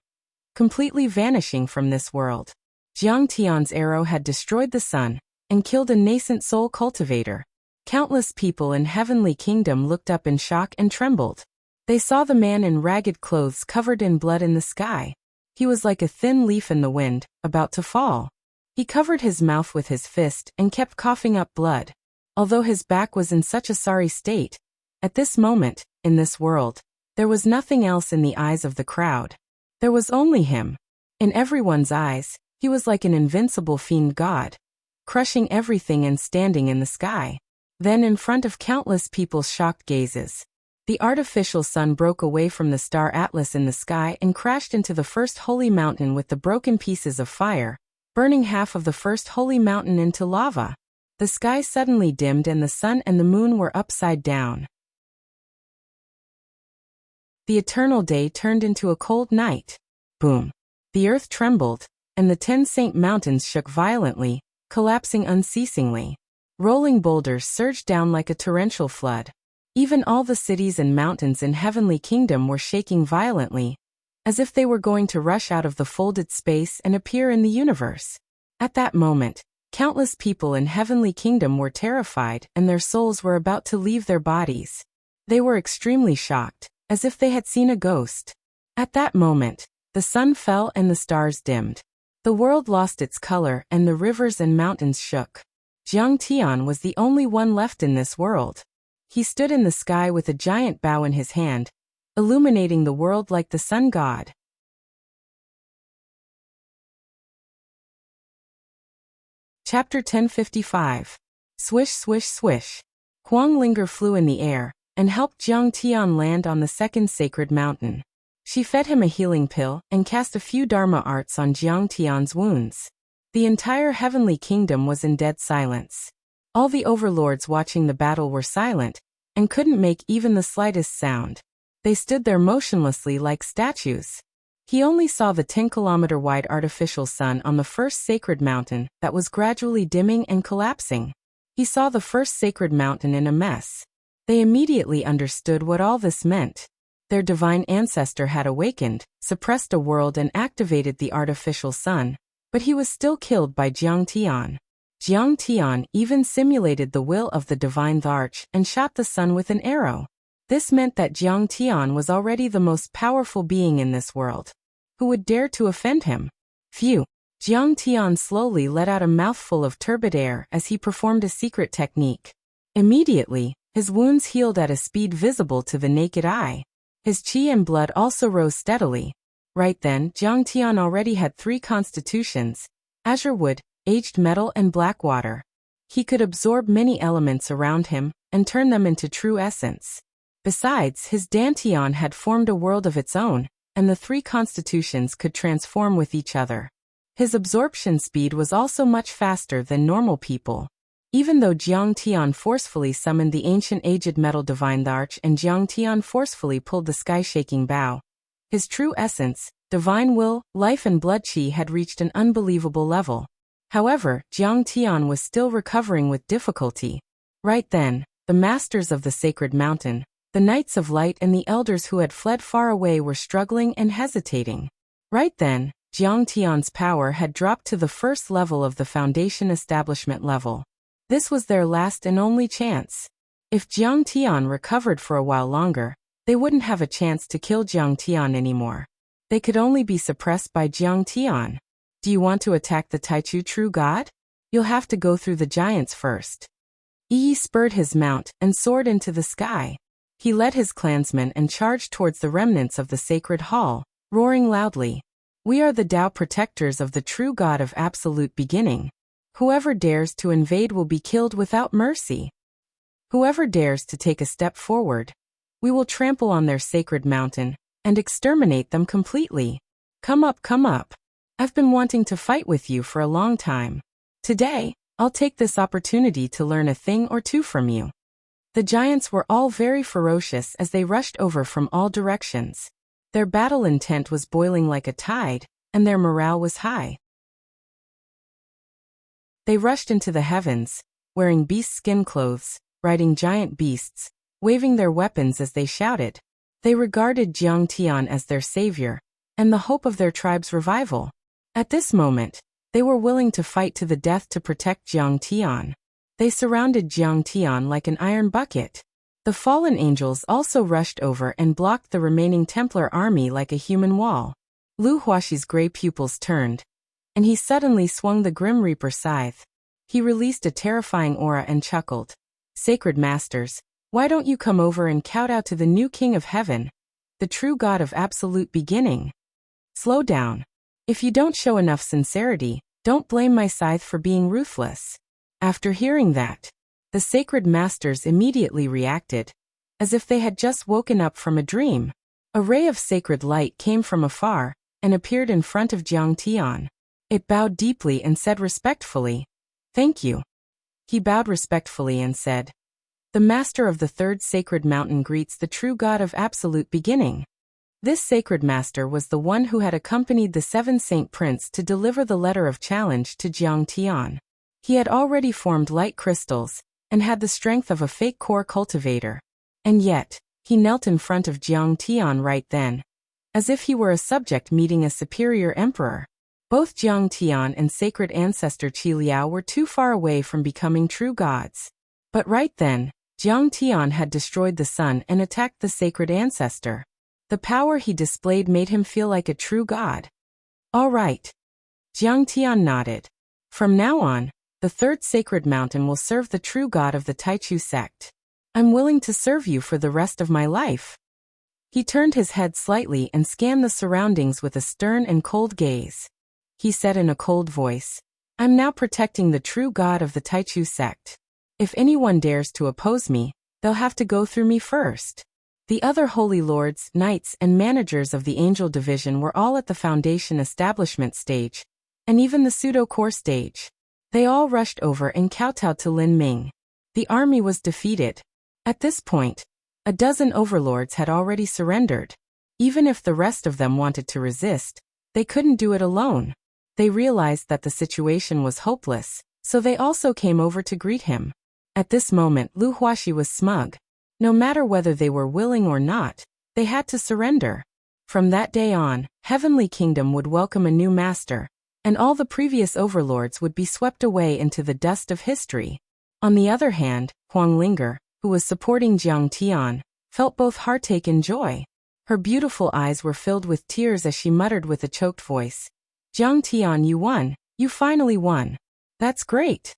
completely vanishing from this world. Jiang Tian's arrow had destroyed the sun and killed a nascent soul cultivator. Countless people in Heavenly Kingdom looked up in shock and trembled. They saw the man in ragged clothes covered in blood in the sky. He was like a thin leaf in the wind, about to fall. He covered his mouth with his fist and kept coughing up blood. Although his back was in such a sorry state, at this moment, in this world, there was nothing else in the eyes of the crowd. There was only him. In everyone's eyes, he was like an invincible fiend god, crushing everything and standing in the sky. Then in front of countless people's shocked gazes, The artificial sun broke away from the star Atlas in the sky and crashed into the first holy mountain with the broken pieces of fire, burning half of the first holy mountain into lava. The sky suddenly dimmed and the sun and the moon were upside down. The eternal day turned into a cold night. Boom! The earth trembled, and the 10 Saint Mountains shook violently, collapsing unceasingly. Rolling boulders surged down like a torrential flood. Even all the cities and mountains in Heavenly Kingdom were shaking violently, as if they were going to rush out of the folded space and appear in the universe. At that moment, countless people in Heavenly Kingdom were terrified and their souls were about to leave their bodies. They were extremely shocked, as if they had seen a ghost. At that moment, the sun fell and the stars dimmed. The world lost its color and the rivers and mountains shook. Jiang Tian was the only one left in this world. He stood in the sky with a giant bow in his hand, illuminating the world like the sun god. Chapter 1055. Swish, swish, swish. Huang Linger flew in the air and helped Jiang Tian land on the second sacred mountain. She fed him a healing pill and cast a few Dharma arts on Jiang Tian's wounds. The entire Heavenly Kingdom was in dead silence. All the overlords watching the battle were silent and couldn't make even the slightest sound. They stood there motionlessly like statues. He only saw the 10-kilometer-wide artificial sun on the first sacred mountain that was gradually dimming and collapsing. He saw the first sacred mountain in a mess. They immediately understood what all this meant. Their divine ancestor had awakened, suppressed a world and activated the artificial sun, but he was still killed by Jiang Tian. Jiang Tian even simulated the will of the divine Arch and shot the sun with an arrow. This meant that Jiang Tian was already the most powerful being in this world. Who would dare to offend him? Phew! Jiang Tian slowly let out a mouthful of turbid air as he performed a secret technique. Immediately, his wounds healed at a speed visible to the naked eye. His qi and blood also rose steadily. Right then, Jiang Tian already had 3 constitutions: azure wood, aged metal and black water. He could absorb many elements around him and turn them into true essence. Besides, his dantian had formed a world of its own, and the 3 constitutions could transform with each other. His absorption speed was also much faster than normal people. Even though Jiang Tian forcefully summoned the ancient aged metal divine Arch and Jiang Tian forcefully pulled the sky-shaking bow, his true essence, divine will, life and blood qi had reached an unbelievable level. However, Jiang Tian was still recovering with difficulty. Right then, the masters of the sacred mountain, the Knights of Light and the elders who had fled far away were struggling and hesitating. Right then, Jiang Tian's power had dropped to the first level of the foundation establishment level. This was their last and only chance. If Jiang Tian recovered for a while longer, they wouldn't have a chance to kill Jiang Tian anymore. They could only be suppressed by Jiang Tian. Do you want to attack the Taichu true god? You'll have to go through the giants first. Yi spurred his mount and soared into the sky. He led his clansmen and charged towards the remnants of the sacred hall, roaring loudly. We are the Tao protectors of the true God of absolute beginning. Whoever dares to invade will be killed without mercy. Whoever dares to take a step forward, we will trample on their sacred mountain and exterminate them completely. Come up, come up. I've been wanting to fight with you for a long time. Today, I'll take this opportunity to learn a thing or two from you. The giants were all very ferocious as they rushed over from all directions. Their battle intent was boiling like a tide, and their morale was high. They rushed into the heavens, wearing beast skin clothes, riding giant beasts, waving their weapons as they shouted. They regarded Jiang Tian as their savior, and the hope of their tribe's revival. At this moment, they were willing to fight to the death to protect Jiang Tian. They surrounded Jiang Tian like an iron bucket. The fallen angels also rushed over and blocked the remaining Templar army like a human wall. Lu Huaxi's gray pupils turned, and he suddenly swung the Grim Reaper scythe. He released a terrifying aura and chuckled. Sacred Masters, why don't you come over and kowtow to the new King of Heaven, the true God of absolute beginning? Slow down. If you don't show enough sincerity, don't blame my scythe for being ruthless. After hearing that, the Sacred Masters immediately reacted. as if they had just woken up from a dream. A ray of sacred light came from afar and appeared in front of Jiang Tian. It bowed deeply and said respectfully, "Thank you." He bowed respectfully and said, "The master of the third sacred mountain greets the true God of absolute beginning." This sacred master was the one who had accompanied the seven saint prince to deliver the letter of challenge to Jiang Tian. He had already formed light crystals and had the strength of a fake core cultivator. And yet, he knelt in front of Jiang Tian right then, as if he were a subject meeting a superior emperor. Both Jiang Tian and sacred ancestor Qi Liao were too far away from becoming true gods. But right then, Jiang Tian had destroyed the sun and attacked the sacred ancestor. The power he displayed made him feel like a true god. All right. Jiang Tian nodded. From now on, the third sacred mountain will serve the true god of the Taichu sect. I'm willing to serve you for the rest of my life. He turned his head slightly and scanned the surroundings with a stern and cold gaze. He said in a cold voice, "I'm now protecting the true god of the Taichu sect. If anyone dares to oppose me, they'll have to go through me first." The other holy lords, knights, and managers of the angel division were all at the foundation establishment stage, and even the pseudo-core stage. They all rushed over and kowtowed to Lin Ming. The army was defeated. At this point, a dozen overlords had already surrendered. Even if the rest of them wanted to resist, they couldn't do it alone. They realized that the situation was hopeless, so they also came over to greet him. At this moment, Lu Huaxi was smug. No matter whether they were willing or not, they had to surrender. From that day on, Heavenly Kingdom would welcome a new master, and all the previous overlords would be swept away into the dust of history. On the other hand, Huang Linger, who was supporting Jiang Tian, felt both heartache and joy. Her beautiful eyes were filled with tears as she muttered with a choked voice, "Jiang Tian, you won. You finally won. That's great.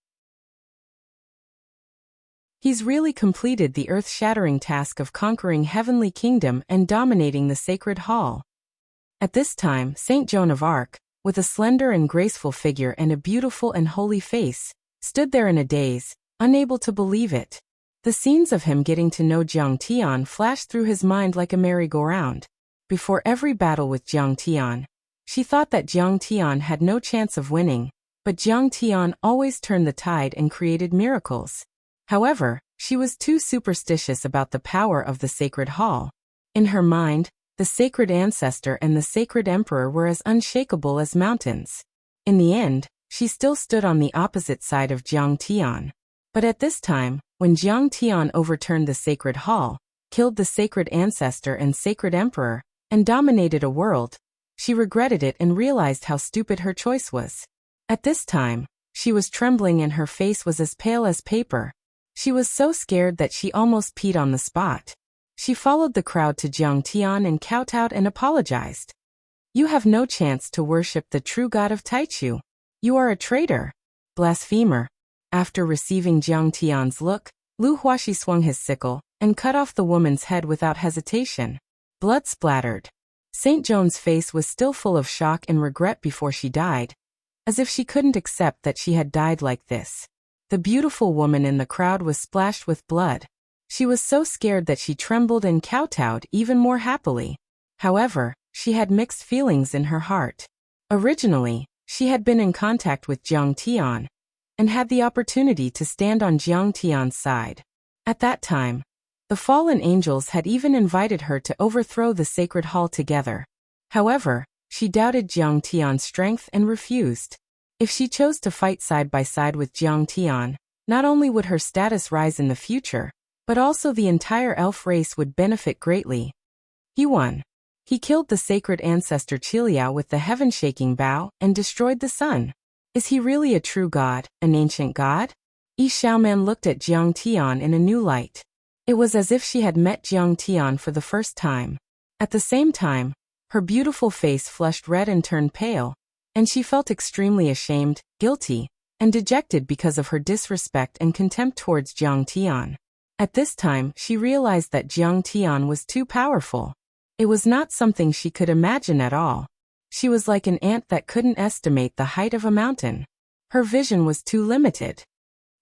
He's really completed the earth-shattering task of conquering Heavenly Kingdom and dominating the Sacred Hall." At this time, Saint Joan of Arc, with a slender and graceful figure and a beautiful and holy face, stood there in a daze, unable to believe it. The scenes of him getting to know Jiang Tian flashed through his mind like a merry-go-round. Before every battle with Jiang Tian, she thought that Jiang Tian had no chance of winning, but Jiang Tian always turned the tide and created miracles. However, she was too superstitious about the power of the Sacred Hall. In her mind, the sacred ancestor and the sacred emperor were as unshakable as mountains. In the end, she still stood on the opposite side of Jiang Tian. But at this time, when Jiang Tian overturned the Sacred Hall, killed the sacred ancestor and sacred emperor, and dominated a world, she regretted it and realized how stupid her choice was. At this time, she was trembling and her face was as pale as paper. She was so scared that she almost peed on the spot. She followed the crowd to Jiang Tian and kowtowed and apologized. "You have no chance to worship the true god of Taichu. You are a traitor. Blasphemer." After receiving Jiang Tian's look, Lu Huaxi swung his sickle and cut off the woman's head without hesitation. Blood splattered. Saint Joan's face was still full of shock and regret before she died, as if she couldn't accept that she had died like this. The beautiful woman in the crowd was splashed with blood. She was so scared that she trembled and kowtowed even more happily. However, she had mixed feelings in her heart. Originally, she had been in contact with Jiang Tian, and had the opportunity to stand on Jiang Tian's side. At that time, the fallen angels had even invited her to overthrow the Sacred Hall together. However, she doubted Jiang Tian's strength and refused. If she chose to fight side by side with Jiang Tian, not only would her status rise in the future, but also the entire elf race would benefit greatly. He won. He killed the sacred ancestor Qi Liao with the heaven-shaking bow and destroyed the sun. Is he really a true god, an ancient god? Yi Xiaoman looked at Jiang Tian in a new light. It was as if she had met Jiang Tian for the first time. At the same time, her beautiful face flushed red and turned pale, and she felt extremely ashamed, guilty, and dejected because of her disrespect and contempt towards Jiang Tian. At this time, she realized that Jiang Tian was too powerful. It was not something she could imagine at all. She was like an ant that couldn't estimate the height of a mountain. Her vision was too limited.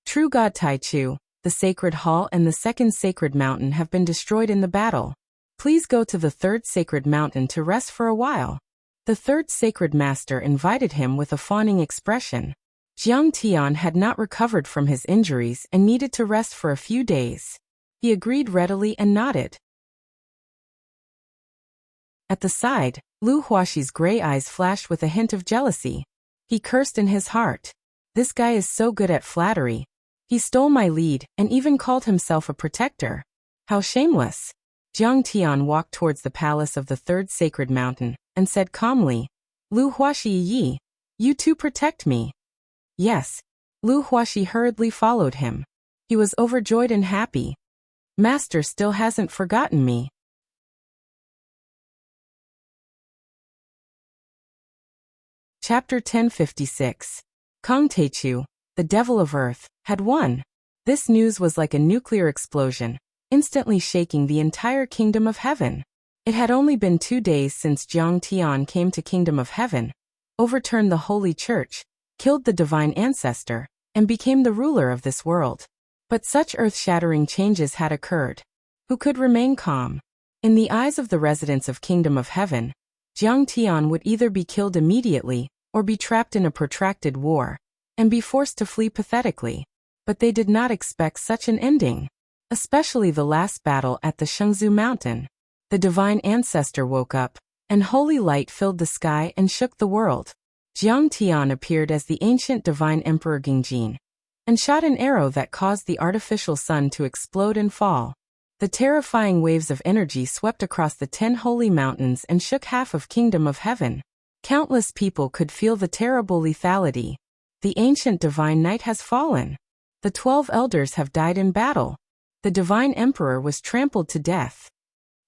True God Taichu, the Sacred Hall and the Second Sacred Mountain have been destroyed in the battle. Please go to the Third Sacred Mountain to rest for a while. The Third Sacred Master invited him with a fawning expression. Jiang Tian had not recovered from his injuries and needed to rest for a few days. He agreed readily and nodded. At the side, Lu Huaxi's gray eyes flashed with a hint of jealousy. He cursed in his heart. This guy is so good at flattery. He stole my lead and even called himself a protector. How shameless. Jiang Tian walked towards the palace of the Third Sacred Mountain and said calmly, Lu Huaxi Yi, you too protect me. Yes. Lu Huaxi hurriedly followed him. He was overjoyed and happy. Master still hasn't forgotten me. Chapter 1056. Kong Teichu, the devil of earth, had won. This news was like a nuclear explosion, instantly shaking the entire kingdom of heaven. It had only been 2 days since Jiang Tian came to Kingdom of Heaven, overturned the Holy Church, killed the divine ancestor, and became the ruler of this world. But such earth-shattering changes had occurred. Who could remain calm? In the eyes of the residents of Kingdom of Heaven, Jiang Tian would either be killed immediately or be trapped in a protracted war and be forced to flee pathetically. But they did not expect such an ending. Especially the last battle at the Shengzu Mountain. The divine ancestor woke up, and holy light filled the sky and shook the world. Jiang Tian appeared as the ancient divine emperor Gingjin, and shot an arrow that caused the artificial sun to explode and fall. The terrifying waves of energy swept across the 10 holy mountains and shook half of Kingdom of Heaven. Countless people could feel the terrible lethality. The ancient divine night has fallen. The 12 elders have died in battle. The divine emperor was trampled to death.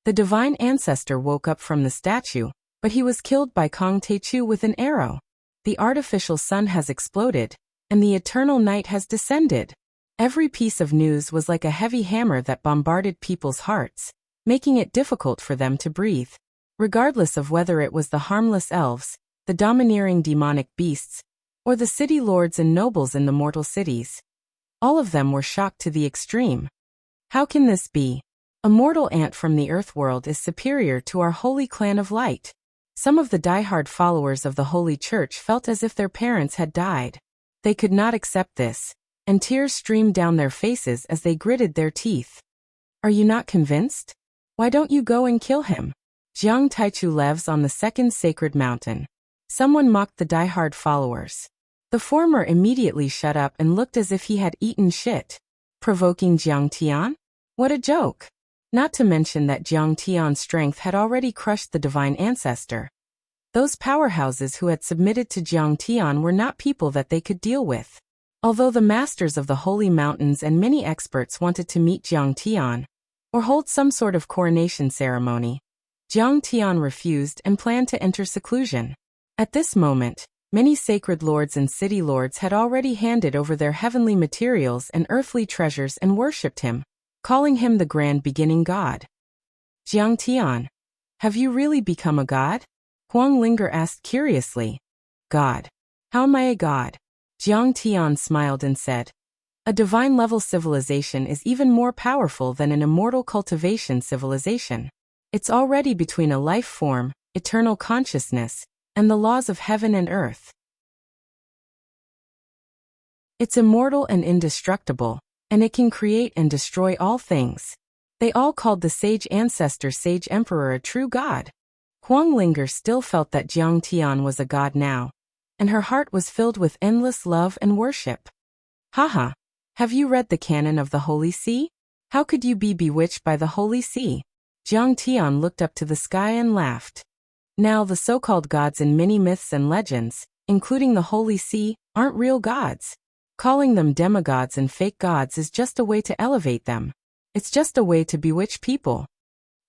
The divine ancestor woke up from the statue, but he was killed by Kong Teichu with an arrow. The artificial sun has exploded, and the eternal night has descended. Every piece of news was like a heavy hammer that bombarded people's hearts, making it difficult for them to breathe. Regardless of whether it was the harmless elves, the domineering demonic beasts, or the city lords and nobles in the mortal cities, all of them were shocked to the extreme. How can this be? A mortal ant from the earth world is superior to our holy clan of light. Some of the diehard followers of the Holy Church felt as if their parents had died. They could not accept this, and tears streamed down their faces as they gritted their teeth. Are you not convinced? Why don't you go and kill him? Jiang Taichu lives on the Second Sacred Mountain. Someone mocked the diehard followers. The former immediately shut up and looked as if he had eaten shit. Provoking Jiang Tian? What a joke! Not to mention that Jiang Tian's strength had already crushed the divine ancestor. Those powerhouses who had submitted to Jiang Tian were not people that they could deal with. Although the masters of the holy mountains and many experts wanted to meet Jiang Tian, or hold some sort of coronation ceremony, Jiang Tian refused and planned to enter seclusion. At this moment, many sacred lords and city lords had already handed over their heavenly materials and earthly treasures and worshipped him, calling him the grand beginning god. Jiang Tian, have you really become a god? Huang Linger asked curiously. God. How am I a god? Jiang Tian smiled and said, a divine-level civilization is even more powerful than an immortal cultivation civilization. It's already between a life form, eternal consciousness, and the laws of heaven and earth. It's immortal and indestructible, and it can create and destroy all things. They all called the sage ancestor Sage Emperor a true god. Huang Linger still felt that Jiang Tian was a god now, and her heart was filled with endless love and worship. Haha, have you read the canon of the Holy See? How could you be bewitched by the Holy See? Jiang Tian looked up to the sky and laughed. Now the so-called gods in many myths and legends, including the Holy See, aren't real gods. Calling them demigods and fake gods is just a way to elevate them. It's just a way to bewitch people.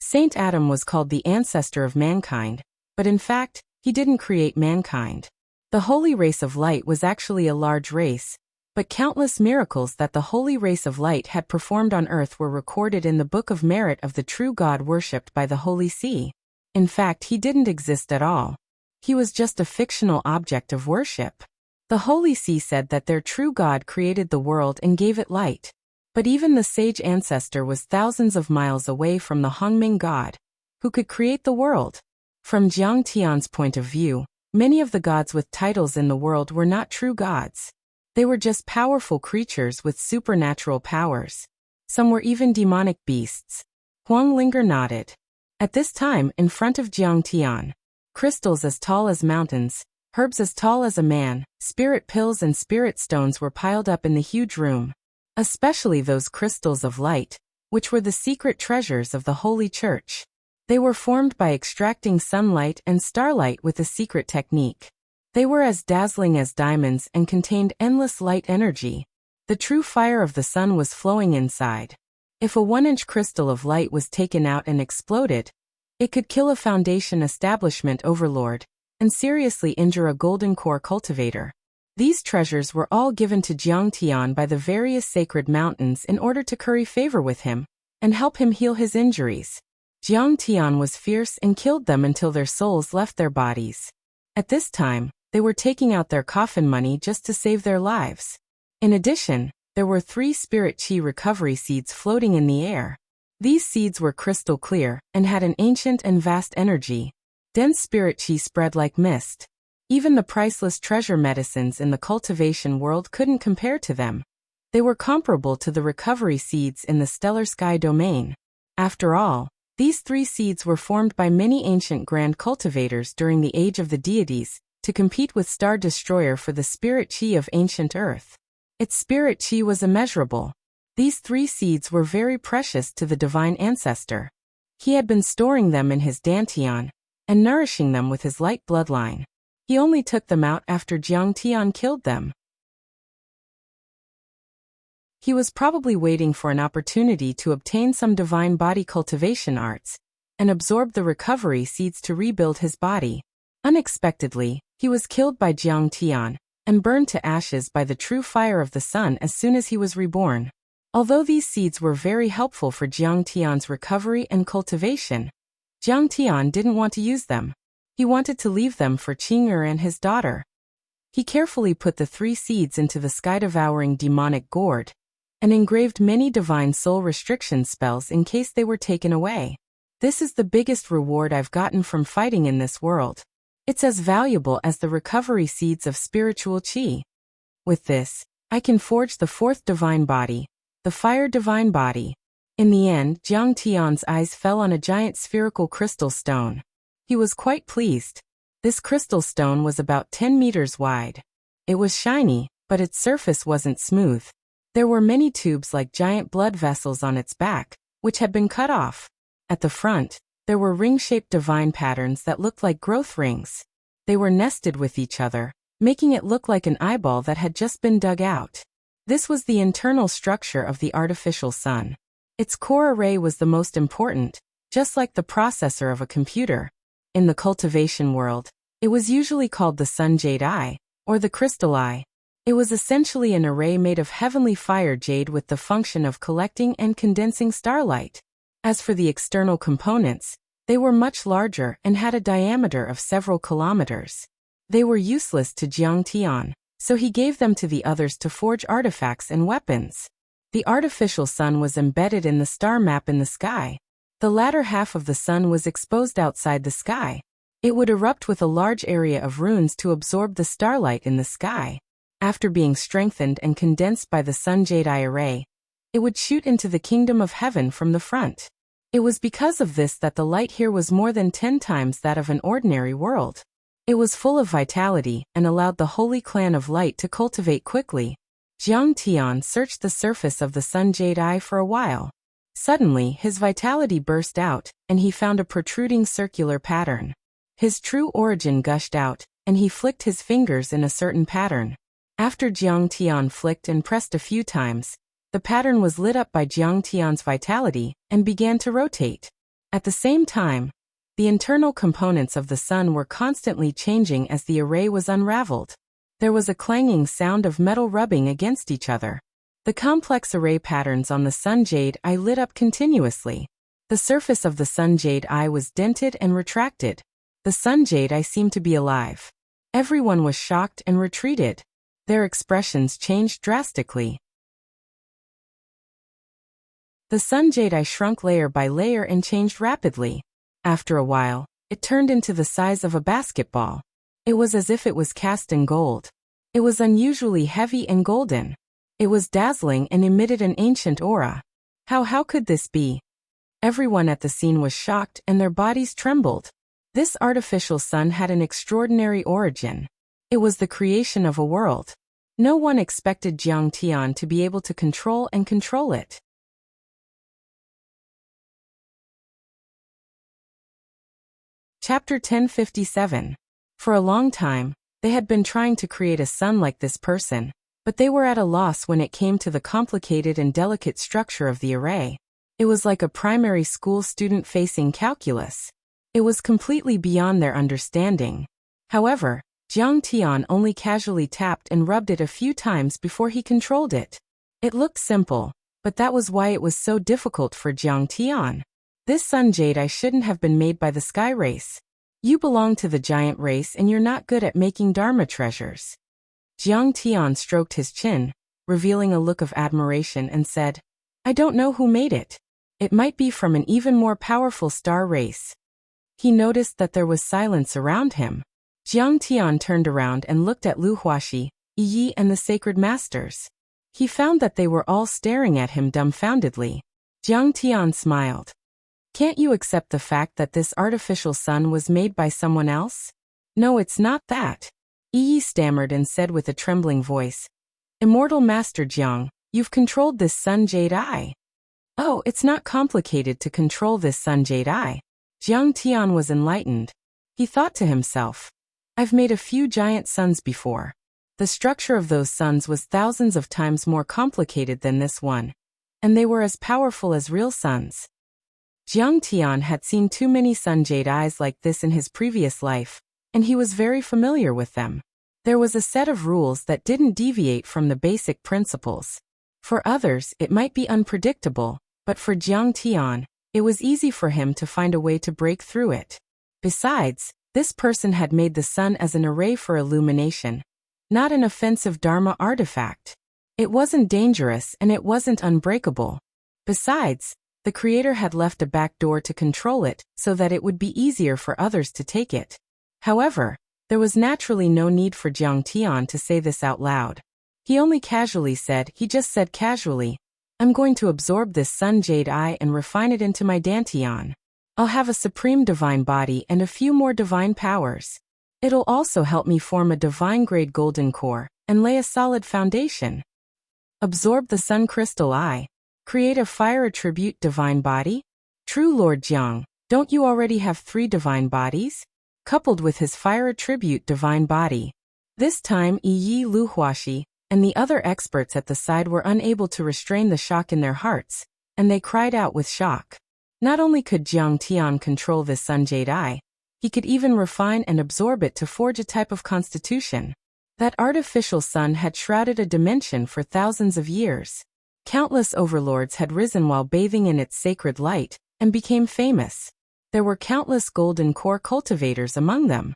Saint Adam was called the ancestor of mankind, but in fact, he didn't create mankind. The holy race of light was actually a large race, but countless miracles that the holy race of light had performed on earth were recorded in the Book of Merit of the true God worshipped by the Holy See. In fact, he didn't exist at all. He was just a fictional object of worship. The Holy See said that their true God created the world and gave it light. But even the sage ancestor was thousands of miles away from the Hongming god, who could create the world. From Jiang Tian's point of view, many of the gods with titles in the world were not true gods. They were just powerful creatures with supernatural powers. Some were even demonic beasts. Huang Linger nodded. At this time, in front of Jiang Tian, crystals as tall as mountains, herbs as tall as a man, spirit pills and spirit stones were piled up in the huge room. Especially those crystals of light, which were the secret treasures of the Holy Church. They were formed by extracting sunlight and starlight with a secret technique. They were as dazzling as diamonds and contained endless light energy. The true fire of the sun was flowing inside. If a 1-inch crystal of light was taken out and exploded, it could kill a foundation establishment overlord and seriously injure a golden core cultivator. These treasures were all given to Jiang Tian by the various sacred mountains in order to curry favor with him and help him heal his injuries. Jiang Tian was fierce and killed them until their souls left their bodies. At this time, they were taking out their coffin money just to save their lives. In addition, there were 3 spirit chi recovery seeds floating in the air. These seeds were crystal clear and had an ancient and vast energy. Dense spirit chi spread like mist. Even the priceless treasure medicines in the cultivation world couldn't compare to them. They were comparable to the recovery seeds in the stellar sky domain. After all, these 3 seeds were formed by many ancient grand cultivators during the age of the deities, to compete with Star Destroyer for the spirit chi of ancient Earth. Its spirit chi was immeasurable. These 3 seeds were very precious to the divine ancestor. He had been storing them in his dantian and nourishing them with his light bloodline. He only took them out after Jiang Tian killed them. He was probably waiting for an opportunity to obtain some divine body cultivation arts and absorb the recovery seeds to rebuild his body. Unexpectedly, he was killed by Jiang Tian and burned to ashes by the true fire of the sun as soon as he was reborn. Although these seeds were very helpful for Jiang Tian's recovery and cultivation, Jiang Tian didn't want to use them. He wanted to leave them for Qing'er and his daughter. He carefully put the 3 seeds into the sky-devouring demonic gourd and engraved many divine soul restriction spells in case they were taken away. This is the biggest reward I've gotten from fighting in this world. It's as valuable as the recovery seeds of spiritual chi. With this, I can forge the 4th divine body, the fire divine body. In the end, Jiang Tian's eyes fell on a giant spherical crystal stone. He was quite pleased. This crystal stone was about 10 meters wide. It was shiny, but its surface wasn't smooth. There were many tubes like giant blood vessels on its back, which had been cut off. At the front, there were ring-shaped divine patterns that looked like growth rings. They were nested with each other, making it look like an eyeball that had just been dug out. This was the internal structure of the artificial sun. Its core array was the most important, just like the processor of a computer. In the cultivation world, it was usually called the sun jade eye, or the crystal eye. It was essentially an array made of heavenly fire jade with the function of collecting and condensing starlight. As for the external components, they were much larger and had a diameter of several kilometers. They were useless to Jiang Tian, so he gave them to the others to forge artifacts and weapons. The artificial sun was embedded in the star map in the sky. The latter half of the sun was exposed outside the sky. It would erupt with a large area of runes to absorb the starlight in the sky. After being strengthened and condensed by the sun jade eye array, it would shoot into the kingdom of heaven from the front. It was because of this that the light here was more than 10 times that of an ordinary world. It was full of vitality and allowed the holy clan of light to cultivate quickly. Jiang Tian searched the surface of the sun jade eye for a while. Suddenly, his vitality burst out, and he found a protruding circular pattern. His true origin gushed out, and he flicked his fingers in a certain pattern. After Jiang Tian flicked and pressed a few times, the pattern was lit up by Jiang Tian's vitality and began to rotate. At the same time, the internal components of the sun were constantly changing as the array was unraveled. There was a clanging sound of metal rubbing against each other. The complex array patterns on the sun jade eye lit up continuously. The surface of the sun jade eye was dented and retracted. The sun jade eye seemed to be alive. Everyone was shocked and retreated. Their expressions changed drastically. The sun jade shrunk layer by layer and changed rapidly. After a while, it turned into the size of a basketball. It was as if it was cast in gold. It was unusually heavy and golden. It was dazzling and emitted an ancient aura. How could this be? Everyone at the scene was shocked and their bodies trembled. This artificial sun had an extraordinary origin. It was the creation of a world. No one expected Jiang Tian to be able to control it. Chapter 1057. For a long time, they had been trying to create a sun like this person, but they were at a loss when it came to the complicated and delicate structure of the array. It was like a primary school student facing calculus. It was completely beyond their understanding. However, Jiang Tian only casually tapped and rubbed it a few times before he controlled it. It looked simple, but that was why it was so difficult for Jiang Tian. This sun jade shouldn't have been made by the sky race. You belong to the giant race and you're not good at making Dharma treasures. Jiang Tian stroked his chin, revealing a look of admiration and said, I don't know who made it. It might be from an even more powerful star race. He noticed that there was silence around him. Jiang Tian turned around and looked at Lu Huaxi, Yi and the sacred masters. He found that they were all staring at him dumbfoundedly. Jiang Tian smiled. Can't you accept the fact that this artificial sun was made by someone else? No, it's not that. Yi stammered and said with a trembling voice. Immortal Master Jiang, you've controlled this sun jade eye. Oh, it's not complicated to control this sun jade eye. Jiang Tian was enlightened. He thought to himself, I've made a few giant suns before. The structure of those suns was thousands of times more complicated than this one, and they were as powerful as real suns. Jiang Tian had seen too many sun jade eyes like this in his previous life, and he was very familiar with them. There was a set of rules that didn't deviate from the basic principles. For others, it might be unpredictable, but for Jiang Tian, it was easy for him to find a way to break through it. Besides, this person had made the sun as an array for illumination, not an offensive Dharma artifact. It wasn't dangerous and it wasn't unbreakable. Besides, the creator had left a back door to control it so that it would be easier for others to take it. However, there was naturally no need for Jiang Tian to say this out loud. He only casually said, I'm going to absorb this sun jade eye and refine it into my dantian. I'll have a supreme divine body and a few more divine powers. It'll also help me form a divine-grade golden core and lay a solid foundation. Absorb the sun crystal eye. Create a fire attribute divine body? True Lord Jiang, don't you already have 3 divine bodies? Coupled with his fire attribute divine body. This time Yi Lu Huaxi and the other experts at the side were unable to restrain the shock in their hearts, and they cried out with shock. Not only could Jiang Tian control this sun jade eye, he could even refine and absorb it to forge a type of constitution. That artificial sun had shrouded a dimension for thousands of years. Countless overlords had risen while bathing in its sacred light, and became famous. There were countless golden core cultivators among them.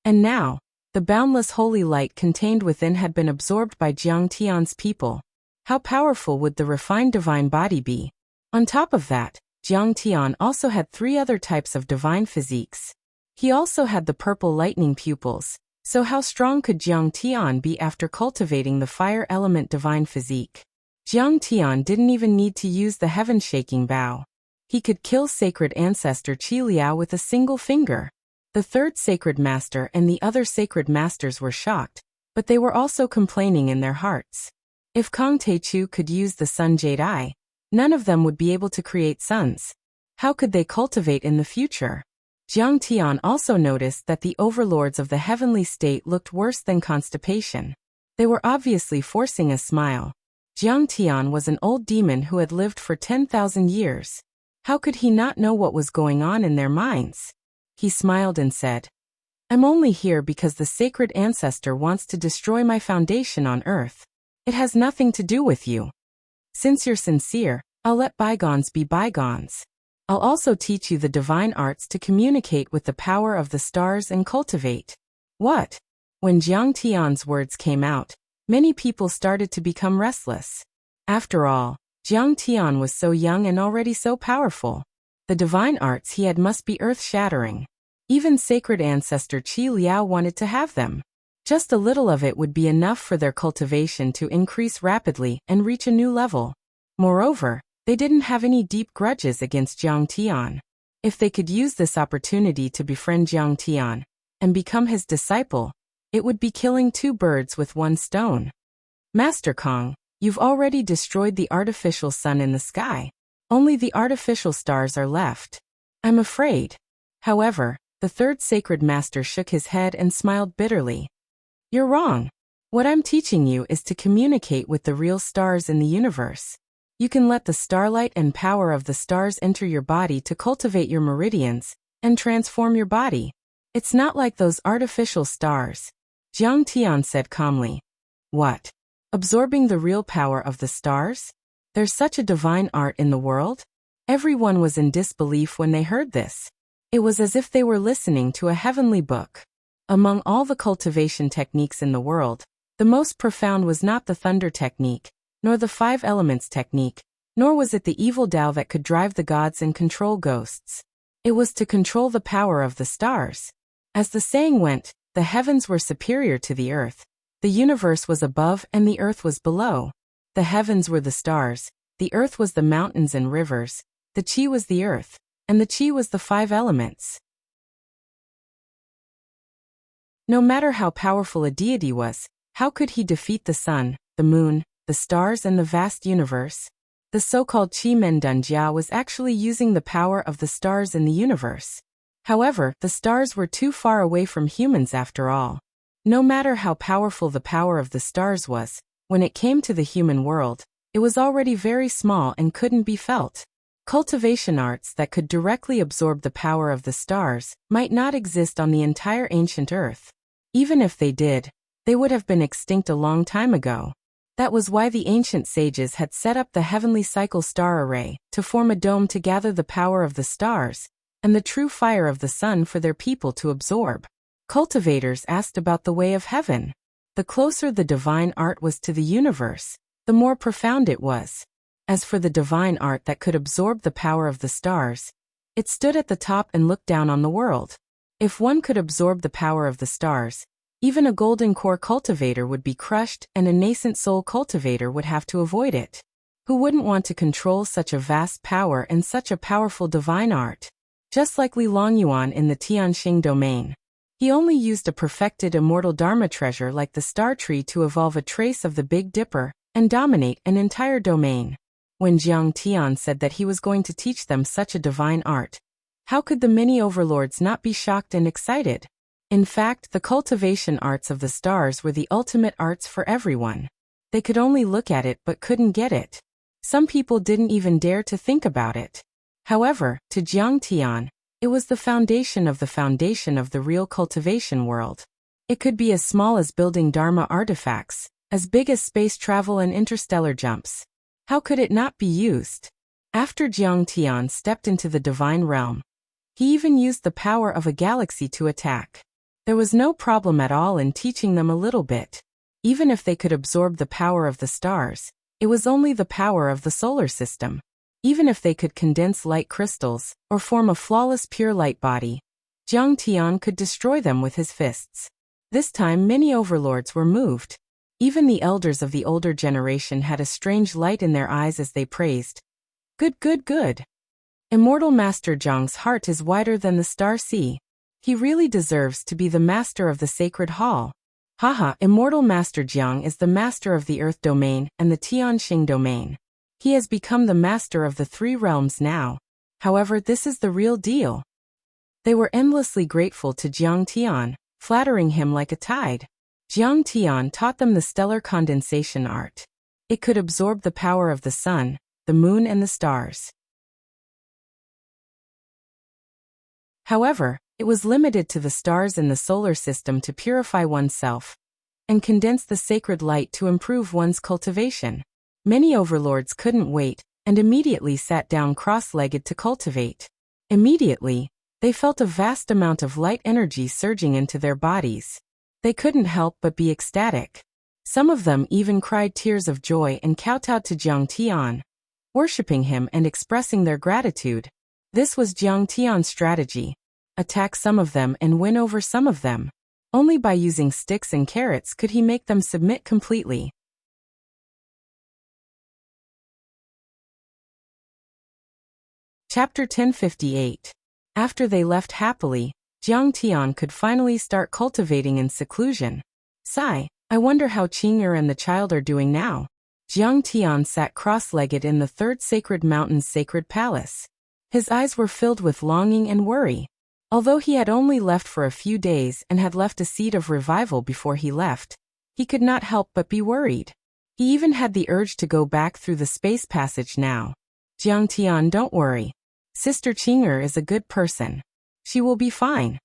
And now, the boundless holy light contained within had been absorbed by Jiang Tian's people. How powerful would the refined divine body be? On top of that, Jiang Tian also had 3 other types of divine physiques. He also had the purple lightning pupils. So how strong could Jiang Tian be after cultivating the fire element divine physique? Jiang Tian didn't even need to use the heaven-shaking bow. He could kill sacred ancestor Qi Liao with a single finger. The 3rd sacred master and the other sacred masters were shocked, but they were also complaining in their hearts. If Kang Teichu could use the sun jade eye, none of them would be able to create suns. How could they cultivate in the future? Jiang Tian also noticed that the overlords of the heavenly state looked worse than constipation. They were obviously forcing a smile. Jiang Tian was an old demon who had lived for 10,000 years. How could he not know what was going on in their minds? He smiled and said, I'm only here because the sacred ancestor wants to destroy my foundation on earth. It has nothing to do with you. Since you're sincere, I'll let bygones be bygones. I'll also teach you the divine arts to communicate with the power of the stars and cultivate. What? When Jiang Tian's words came out, many people started to become restless. After all, Jiang Tian was so young and already so powerful. The divine arts he had must be earth-shattering. Even sacred ancestor Qi Liao wanted to have them. Just a little of it would be enough for their cultivation to increase rapidly and reach a new level. Moreover, they didn't have any deep grudges against Jiang Tian. If they could use this opportunity to befriend Jiang Tian and become his disciple, it would be killing two birds with one stone. Master Kong, you've already destroyed the artificial sun in the sky. Only the artificial stars are left. I'm afraid. However, the third sacred master shook his head and smiled bitterly. You're wrong. What I'm teaching you is to communicate with the real stars in the universe. You can let the starlight and power of the stars enter your body to cultivate your meridians and transform your body. It's not like those artificial stars. Jiang Tian said calmly. What? Absorbing the real power of the stars? There's such a divine art in the world? Everyone was in disbelief when they heard this. It was as if they were listening to a heavenly book. Among all the cultivation techniques in the world, the most profound was not the thunder technique, nor the 5 elements technique, nor was it the evil Tao that could drive the gods and control ghosts. It was to control the power of the stars. As the saying went, the heavens were superior to the earth. The universe was above and the earth was below. The heavens were the stars, the earth was the mountains and rivers, the Qi was the earth, and the Qi was the 5 elements. No matter how powerful a deity was, how could he defeat the sun, the moon, the stars and the vast universe? The so-called Qi Men Dunjia was actually using the power of the stars in the universe. However, the stars were too far away from humans after all. No matter how powerful the power of the stars was, when it came to the human world, it was already very small and couldn't be felt. Cultivation arts that could directly absorb the power of the stars might not exist on the entire ancient earth. Even if they did, they would have been extinct a long time ago. That was why the ancient sages had set up the heavenly cycle star array to form a dome to gather the power of the stars and the true fire of the sun for their people to absorb. Cultivators asked about the way of heaven. The closer the divine art was to the universe, the more profound it was. As for the divine art that could absorb the power of the stars, it stood at the top and looked down on the world. If one could absorb the power of the stars, even a golden core cultivator would be crushed and a nascent soul cultivator would have to avoid it. Who wouldn't want to control such a vast power and such a powerful divine art? Just like Li Longyuan in the Tianxing domain. He only used a perfected immortal Dharma treasure like the star tree to evolve a trace of the Big Dipper and dominate an entire domain. When Jiang Tian said that he was going to teach them such a divine art, how could the many overlords not be shocked and excited? In fact, the cultivation arts of the stars were the ultimate arts for everyone. They could only look at it but couldn't get it. Some people didn't even dare to think about it. However, to Jiang Tian, it was the foundation of the real cultivation world. It could be as small as building Dharma artifacts, as big as space travel and interstellar jumps. How could it not be used? After Jiang Tian stepped into the divine realm, he even used the power of a galaxy to attack. There was no problem at all in teaching them a little bit. Even if they could absorb the power of the stars, it was only the power of the solar system. Even if they could condense light crystals, or form a flawless pure light body, Jiang Tian could destroy them with his fists. This time many overlords were moved. Even the elders of the older generation had a strange light in their eyes as they praised. Good, good, good. Immortal Master Jiang's heart is wider than the star sea. He really deserves to be the master of the sacred hall. Haha, Immortal Master Jiang is the master of the Earth domain and the Tianxing domain. He has become the master of the 3 realms now. However, this is the real deal. They were endlessly grateful to Jiang Tian, flattering him like a tide. Jiang Tian taught them the stellar condensation art. It could absorb the power of the sun, the moon and the stars. However, it was limited to the stars in the solar system to purify oneself and condense the sacred light to improve one's cultivation. Many overlords couldn't wait and immediately sat down cross-legged to cultivate. Immediately, they felt a vast amount of light energy surging into their bodies. They couldn't help but be ecstatic. Some of them even cried tears of joy and kowtowed to Jiang Tian, worshipping him and expressing their gratitude. This was Jiang Tian's strategy: attack some of them and win over some of them. Only by using sticks and carrots could he make them submit completely. Chapter 1058. After they left happily, Jiang Tian could finally start cultivating in seclusion. Sigh, I wonder how Qing'er and the child are doing now. Jiang Tian sat cross-legged in the third sacred mountain's sacred palace. His eyes were filled with longing and worry. Although he had only left for a few days and had left a seed of revival before he left, he could not help but be worried. He even had the urge to go back through the space passage now. Jiang Tian, don't worry. Sister Qing'er is a good person. She will be fine.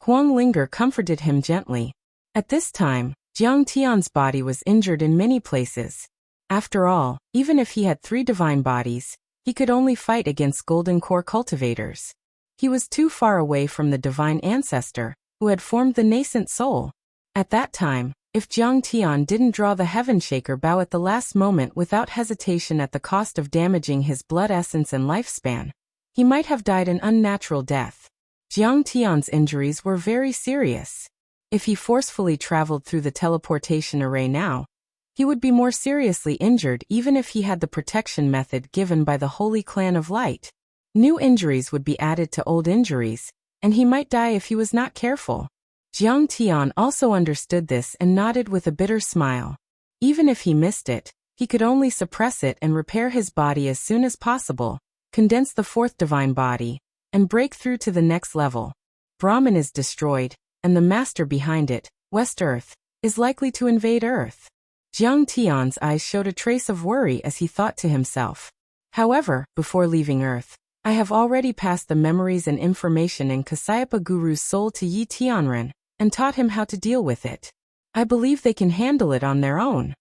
Huang Linger comforted him gently. At this time, Jiang Tian's body was injured in many places. After all, even if he had 3 divine bodies, he could only fight against golden core cultivators. He was too far away from the divine ancestor, who had formed the nascent soul. At that time, if Jiang Tian didn't draw the Heaven Shaker bow at the last moment without hesitation at the cost of damaging his blood essence and lifespan, he might have died an unnatural death. Jiang Tian's injuries were very serious. If he forcefully traveled through the teleportation array now, he would be more seriously injured even if he had the protection method given by the Holy Clan of Light. New injuries would be added to old injuries, and he might die if he was not careful. Jiang Tian also understood this and nodded with a bitter smile. Even if he missed it, he could only suppress it and repair his body as soon as possible, condense the 4th divine body, and break through to the next level. Brahman is destroyed, and the master behind it, West Earth, is likely to invade Earth. Jiang Tian's eyes showed a trace of worry as he thought to himself. However, before leaving Earth, I have already passed the memories and information in Kasayapa Guru's soul to Yi Tianren, and taught him how to deal with it. I believe they can handle it on their own.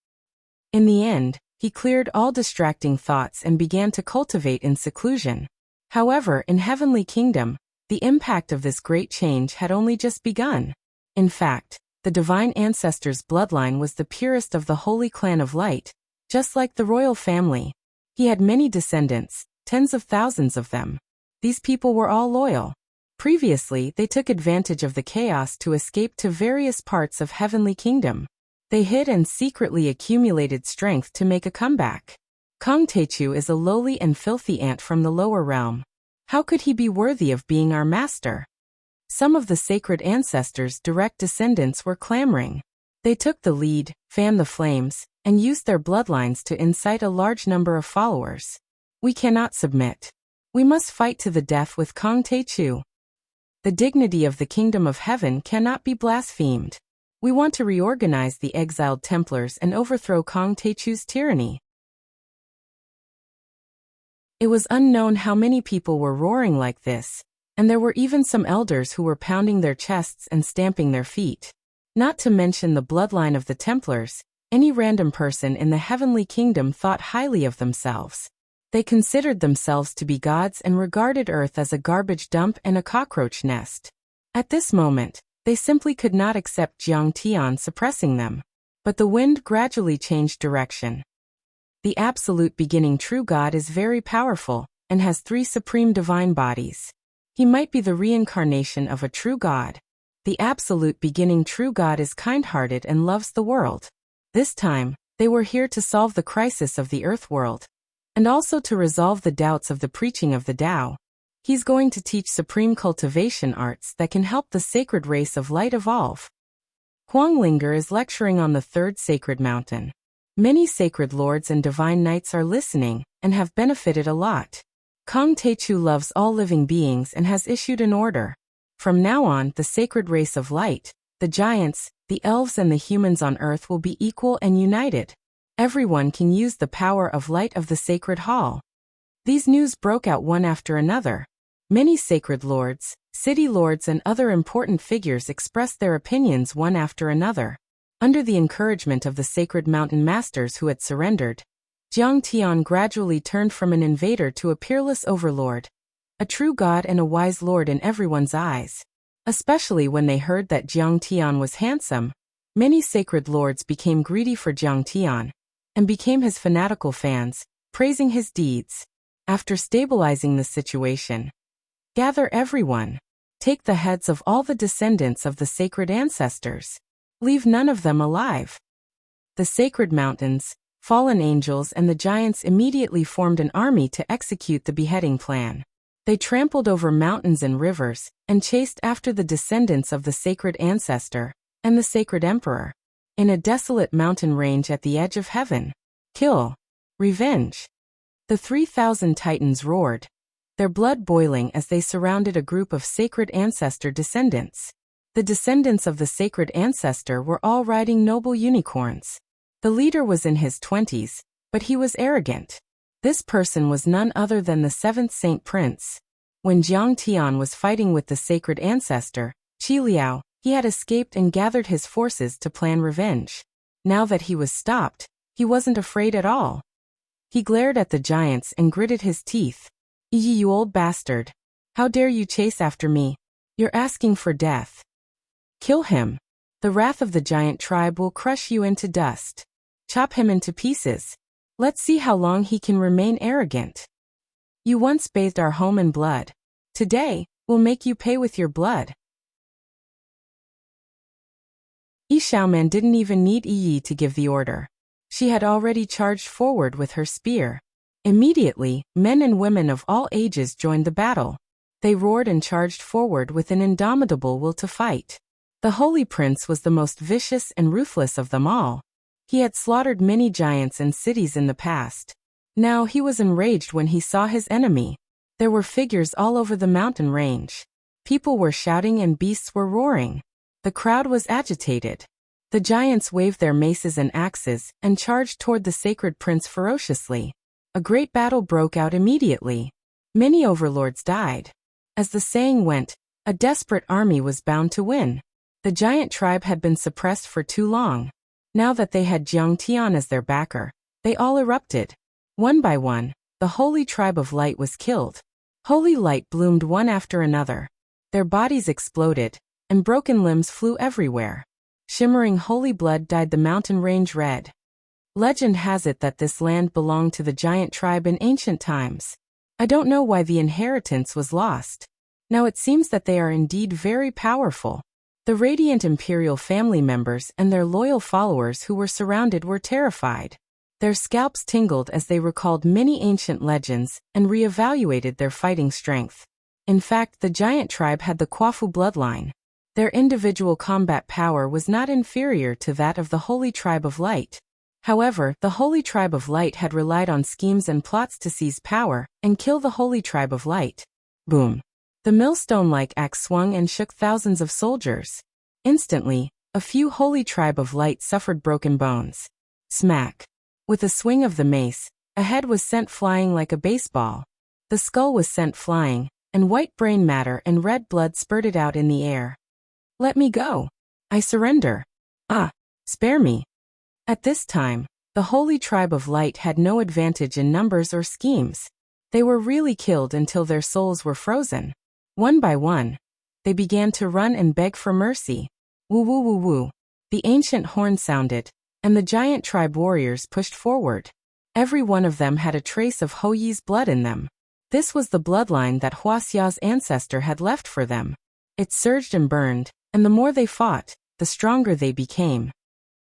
In the end, he cleared all distracting thoughts and began to cultivate in seclusion. However, in Heavenly Kingdom, the impact of this great change had only just begun. In fact, the divine ancestor's bloodline was the purest of the Holy Clan of Light, just like the royal family. He had many descendants, tens of thousands of them. These people were all loyal. Previously, they took advantage of the chaos to escape to various parts of Heavenly Kingdom. They hid and secretly accumulated strength to make a comeback. Kong Techu is a lowly and filthy ant from the lower realm. How could he be worthy of being our master? Some of the sacred ancestors' direct descendants were clamoring. They took the lead, fanned the flames, and used their bloodlines to incite a large number of followers. We cannot submit. We must fight to the death with Kong Techu. The dignity of the Kingdom of Heaven cannot be blasphemed. We want to reorganize the exiled Templars and overthrow Kong Techu's tyranny. It was unknown how many people were roaring like this, and there were even some elders who were pounding their chests and stamping their feet. Not to mention the bloodline of the Templars, any random person in the Heavenly Kingdom thought highly of themselves. They considered themselves to be gods and regarded Earth as a garbage dump and a cockroach nest. At this moment, they simply could not accept Jiang Tian suppressing them. But the wind gradually changed direction. The absolute beginning true God is very powerful, and has 3 supreme divine bodies. He might be the reincarnation of a true God. The absolute beginning true God is kind-hearted and loves the world. This time, they were here to solve the crisis of the Earth world, and also to resolve the doubts of the preaching of the Tao. He's going to teach supreme cultivation arts that can help the sacred race of light evolve. Huang Linger is lecturing on the 3rd sacred mountain. Many sacred lords and divine knights are listening, and have benefited a lot. Kong Techu loves all living beings and has issued an order. From now on, the sacred race of light, the giants, the elves and the humans on Earth will be equal and united. Everyone can use the power of light of the sacred hall. These news broke out one after another. Many sacred lords, city lords and other important figures expressed their opinions one after another. Under the encouragement of the sacred mountain masters who had surrendered, Jiang Tian gradually turned from an invader to a peerless overlord, a true god and a wise lord in everyone's eyes. Especially when they heard that Jiang Tian was handsome, Many sacred lords became greedy for Jiang Tian and became his fanatical fans, praising his deeds. After stabilizing the situation, gather everyone. Take the heads of all the descendants of the sacred ancestors. Leave none of them alive. The sacred mountains, fallen angels and the giants immediately formed an army to execute the beheading plan. They trampled over mountains and rivers, and chased after the descendants of the sacred ancestor and the sacred emperor. In a desolate mountain range at the edge of heaven. Kill. Revenge. The 3,000 titans roared, their blood boiling as they surrounded a group of sacred ancestor descendants. The descendants of the sacred ancestor were all riding noble unicorns. The leader was in his 20s, but he was arrogant. This person was none other than the 7th Saint Prince. When Jiang Tian was fighting with the sacred ancestor, Qi Liao, he had escaped and gathered his forces to plan revenge. Now that he was stopped, he wasn't afraid at all. He glared at the giants and gritted his teeth. You old bastard. How dare you chase after me? You're asking for death. Kill him. The wrath of the giant tribe will crush you into dust. Chop him into pieces. Let's see how long he can remain arrogant. You once bathed our home in blood. Today, we'll make you pay with your blood. Yi Xiaoman didn't even need Yi to give the order. She had already charged forward with her spear. Immediately, men and women of all ages joined the battle. They roared and charged forward with an indomitable will to fight. The Holy Prince was the most vicious and ruthless of them all. He had slaughtered many giants and cities in the past. Now he was enraged when he saw his enemy. There were figures all over the mountain range. People were shouting and beasts were roaring. The crowd was agitated. The giants waved their maces and axes and charged toward the sacred prince ferociously. A great battle broke out immediately. Many overlords died. As the saying went, a desperate army was bound to win. The giant tribe had been suppressed for too long. Now that they had Jiang Tian as their backer, they all erupted. One by one, the holy tribe of light was killed. Holy light bloomed one after another. Their bodies exploded, and broken limbs flew everywhere. Shimmering holy blood dyed the mountain range red. Legend has it that this land belonged to the giant tribe in ancient times. I don't know why the inheritance was lost. Now it seems that they are indeed very powerful. The radiant imperial family members and their loyal followers who were surrounded were terrified. Their scalps tingled as they recalled many ancient legends and re-evaluated their fighting strength. In fact, the giant tribe had the Quafu bloodline. Their individual combat power was not inferior to that of the Holy Tribe of Light. However, the Holy Tribe of Light had relied on schemes and plots to seize power and kill the Holy Tribe of Light. Boom! The millstone-like axe swung and shook thousands of soldiers. Instantly, a few Holy Tribe of Light suffered broken bones. Smack! With a swing of the mace, a head was sent flying like a baseball. The skull was sent flying, and white brain matter and red blood spurted out in the air. Let me go. I surrender. Spare me. At this time, the Holy Tribe of Light had no advantage in numbers or schemes. They were really killed until their souls were frozen. One by one, they began to run and beg for mercy. Woo woo woo woo. The ancient horn sounded, and the giant tribe warriors pushed forward. Every one of them had a trace of Hou Yi's blood in them. This was the bloodline that Wuxia's ancestor had left for them. It surged and burned, and the more they fought, the stronger they became.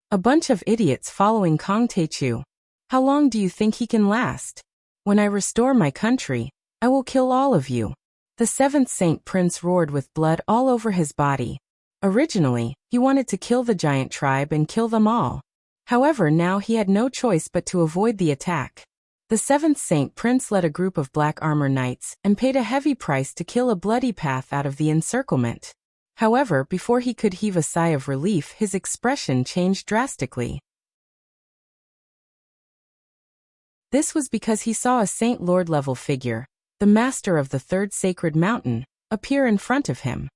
A bunch of idiots following Kong Teichu. How long do you think he can last? When I restore my country, I will kill all of you. The 7th Saint Prince roared with blood all over his body. Originally, he wanted to kill the giant tribe and kill them all. However, now he had no choice but to avoid the attack. The 7th Saint Prince led a group of black armor knights and paid a heavy price to kill a bloody path out of the encirclement. However, before he could heave a sigh of relief, his expression changed drastically. This was because he saw a Saint Lord-level figure, the master of the third sacred mountain, appear in front of him.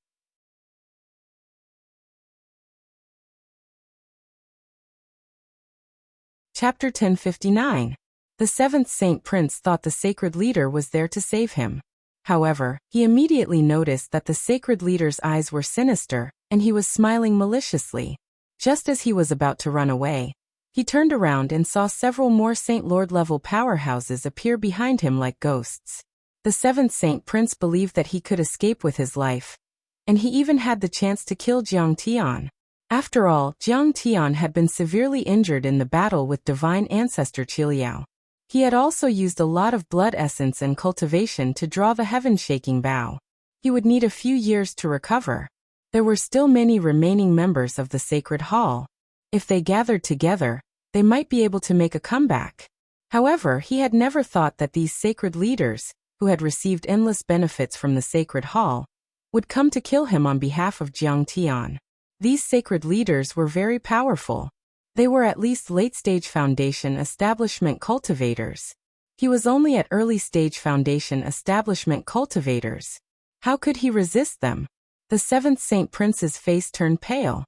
Chapter 1059. The 7th Saint Prince thought the sacred leader was there to save him. However, he immediately noticed that the sacred leader's eyes were sinister, and he was smiling maliciously. Just as he was about to run away, he turned around and saw several more Saint Lord level powerhouses appear behind him like ghosts. The seventh Saint Prince believed that he could escape with his life, and he even had the chance to kill Jiang Tian. After all, Jiang Tian had been severely injured in the battle with divine ancestor Qiliao. He had also used a lot of blood essence and cultivation to draw the heaven-shaking bow. He would need a few years to recover. There were still many remaining members of the Sacred Hall. If they gathered together, they might be able to make a comeback. However, he had never thought that these sacred leaders, who had received endless benefits from the Sacred Hall, would come to kill him on behalf of Jiang Tian. These sacred leaders were very powerful. They were at least late-stage Foundation Establishment Cultivators. He was only at early-stage Foundation Establishment Cultivators. How could he resist them? The seventh Saint Prince's face turned pale.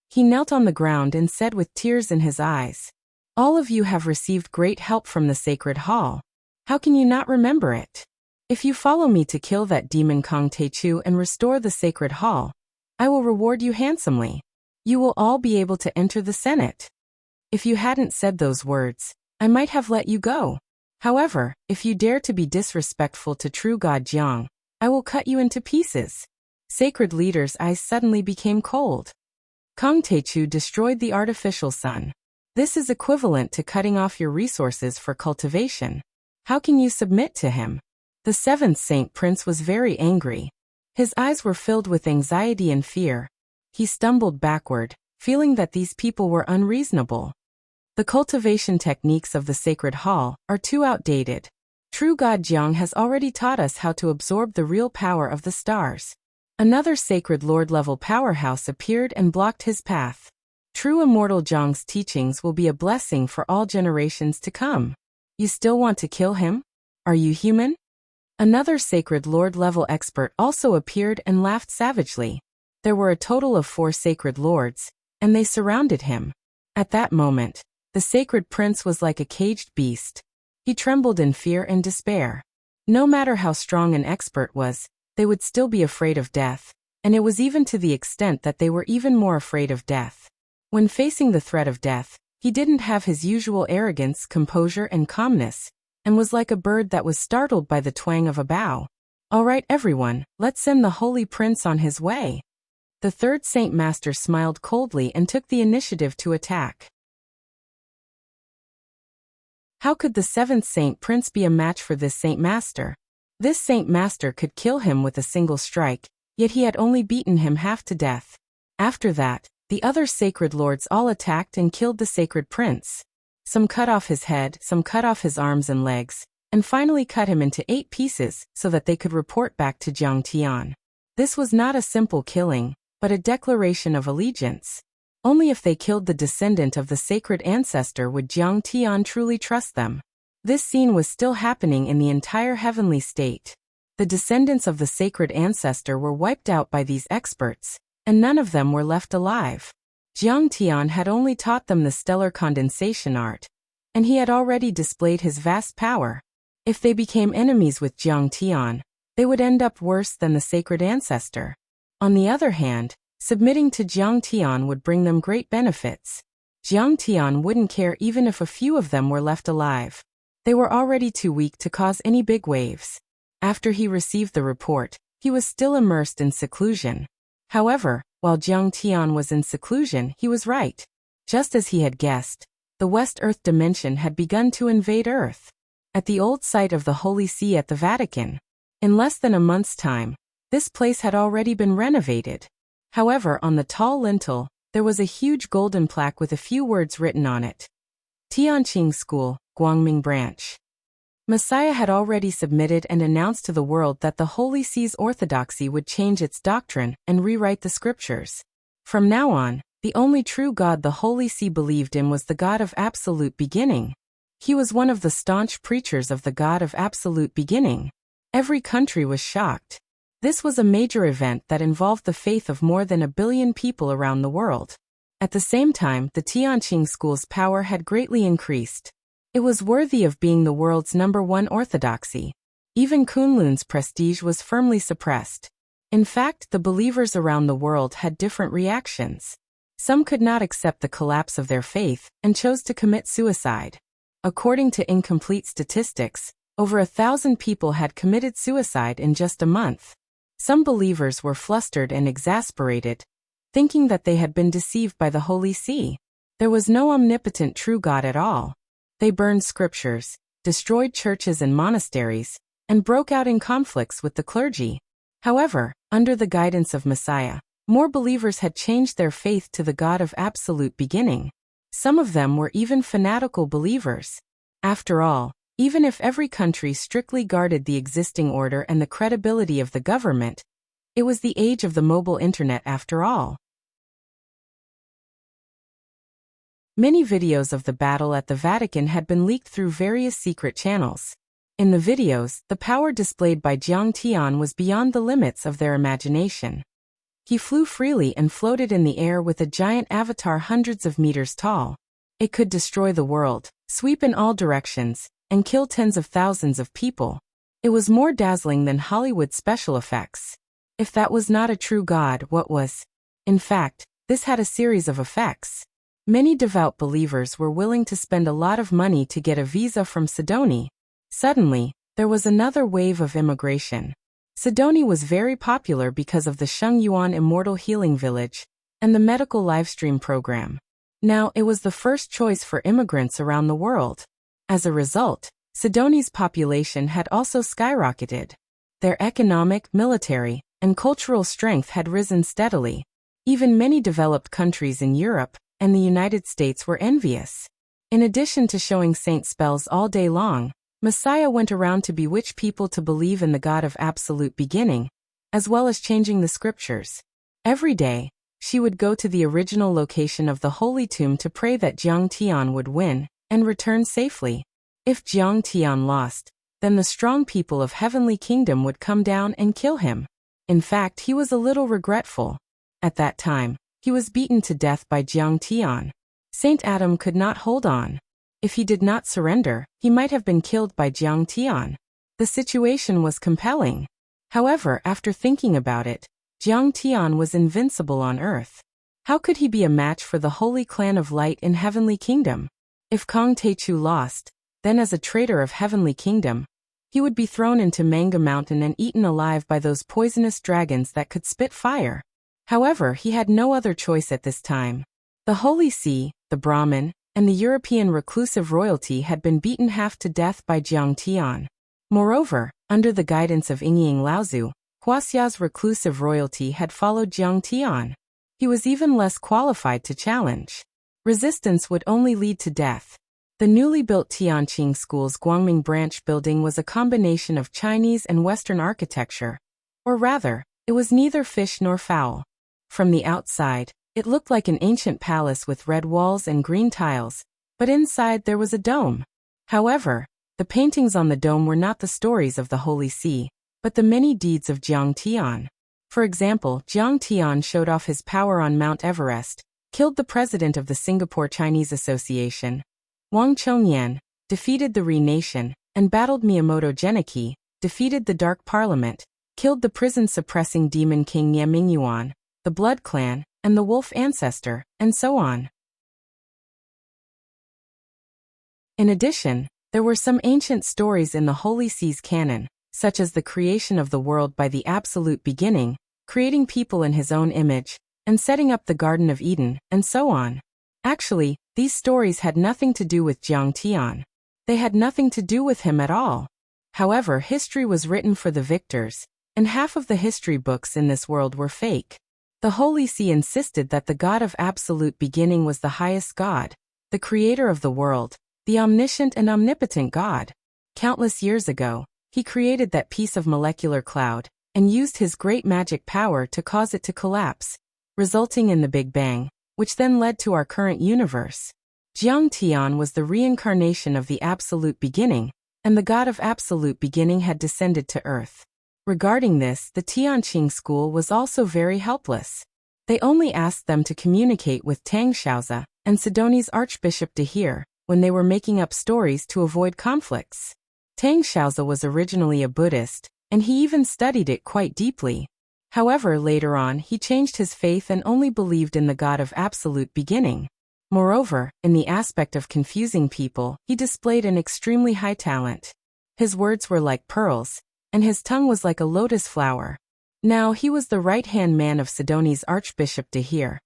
He knelt on the ground and said with tears in his eyes, "All of you have received great help from the Sacred Hall. How can you not remember it? If you follow me to kill that demon Kong Techu and restore the Sacred Hall, I will reward you handsomely. You will all be able to enter the Senate." If you hadn't said those words, I might have let you go. However, if you dare to be disrespectful to true God Jiang, I will cut you into pieces. Sacred leader's eyes suddenly became cold. Kong Techu destroyed the artificial sun. This is equivalent to cutting off your resources for cultivation. How can you submit to him? The seventh Saint Prince was very angry. His eyes were filled with anxiety and fear. He stumbled backward, feeling that these people were unreasonable. The cultivation techniques of the Sacred Hall are too outdated. True God Jiang has already taught us how to absorb the real power of the stars. Another Sacred Lord-level powerhouse appeared and blocked his path. True Immortal Jiang's teachings will be a blessing for all generations to come. You still want to kill him? Are you human? Another Sacred Lord-level expert also appeared and laughed savagely. There were a total of 4 Sacred Lords, and they surrounded him. At that moment, the Sacred Prince was like a caged beast. He trembled in fear and despair. No matter how strong an expert was, they would still be afraid of death, and it was even to the extent that they were even more afraid of death. When facing the threat of death, he didn't have his usual arrogance, composure, and calmness, and was like a bird that was startled by the twang of a bow. "All right, everyone, let's send the Holy Prince on his way." The third Saint Master smiled coldly and took the initiative to attack. How could the seventh Saint Prince be a match for this Saint Master? This Saint Master could kill him with a single strike, yet he had only beaten him half to death. After that, the other Sacred Lords all attacked and killed the Sacred Prince. Some cut off his head, some cut off his arms and legs, and finally cut him into 8 pieces so that they could report back to Jiang Tian. This was not a simple killing, but a declaration of allegiance. Only if they killed the descendant of the sacred ancestor would Jiang Tian truly trust them. This scene was still happening in the entire heavenly state. The descendants of the sacred ancestor were wiped out by these experts, and none of them were left alive. Jiang Tian had only taught them the stellar condensation art, and he had already displayed his vast power. If they became enemies with Jiang Tian, they would end up worse than the sacred ancestor. On the other hand, submitting to Jiang Tian would bring them great benefits. Jiang Tian wouldn't care even if a few of them were left alive. They were already too weak to cause any big waves. After he received the report, he was still immersed in seclusion. However, while Jiang Tian was in seclusion, he was right. Just as he had guessed, the West Earth dimension had begun to invade Earth. At the old site of the Holy See at the Vatican, in less than a month's time, this place had already been renovated. However, on the tall lintel, there was a huge golden plaque with a few words written on it. Tianqing School, Guangming Branch. Messiah had already submitted and announced to the world that the Holy See's orthodoxy would change its doctrine and rewrite the scriptures. From now on, the only true God the Holy See believed in was the God of absolute beginning. He was one of the staunch preachers of the God of absolute beginning. Every country was shocked. This was a major event that involved the faith of more than 1 billion people around the world. At the same time, the Tianqing school's power had greatly increased. It was worthy of being the world's #1 orthodoxy. Even Kunlun's prestige was firmly suppressed. In fact, the believers around the world had different reactions. Some could not accept the collapse of their faith and chose to commit suicide. According to incomplete statistics, over 1,000 people had committed suicide in just a month. Some believers were flustered and exasperated, thinking that they had been deceived by the Holy See. There was no omnipotent true God at all. They burned scriptures, destroyed churches and monasteries, and broke out in conflicts with the clergy. However, under the guidance of Messiah, more believers had changed their faith to the God of absolute beginning. Some of them were even fanatical believers. After all, even if every country strictly guarded the existing order and the credibility of the government, it was the age of the mobile internet after all. Many videos of the battle at the Vatican had been leaked through various secret channels. In the videos, the power displayed by Jiang Tian was beyond the limits of their imagination. He flew freely and floated in the air with a giant avatar hundreds of meters tall. It could destroy the world, sweep in all directions, and kill tens of thousands of people. It was more dazzling than Hollywood special effects. If that was not a true God, what was? In fact, this had a series of effects. Many devout believers were willing to spend a lot of money to get a visa from Sidoni. Suddenly, there was another wave of immigration. Sidoni was very popular because of the Sheng Yuan Immortal Healing Village and the medical livestream program. Now it was the first choice for immigrants around the world. As a result, Sidoni's population had also skyrocketed. Their economic, military, and cultural strength had risen steadily. Even many developed countries in Europe and the United States were envious. In addition to showing saint spells all day long, Messiah went around to bewitch people to believe in the God of absolute beginning, as well as changing the scriptures. Every day, she would go to the original location of the Holy Tomb to pray that Jiang Tian would win and return safely. If Jiang Tian lost, then the strong people of Heavenly Kingdom would come down and kill him. In fact, he was a little regretful. At that time, he was beaten to death by Jiang Tian. Saint Adam could not hold on. If he did not surrender, he might have been killed by Jiang Tian. The situation was compelling. However, after thinking about it, Jiang Tian was invincible on earth. How could he be a match for the Holy Clan of Light in Heavenly Kingdom? If Kong Techu lost, then as a traitor of Heavenly Kingdom, he would be thrown into Manga Mountain and eaten alive by those poisonous dragons that could spit fire. However, he had no other choice at this time. The Holy See, the Brahmin, and the European reclusive royalty had been beaten half to death by Jiang Tian. Moreover, under the guidance of Yingying Laozu, Huaxia's reclusive royalty had followed Jiang Tian. He was even less qualified to challenge. Resistance would only lead to death. The newly built Tianqing School's Guangming branch building was a combination of Chinese and Western architecture. Or rather, it was neither fish nor fowl. From the outside, it looked like an ancient palace with red walls and green tiles, but inside there was a dome. However, the paintings on the dome were not the stories of the Holy See, but the many deeds of Jiang Tian. For example, Jiang Tian showed off his power on Mount Everest, killed the president of the Singapore Chinese Association, Wang Chongyan, defeated the Ri Nation, and battled Miyamoto Genichi, defeated the Dark Parliament, killed the prison-suppressing demon king Ye Mingyuan, the Blood Clan, and the Wolf Ancestor, and so on. In addition, there were some ancient stories in the Holy See's canon, such as the creation of the world by the absolute beginning, creating people in his own image, and setting up the Garden of Eden, and so on. Actually, these stories had nothing to do with Jiang Tian. They had nothing to do with him at all. However, history was written for the victors, and half of the history books in this world were fake. The Holy See insisted that the God of absolute beginning was the highest God, the creator of the world, the omniscient and omnipotent God. Countless years ago, he created that piece of molecular cloud, and used his great magic power to cause it to collapse, resulting in the Big Bang, which then led to our current universe. Jiang Tian was the reincarnation of the absolute beginning, and the God of absolute beginning had descended to earth. Regarding this, the Tianqing school was also very helpless. They only asked them to communicate with Tang Xiaozi and Sidoni's Archbishop to hear when they were making up stories to avoid conflicts. Tang Xiaozi was originally a Buddhist, and he even studied it quite deeply. However, later on he changed his faith and only believed in the God of absolute beginning. Moreover, in the aspect of confusing people, he displayed an extremely high talent. His words were like pearls, and his tongue was like a lotus flower. Now he was the right-hand man of Sidoni's Archbishop Dahir,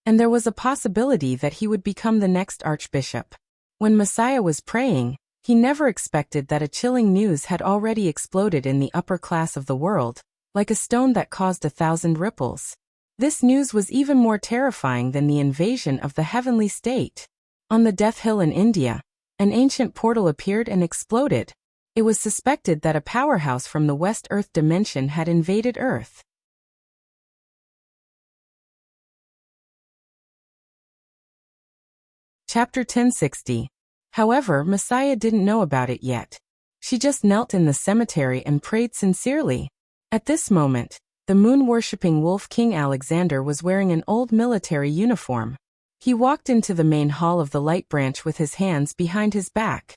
and there was a possibility that he would become the next archbishop. When Messiah was praying, he never expected that a chilling news had already exploded in the upper class of the world, like a stone that caused 1,000 ripples. This news was even more terrifying than the invasion of the heavenly state. On the Death Hill in India, an ancient portal appeared and exploded. It was suspected that a powerhouse from the West Earth dimension had invaded Earth. Chapter 1060. However, Messiah didn't know about it yet. She just knelt in the cemetery and prayed sincerely. At this moment, the moon-worshipping wolf King Alexander was wearing an old military uniform. He walked into the main hall of the Light Branch with his hands behind his back.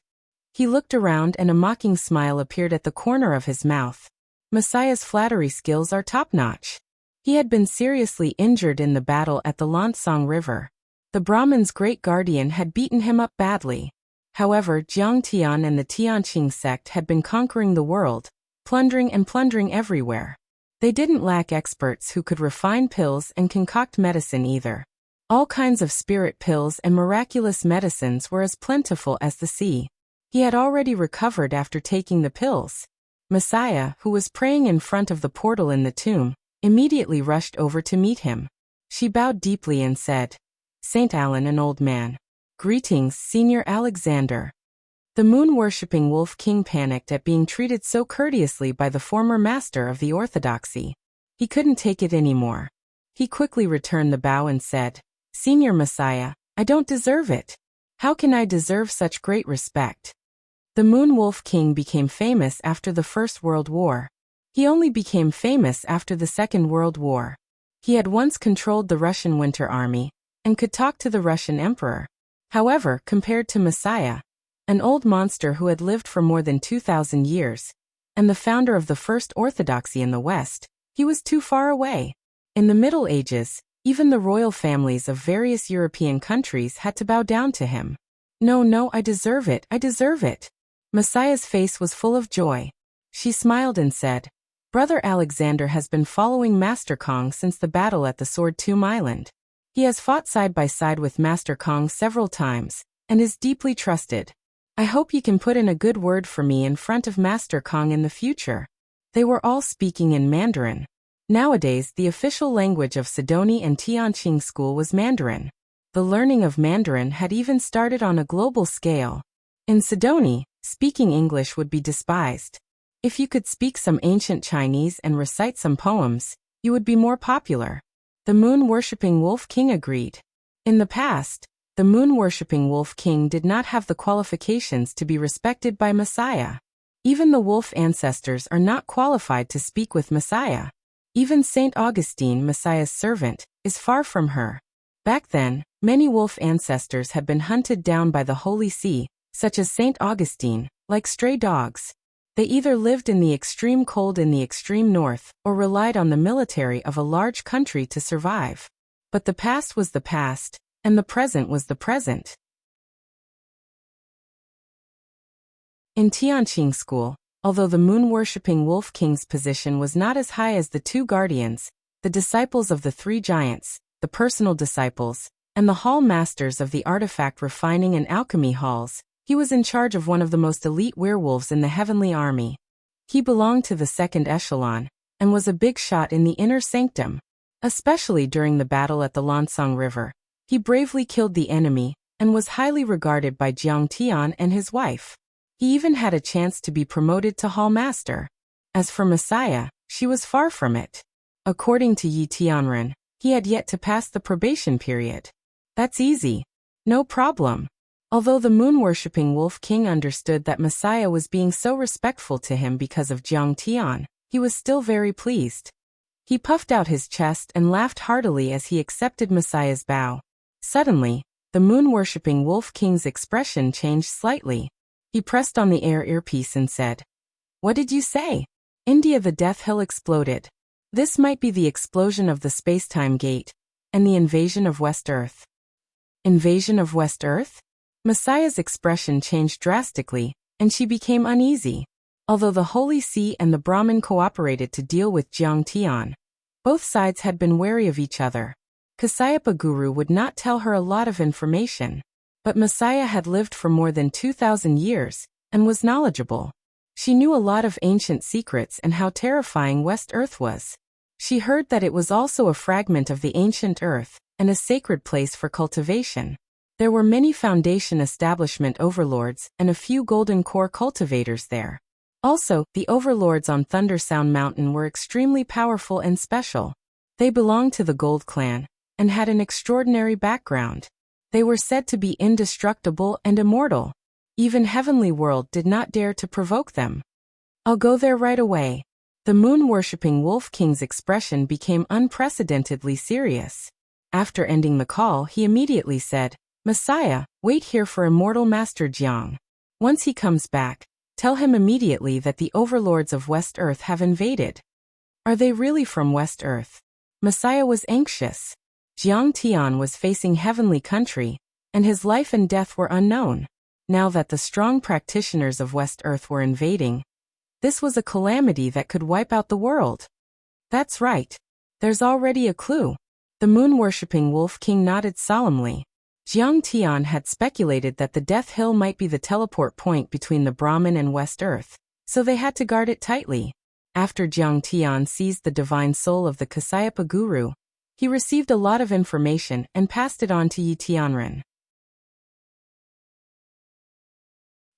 He looked around and a mocking smile appeared at the corner of his mouth. Messiah's flattery skills are top-notch. He had been seriously injured in the battle at the Lansong River. The Brahmin's great guardian had beaten him up badly. However, Jiang Tian and the Tianqing sect had been conquering the world, plundering everywhere. They didn't lack experts who could refine pills and concoct medicine either. All kinds of spirit pills and miraculous medicines were as plentiful as the sea. He had already recovered after taking the pills. Messiah, who was praying in front of the portal in the tomb, immediately rushed over to meet him. She bowed deeply and said, "Saint Alan, an old man. Greetings, Senior Alexander." The moon-worshipping wolf king panicked at being treated so courteously by the former master of the orthodoxy. He couldn't take it anymore. He quickly returned the bow and said, "Senior Messiah, I don't deserve it. How can I deserve such great respect?" The Moon Wolf King became famous after the First World War. He only became famous after the Second World War. He had once controlled the Russian Winter Army and could talk to the Russian Emperor. However, compared to Messiah, an old monster who had lived for more than 2,000 years, and the founder of the first orthodoxy in the West, he was too far away. In the Middle Ages, even the royal families of various European countries had to bow down to him. No, I deserve it, I deserve it." Messiah's face was full of joy. She smiled and said, "Brother Alexander has been following Master Kong since the battle at the Sword Tomb Island. He has fought side by side with Master Kong several times, and is deeply trusted. I hope you can put in a good word for me in front of Master Kong in the future." They were all speaking in Mandarin. Nowadays, the official language of Sidoni and Tianqing school was Mandarin. The learning of Mandarin had even started on a global scale. In Sidoni, speaking English would be despised. If you could speak some ancient Chinese and recite some poems, you would be more popular. The moon-worshipping Wolf King agreed. In the past, the moon-worshipping Wolf King did not have the qualifications to be respected by Messiah. Even the wolf ancestors are not qualified to speak with Messiah. Even Saint Augustine, Messiah's servant, is far from her. Back then, many wolf ancestors had been hunted down by the Holy See, such as Saint Augustine, like stray dogs. They either lived in the extreme cold in the extreme north, or relied on the military of a large country to survive. But the past was the past, and the present was the present. In Tianqing school, although the moon-worshipping Wolf King's position was not as high as the two guardians, the disciples of the three giants, the personal disciples, and the hall masters of the artifact refining and alchemy halls, he was in charge of one of the most elite werewolves in the heavenly army. He belonged to the second echelon, and was a big shot in the inner sanctum. Especially during the battle at the Lansong River, he bravely killed the enemy, and was highly regarded by Jiang Tian and his wife. He even had a chance to be promoted to hall master. As for Messiah, she was far from it. According to Yi Tianren, he had yet to pass the probation period. That's easy. No problem. Although the moon-worshipping Wolf King understood that Messiah was being so respectful to him because of Jiang Tian, he was still very pleased. He puffed out his chest and laughed heartily as he accepted Messiah's bow. Suddenly, the moon-worshipping Wolf King's expression changed slightly. He pressed on the earpiece and said, "What did you say?" India, the Death Hill exploded. This might be the explosion of the space-time gate, and the invasion of West Earth. Invasion of West Earth? Messiah's expression changed drastically, and she became uneasy. Although the Holy See and the Brahmin cooperated to deal with Jiang Tian, both sides had been wary of each other. Kasayapa Guru would not tell her a lot of information, but Messiah had lived for more than 2,000 years, and was knowledgeable. She knew a lot of ancient secrets and how terrifying West Earth was. She heard that it was also a fragment of the ancient Earth, and a sacred place for cultivation. There were many foundation establishment overlords and a few golden core cultivators there. Also, the overlords on Thundersound Mountain were extremely powerful and special. They belonged to the Gold Clan, and had an extraordinary background. They were said to be indestructible and immortal. Even Heavenly World did not dare to provoke them. "I'll go there right away." The moon-worshipping Wolf King's expression became unprecedentedly serious. After ending the call, he immediately said, "Messiah, wait here for Immortal Master Jiang. Once he comes back, tell him immediately that the overlords of West Earth have invaded." Are they really from West Earth? Messiah was anxious. Jiang Tian was facing heavenly country, and his life and death were unknown. Now that the strong practitioners of West Earth were invading, this was a calamity that could wipe out the world. That's right. There's already a clue. The moon-worshipping Wolf King nodded solemnly. Jiang Tian had speculated that the Death Hill might be the teleport point between the Brahmin and West Earth, so they had to guard it tightly. After Jiang Tian seized the divine soul of the Kasayapa Guru, he received a lot of information and passed it on to Yi Tianren.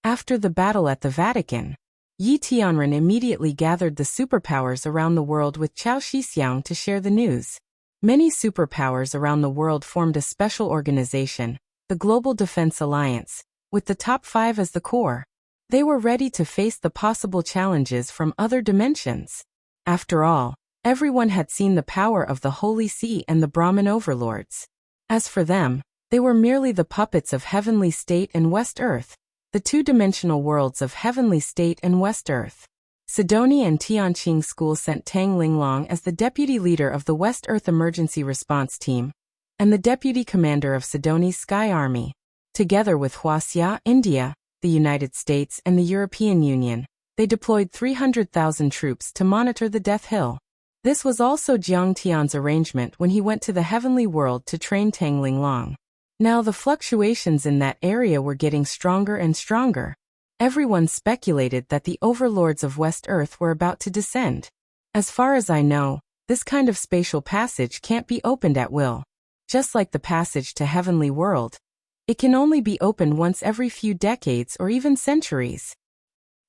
After the battle at the Vatican, Yi Tianren immediately gathered the superpowers around the world with Chao Shixiang to share the news. Many superpowers around the world formed a special organization, the Global Defense Alliance, with the top 5 as the core. They were ready to face the possible challenges from other dimensions. After all, everyone had seen the power of the Holy See and the Brahmin overlords. As for them, they were merely the puppets of Heavenly State and West Earth, the two-dimensional worlds of Heavenly State and West Earth. Sidoni and Tianqing School sent Tang Linglong as the deputy leader of the West Earth Emergency Response Team, and the deputy commander of Sidoni's Sky Army. Together with Wuxia, India, the United States and the European Union, they deployed 300,000 troops to monitor the Death Hill. This was also Jiang Tian's arrangement when he went to the Heavenly World to train Tang Linglong. Now the fluctuations in that area were getting stronger and stronger. Everyone speculated that the overlords of West Earth were about to descend. As far as I know, this kind of spatial passage can't be opened at will. Just like the passage to Heavenly World, it can only be opened once every few decades or even centuries.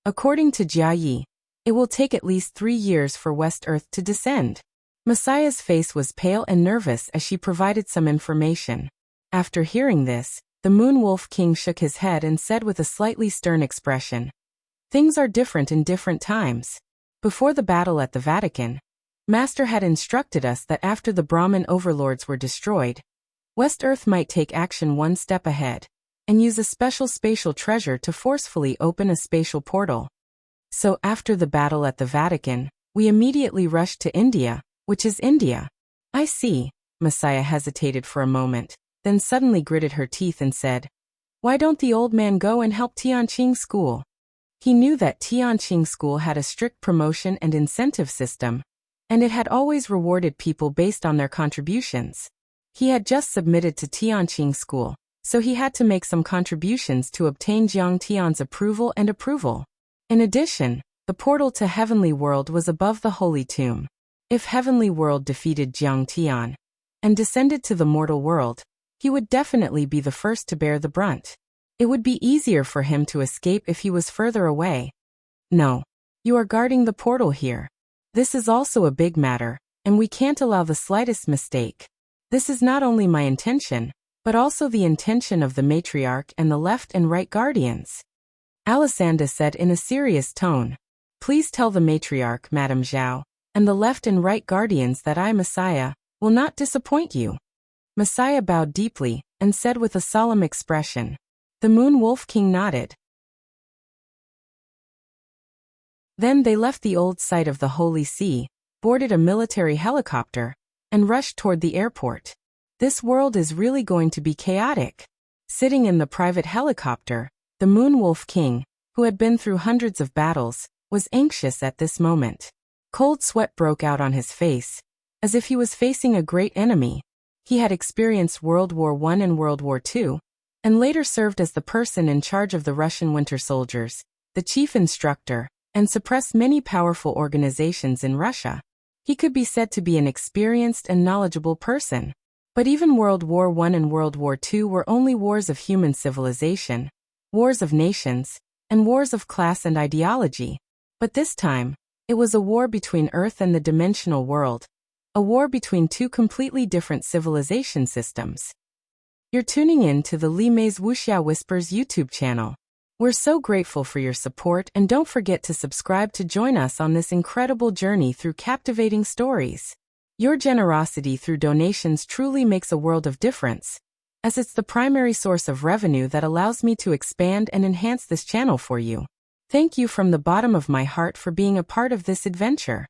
According to Jia Yi, it will take at least 3 years for West Earth to descend. Messiah's face was pale and nervous as she provided some information. After hearing this, the Moon Wolf King shook his head and said with a slightly stern expression, "Things are different in different times. Before the battle at the Vatican, Master had instructed us that after the Brahmin overlords were destroyed, West Earth might take action one step ahead, and use a special spatial treasure to forcefully open a spatial portal. So after the battle at the Vatican, we immediately rushed to India, which is India." "I see." Messiah hesitated for a moment, then suddenly gritted her teeth and said, "Why don't the old man go and help Tianqing School?" He knew that Tianqing School had a strict promotion and incentive system, and it had always rewarded people based on their contributions. He had just submitted to Tianqing School, so he had to make some contributions to obtain Jiang Tian's approval. In addition, the portal to Heavenly World was above the Holy Tomb. If Heavenly World defeated Jiang Tian and descended to the mortal world, he would definitely be the first to bear the brunt. It would be easier for him to escape if he was further away. "No. You are guarding the portal here. This is also a big matter, and we can't allow the slightest mistake. This is not only my intention, but also the intention of the matriarch and the left and right guardians." Alisanda said in a serious tone, "Please tell the matriarch, Madame Zhao, and the left and right guardians that I, Messiah, will not disappoint you." Messiah bowed deeply, and said with a solemn expression. The Moon Wolf King nodded. Then they left the old site of the Holy See, boarded a military helicopter, and rushed toward the airport. This world is really going to be chaotic. Sitting in the private helicopter, the Moon Wolf King, who had been through hundreds of battles, was anxious at this moment. Cold sweat broke out on his face, as if he was facing a great enemy. He had experienced World War I and World War II, and later served as the person in charge of the Russian Winter Soldiers, the chief instructor, and suppressed many powerful organizations in Russia. He could be said to be an experienced and knowledgeable person. But even World War I and World War II were only wars of human civilization, wars of nations, and wars of class and ideology. But this time, it was a war between Earth and the dimensional world, a war between two completely different civilization systems. You're tuning in to the Li Mei's Wuxia Whispers YouTube channel. We're so grateful for your support, and don't forget to subscribe to join us on this incredible journey through captivating stories. Your generosity through donations truly makes a world of difference, as it's the primary source of revenue that allows me to expand and enhance this channel for you. Thank you from the bottom of my heart for being a part of this adventure.